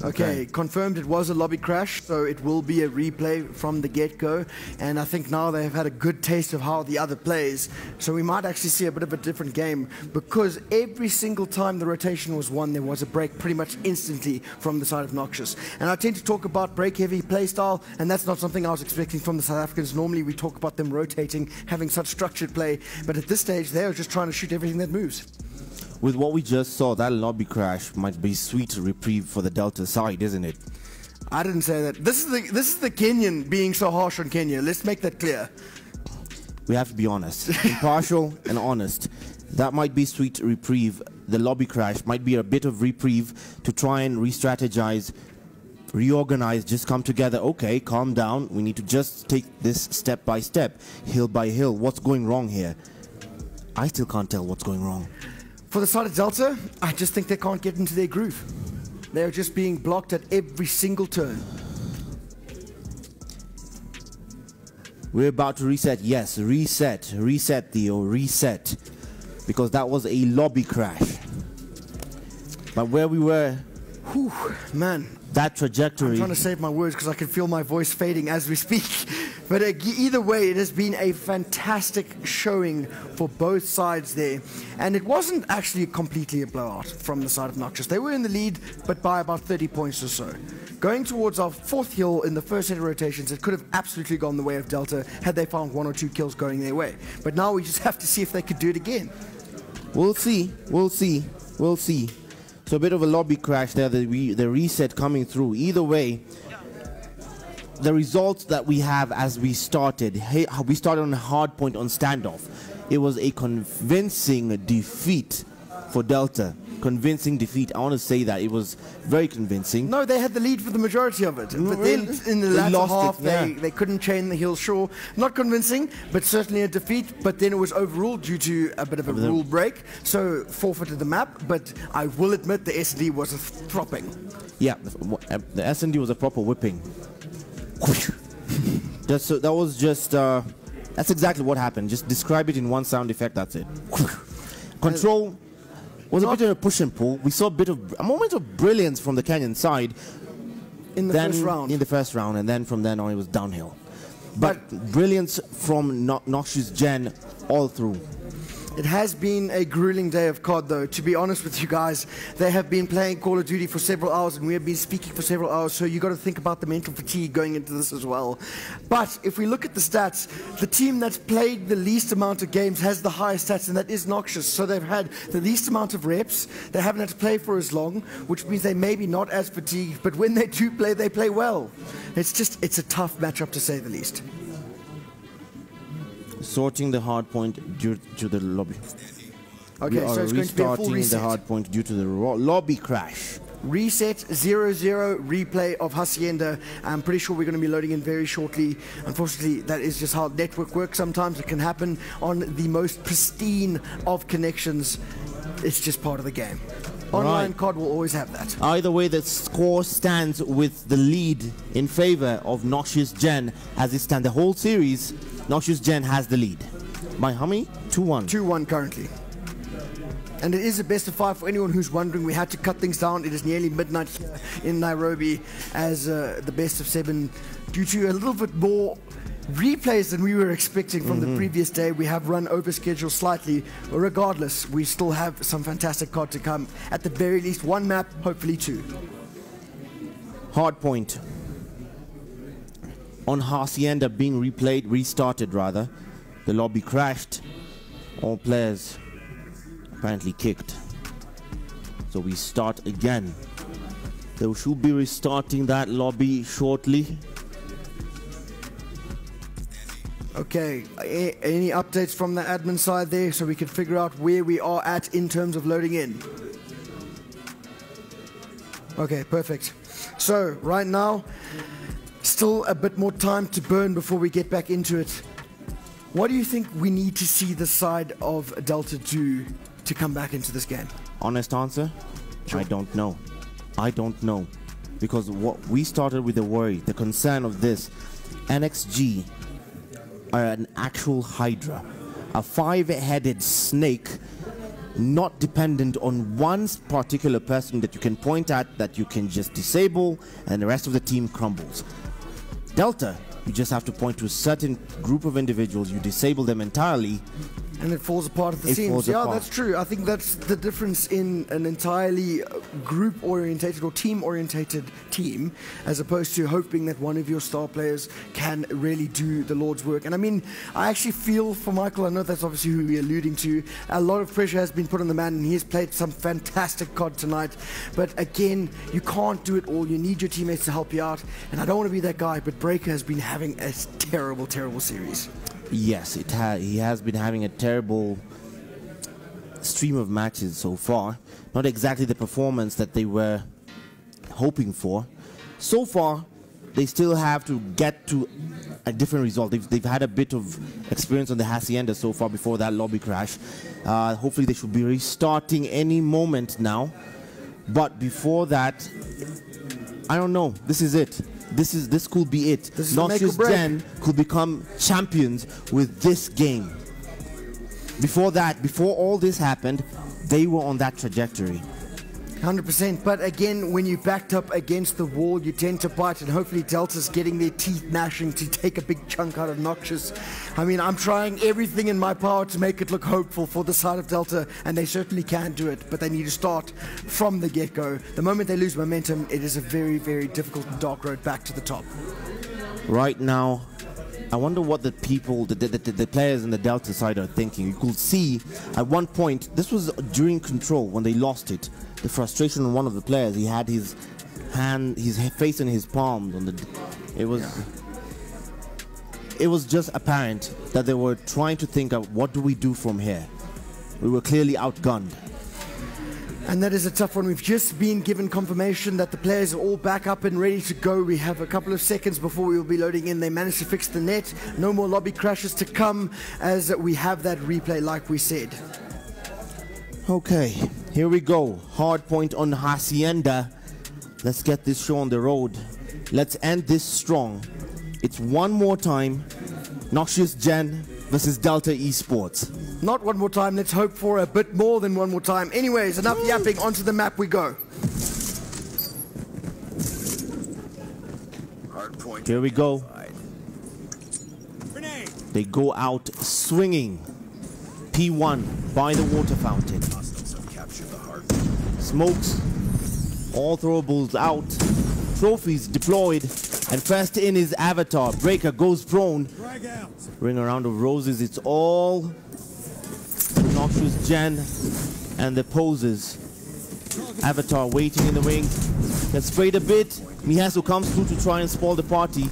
[SPEAKER 11] Okay, confirmed it was a lobby crash, so it will be a replay from the get-go. And I think now they have had a good taste of how the other plays. So we might actually see a bit of a different game, because every single time the rotation was won, there was a break pretty much instantly from the side of Noxious. And I tend to talk about break-heavy playstyle, and that's not something I was expecting from the South Africans. Normally we talk about them rotating, having such structured play, but at this stage they are just trying to shoot everything that moves.
[SPEAKER 5] With what we just saw, that lobby crash might be sweet reprieve for the Delta side, isn't it?
[SPEAKER 11] I didn't say that. This is the Kenyan being so harsh on Kenya. Let's make that clear.
[SPEAKER 5] We have to be honest. Impartial and honest. That might be sweet reprieve. The lobby crash might be a bit of reprieve to try and re-strategize, reorganize, just come together. Okay, calm down. We need to just take this step by step, hill by hill. What's going wrong here? I still can't tell what's going wrong.
[SPEAKER 11] For the side of Delta, I just think they can't get into their groove. They're just being blocked at every single turn.
[SPEAKER 5] We're about to reset. Yes, reset, Theo, reset. Because that was a lobby crash. But where we were,
[SPEAKER 11] whew, man,
[SPEAKER 5] that trajectory.
[SPEAKER 11] I'm trying to save my words because I can feel my voice fading as we speak. But either way, it has been a fantastic showing for both sides there. And it wasn't actually completely a blowout from the side of Noxious. They were in the lead, but by about 30 points or so. Going towards our 4th hill in the first set of rotations, it could have absolutely gone the way of Delta had they found 1 or 2 kills going their way. But now we just have to see if they could do it again.
[SPEAKER 5] We'll see. So a bit of a lobby crash there, the reset coming through. Either way, the results that we have as we started on a hard point on standoff. It was a convincing defeat for Delta. Convincing defeat. I want to say that. It was very convincing.
[SPEAKER 11] No, they had the lead for the majority of it. But then in the latter half, they couldn't chain the hill shore. Not convincing, but certainly a defeat. But then it was overruled due to a bit of a rule break. So forfeited the map. But I will admit the SD was a thropping. Yeah,
[SPEAKER 5] the SD was a proper whipping. That's exactly what happened. Just describe it in one sound effect, that's it. Control was a bit of a push and pull. We saw a moment of brilliance from the Kenyan side
[SPEAKER 11] in the
[SPEAKER 5] first round, and then from then on it was downhill. But brilliance from Noxious Gen all through.
[SPEAKER 11] It has been a grueling day of COD, though. To be honest with you guys, they have been playing Call of Duty for several hours, and we have been speaking for several hours, so you've got to think about the mental fatigue going into this as well. But if we look at the stats, the team that's played the least amount of games has the highest stats, and that is Noxious. So they've had the least amount of reps, they haven't had to play for as long, which means they may be not as fatigued, but when they do play, they play well. It's a tough matchup, to say the least.
[SPEAKER 5] Sorting the hard point due to the lobby.
[SPEAKER 11] Okay, so it's going to be a full reset.
[SPEAKER 5] The hard point due to the lobby crash.
[SPEAKER 11] Reset 0-0 replay of Hacienda. I'm pretty sure we're going to be loading in very shortly. Unfortunately, that is just how network works. Sometimes it can happen on the most pristine of connections. It's just part of the game. Online COD will always have that.
[SPEAKER 5] Either way, the score stands with the lead in favor of Noxious Gen as it stands. The whole series, Noxious Gen has the lead. By how many? 2-1.
[SPEAKER 11] 2-1 currently. And it is a best of 5 for anyone who's wondering. We had to cut things down. It is nearly midnight here in Nairobi as the best of 7 due to a little bit more replays than we were expecting from the previous day. We have run over schedule slightly, but regardless, we still have some fantastic COD to come. At the very least, 1 map, hopefully 2.
[SPEAKER 5] Hardpoint on Hacienda being restarted rather. The lobby crashed. All players apparently kicked. So we start again. They should be restarting that lobby shortly.
[SPEAKER 11] Okay, any updates from the admin side there so we can figure out where we are at in terms of loading in? Okay, perfect. So, right now, still a bit more time to burn before we get back into it. What do you think we need to see the side of Delta do to come back into this game?
[SPEAKER 5] Honest answer? Sure. I don't know. I don't know. Because what we started with the worry, the concern of this, NXG are an actual hydra, a 5-headed snake, not dependent on one particular person that you can point at, that you can just disable, and the rest of the team crumbles. Delta, you just have to point to a certain group of individuals, you disable them entirely,
[SPEAKER 11] and it falls apart at the seams. Yeah, that's true. I think that's the difference in an entirely group-orientated or team-orientated team, as opposed to hoping that one of your star players can really do the Lord's work. And I mean, I actually feel for Michael, I know that's obviously who we're alluding to, a lot of pressure has been put on the man, and he has played some fantastic COD tonight. But again, you can't do it all. You need your teammates to help you out. And I don't want to be that guy, but Breaker has been having a terrible, terrible series.
[SPEAKER 5] Yes, he has been having a terrible stream of matches so far. Not exactly the performance that they were hoping for. So far, they still have to get to a different result. They've had a bit of experience on the Hacienda so far before that lobby crash. Hopefully they should be restarting any moment now. But before that, I don't know. This is it. This could be it. Noxious Gen could become champions with this game. Before that, before all this happened, they were on that trajectory.
[SPEAKER 11] 100%, but again, when you backed up against the wall, you tend to bite, and hopefully Delta's getting their teeth gnashing to take a big chunk out of Noxious. I mean, I'm trying everything in my power to make it look hopeful for the side of Delta, and they certainly can do it, but they need to start from the get-go. The moment they lose momentum, it is a very, very difficult and dark road back to the top.
[SPEAKER 5] Right now, I wonder what the people, the players in the Delta side are thinking. You could see at one point, this was during Control when they lost it, the frustration on one of the players. He had his hand, his face in his palms. It was just apparent that they were trying to think of what do we do from here. We were clearly outgunned.
[SPEAKER 11] And that is a tough one. We've just been given confirmation that the players are all back up and ready to go. We have a couple of seconds before we will be loading in. They managed to fix the net. No more lobby crashes to come as we have that replay like we said.
[SPEAKER 5] Okay, here we go. Hard point on Hacienda. Let's get this show on the road. Let's end this strong. It's one more time. Noxious Gen versus Delta Esports.
[SPEAKER 11] Not one more time, let's hope for a bit more than one more time. Anyways, enough yapping, onto the map we go.
[SPEAKER 5] Here we go. They go out swinging. P1 by the water fountain. Smokes, all throwables out. Trophies deployed. And first in is Avatar. Breaker goes prone. Ring a round of roses. It's all Noxious Gen and the poses. Avatar waiting in the wing. Gets sprayed a bit. Mihaso comes through to try and spoil the party.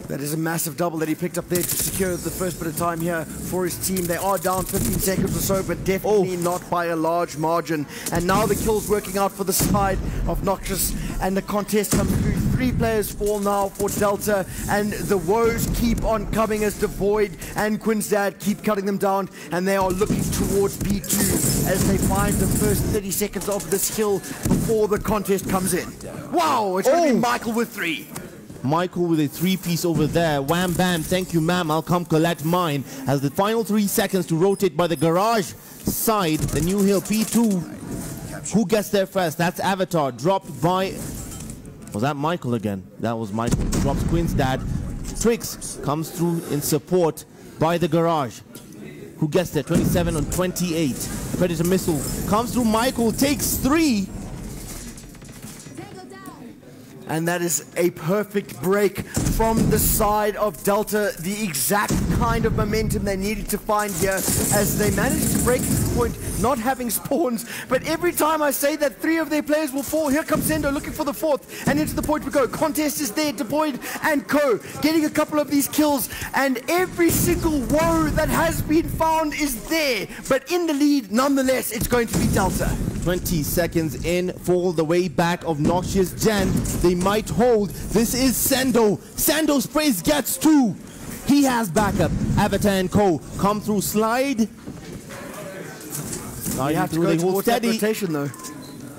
[SPEAKER 11] That is a massive double that he picked up there to secure the first bit of time here for his team. They are down 15 seconds or so, but definitely not by a large margin. And now the kill's working out for the side of Noxious, and the contest comes through. 3 players fall now for Delta, and the woes keep on coming as Devoid and Quinzdad keep cutting them down, and they are looking towards P2 as they find the first 30 seconds of this hill before the contest comes in. Wow, it's going to be Michael with 3.
[SPEAKER 5] Michael with a 3-piece over there. Wham bam, thank you ma'am, I'll come collect mine. As the final 3 seconds to rotate by the garage side, the new hill, P2. Who gets there first? That's Avatar, dropped by... Was that Michael again? That was Michael. Drops Quinzdad. Twix comes through in support by the garage. Who gets there? 27 on 28. Predator missile comes through. Michael takes 3.
[SPEAKER 11] And that is a perfect break from the side of Delta, the exact kind of momentum they needed to find here as they managed to break to the point not having spawns. But every time I say that 3 of their players will fall, here comes Zendo looking for the 4th, and into the point we go. Contest is there, Devoid and Co getting a couple of these kills, and every single woe that has been found is there. But in the lead, nonetheless, it's going to be Delta.
[SPEAKER 5] 20 seconds in, fall the way back of Noxious Gen. They might hold. This is Sendo. Sendo sprays, gets 2. He has backup. Avatar and Co come through, slide.
[SPEAKER 11] You have to go towards that rotation though.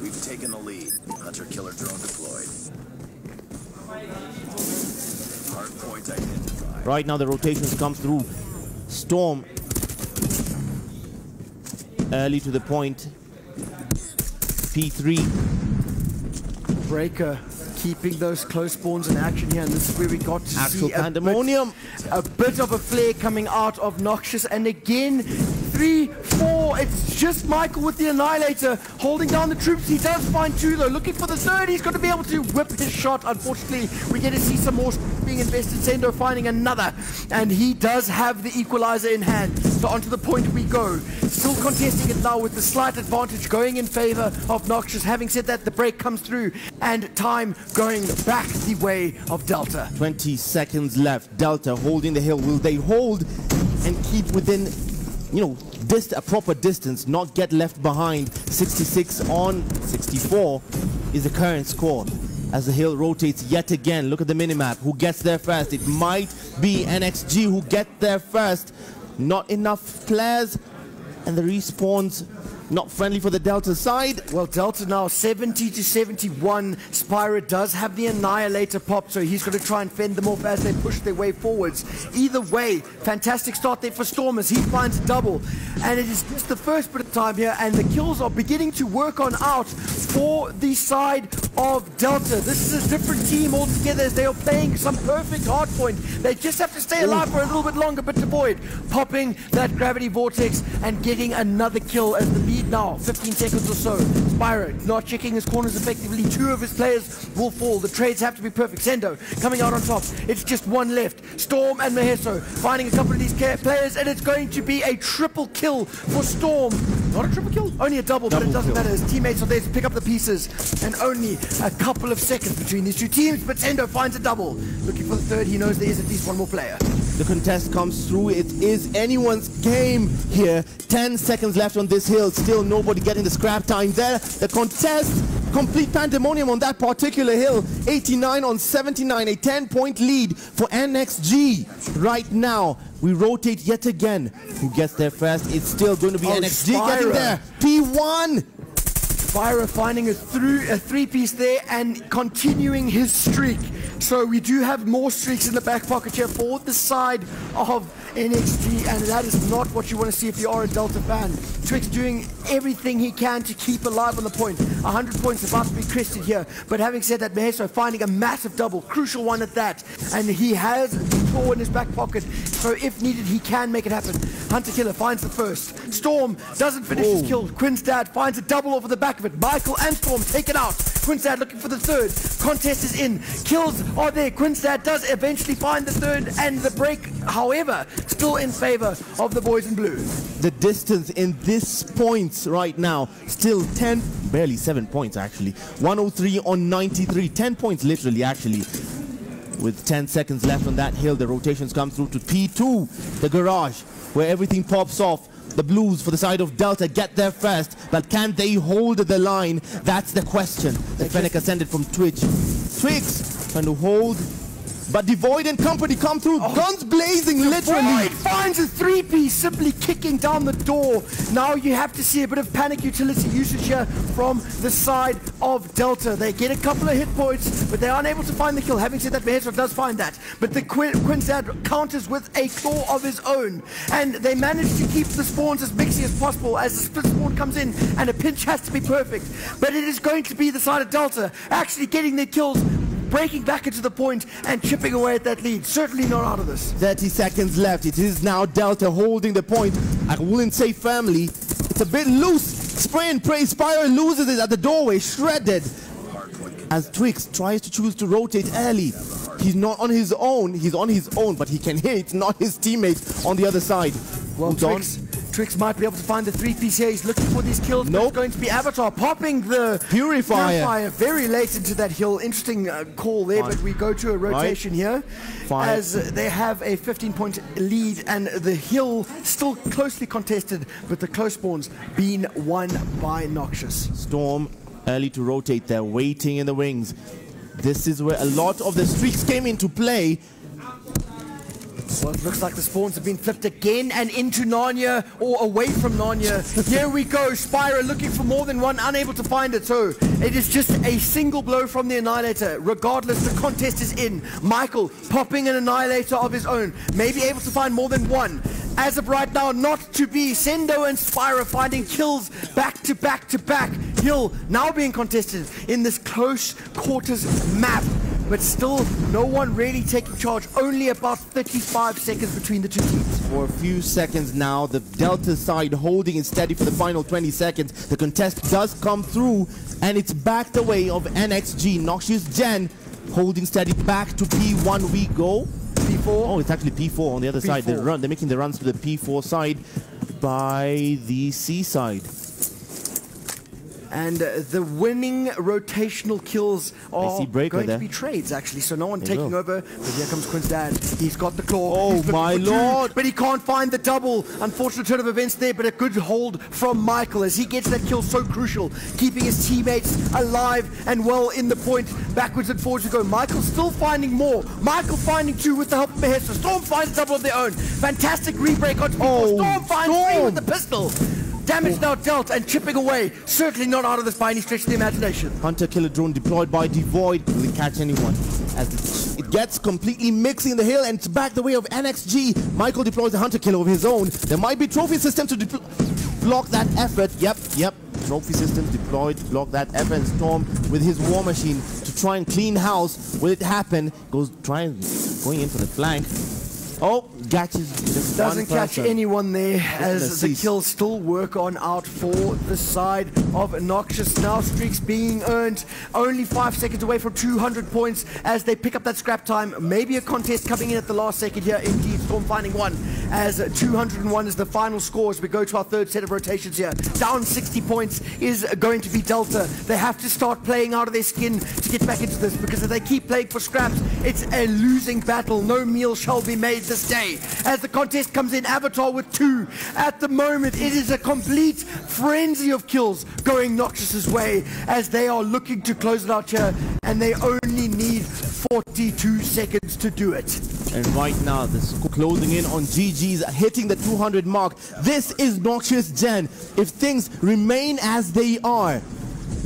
[SPEAKER 8] We've taken the lead. Hunter-killer drone deployed. Hard point identified.
[SPEAKER 5] Right now the rotations come through. Storm early to the point. P3.
[SPEAKER 11] Breaker keeping those close spawns in action here, and this is where we got to
[SPEAKER 5] Actual
[SPEAKER 11] see
[SPEAKER 5] pandemonium.
[SPEAKER 11] A bit of a flare coming out of Noxious, and again 3, 4, it's just Michael with the Annihilator holding down the troops. He does find 2 though, looking for the 3rd. He's going to be able to whip his shot. Unfortunately, we get to see some more being invested. Sendo finding another, and he does have the equalizer in hand. So onto the point we go. Still contesting it now with the slight advantage going in favor of Noxious. Having said that, the break comes through, and time going back the way of Delta.
[SPEAKER 5] 20 seconds left. Delta holding the hill. Will they hold and keep within, you know, a proper distance, not get left behind? 66 on 64 is the current score as the hill rotates yet again. Look at the minimap. Who gets there first? It might be NXG who get there first. Not enough players, and the respawns not friendly for the Delta side.
[SPEAKER 11] Well, Delta now 70 to 71. Spyro does have the Annihilator pop, so he's going to try and fend them off as they push their way forwards. Either way, fantastic start there for Storm as he finds a double. And it is just the first bit of time here, and the kills are beginning to work on out for the side of Delta. This is a different team altogether as they are playing some perfect hardpoint. They just have to stay alive for a little bit longer, but Devoid popping that gravity vortex and getting another kill as the lead now, 15 seconds or so. Spyro not checking his corners effectively. 2 of his players will fall. The trades have to be perfect. Zendo coming out on top. It's just 1 left. Storm and Maheso finding a couple of these players, and it's going to be a triple kill for Storm. Not a triple kill, only a double, but it doesn't matter. His teammates are there to pick up the pieces, and only a couple of seconds between these 2 teams, but Zendo finds a double. Looking for the 3rd. He knows there is at least 1 more player.
[SPEAKER 5] The contest comes through. It is anyone's game here. 10 seconds left on this hill. Still nobody getting the scrap time there. The contest, complete pandemonium on that particular hill. 89 on 79. A 10-point lead for NXG. Right now, we rotate yet again. Who gets there first? It's still going to be NXG getting there. P1.
[SPEAKER 11] Spyro finding a 3-piece there and continuing his streak. So we do have more streaks in the back pocket here for the side of NXG, and that is not what you want to see if you are a Delta fan. Twix doing everything he can to keep alive on the point. 100 points about to be crested here, but having said that, Maheso finding a massive double, crucial one at that, and he has the claw in his back pocket, so if needed he can make it happen. Hunter Killer finds the first. Storm doesn't finish his kill. Quinzdad finds a double over the back of it. Michael and Storm take it out. Quinzdad looking for the 3rd. Contest is in. Kills are there. Quinzdad does eventually find the 3rd, and the break, however, still in favor of the boys in blue.
[SPEAKER 5] The distance in this points right now, still 10, barely 7 points actually. 103 on 93, 10 points literally actually. With 10 seconds left on that hill, the rotations come through to P2, the garage, where everything pops off. The Blues for the side of Delta get there first, but can they hold the line? That's the question. The Fennec ascended from Twitch. Twix trying to hold. But Devoid and company come through, guns blazing, literally.
[SPEAKER 11] Devoid finds a 3-piece, simply kicking down the door. Now you have to see a bit of panic utility usage here from the side of Delta. They get a couple of hit points, but they are unable to find the kill. Having said that, Mahesra does find that. But the Quinzad counters with a claw of his own. And they manage to keep the spawns as mixy as possible as the split spawn comes in, and a pinch has to be perfect. But it is going to be the side of Delta actually getting their kills, breaking back into the point and chipping away at that lead. Certainly not out of this.
[SPEAKER 5] 30 seconds left. It is now Delta holding the point. I wouldn't say firmly. It's a bit loose. Spray and pray. Spyro loses it at the doorway. Shredded. As Twix tries to choose to rotate early. He's not on his own. He's on his own, but he can hit, not his teammates on the other side.
[SPEAKER 11] Well, Twix might be able to find the 3-piece here. He's looking for these kills. Nope. It's going to be Avatar popping the Purifier very late into that hill. Interesting call there, but we go to a rotation here as they have a 15-point lead and the hill still closely contested, but the close spawns being won by Noxious.
[SPEAKER 5] Storm early to rotate. They're waiting in the wings. This is where a lot of the streaks came into play.
[SPEAKER 11] Well, it looks like the spawns have been flipped again and into Narnia, or away from Narnia. Here we go, Spyro looking for more than one, unable to find it. So it is just a single blow from the Annihilator. Regardless, the contest is in. Michael popping an Annihilator of his own, maybe able to find more than one. As of right now, not to be. Sendo and Spyro finding kills back to back to back. Hill now being contested in this close quarters map. But still, no one really taking charge. Only about 35 seconds between the two teams.
[SPEAKER 5] For a few seconds now, the Delta side holding it steady for the final 20 seconds. The contest does come through, and it's back the way of NXG. Noxious Gen holding steady back to P1 we go.
[SPEAKER 11] P4?
[SPEAKER 5] Oh, it's actually P4 on the other side. They're making the runs to the P4 side by the C side.
[SPEAKER 11] And the winning rotational kills are going to be trades, actually. So no one taking over. But here comes Quinzad. He's got the claw.
[SPEAKER 5] Oh, my lord.
[SPEAKER 11] But he can't find the double. Unfortunate turn of events there, but a good hold from Michael as he gets that kill so crucial. Keeping his teammates alive and well in the point. Backwards and forwards we go. Michael still finding more. Michael finding two with the help of Mahesra. Storm finds a double of their own. Fantastic rebreak onto people. Storm finds three with the pistol. Damage now dealt and chipping away. Certainly not out of this by any stretch of the imagination.
[SPEAKER 5] Hunter killer drone deployed by Devoid. Will it catch anyone? As it gets completely mixing in the hill and it's back the way of NXG. Michael deploys the hunter killer of his own. There might be trophy system to block that effort. Yep. Trophy systems deployed to block that effort. And Storm with his war machine to try and clean house. Will it happen? Going in for the flank. Oh, catches just
[SPEAKER 11] doesn't catch anyone there as the kills still work on out for the side of Noxious. Now streaks being earned, only 5 seconds away from 200 points as they pick up that scrap time. Maybe a contest coming in at the last second here. Indeed, Storm finding one as 201 is the final score as we go to our third set of rotations here. Down 60 points is going to be Delta. They have to start playing out of their skin to get back into this, because if they keep playing for scraps, it's a losing battle. No meal shall be made this day. As the contest comes in, Avatar with 2. At the moment, it is a complete frenzy of kills going Noxious's way as they are looking to close it out here, and they only need 42 seconds to do it.
[SPEAKER 5] And right now, the score closing in on GG's, hitting the 200 mark. This is Noxious Gen. If things remain as they are,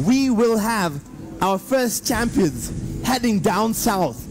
[SPEAKER 5] we will have our first champions heading down south.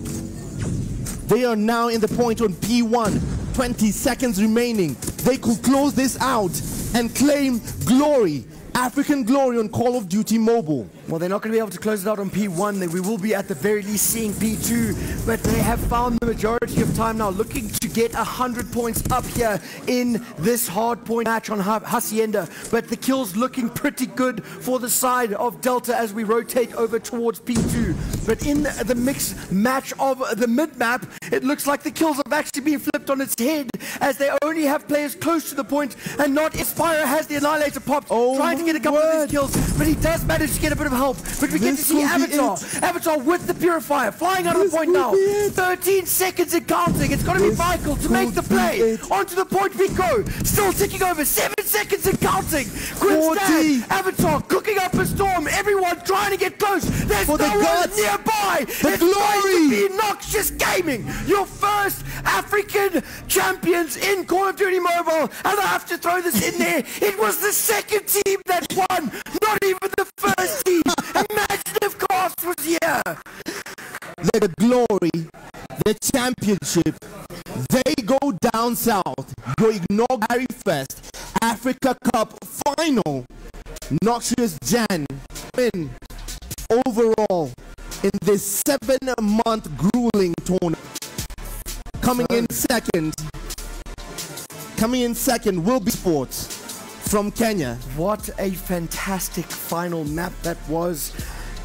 [SPEAKER 5] They are now in the point on P1. 20 seconds remaining. They could close this out and claim glory. African glory on Call of Duty Mobile.
[SPEAKER 11] Well, they're not going to be able to close it out on P1. Then we will be at the very least seeing P2. But they have found the majority of time now, looking to get 100 points up here in this hard point match on Hacienda. But the kills looking pretty good for the side of Delta as we rotate over towards P2. But in the mixed match of the mid-map, it looks like the kills have actually been flipped on its head as they only have players close to the point and not. Spyro has the Annihilator popped, trying to get a couple of these kills, but he does manage to get a bit of help, but we get to see Avatar. Avatar with the purifier, flying out of the point now. 13 seconds and counting. It's got to be Michael to make the play. Onto the point we go. Still ticking over. 7 seconds and counting. Quinnstan, Avatar cooking up a storm. Everyone trying to get close. There's no one nearby. It's going to be Noxious Gaming, your first African champions in Call of Duty Mobile. And I have to throw this in there. It was the second team that won, not even the first team. Imagine if Cast was here.
[SPEAKER 5] The glory, the championship, they go down south. You ignore Gary Fest, Africa Cup final. Noxious Jan win overall in this 7-month grueling tournament. Coming in second will be Sports from Kenya.
[SPEAKER 11] What a fantastic final map that was.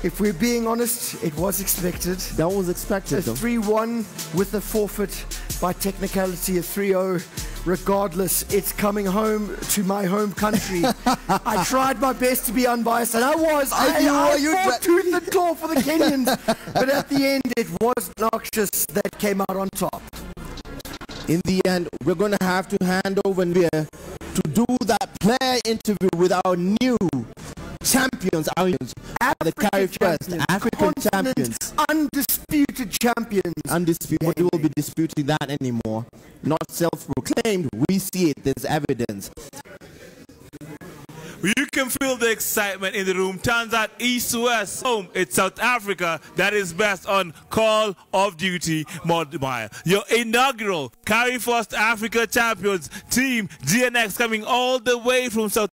[SPEAKER 11] If we're being honest, it was expected.
[SPEAKER 5] That was expected.
[SPEAKER 11] A 3-1 with a forfeit by technicality, a 3-0. Regardless, it's coming home to my home country. I tried my best to be unbiased, and I was. I fought tooth and claw for the Kenyans, but at the end, it was Noxious that came out on top.
[SPEAKER 5] In the end, we're going to have to hand over here to do that player interview with our new champions, the Carry First African champions,
[SPEAKER 11] undisputed champions.
[SPEAKER 5] Undisputed. We will be disputing that anymore. Not self-proclaimed. We see it. There's evidence.
[SPEAKER 1] You can feel the excitement in the room. Turns out East to West. Home, it's South Africa that is best on Call of Duty Mobile. Your inaugural Carry First Africa Champions team, GNX, coming all the way from South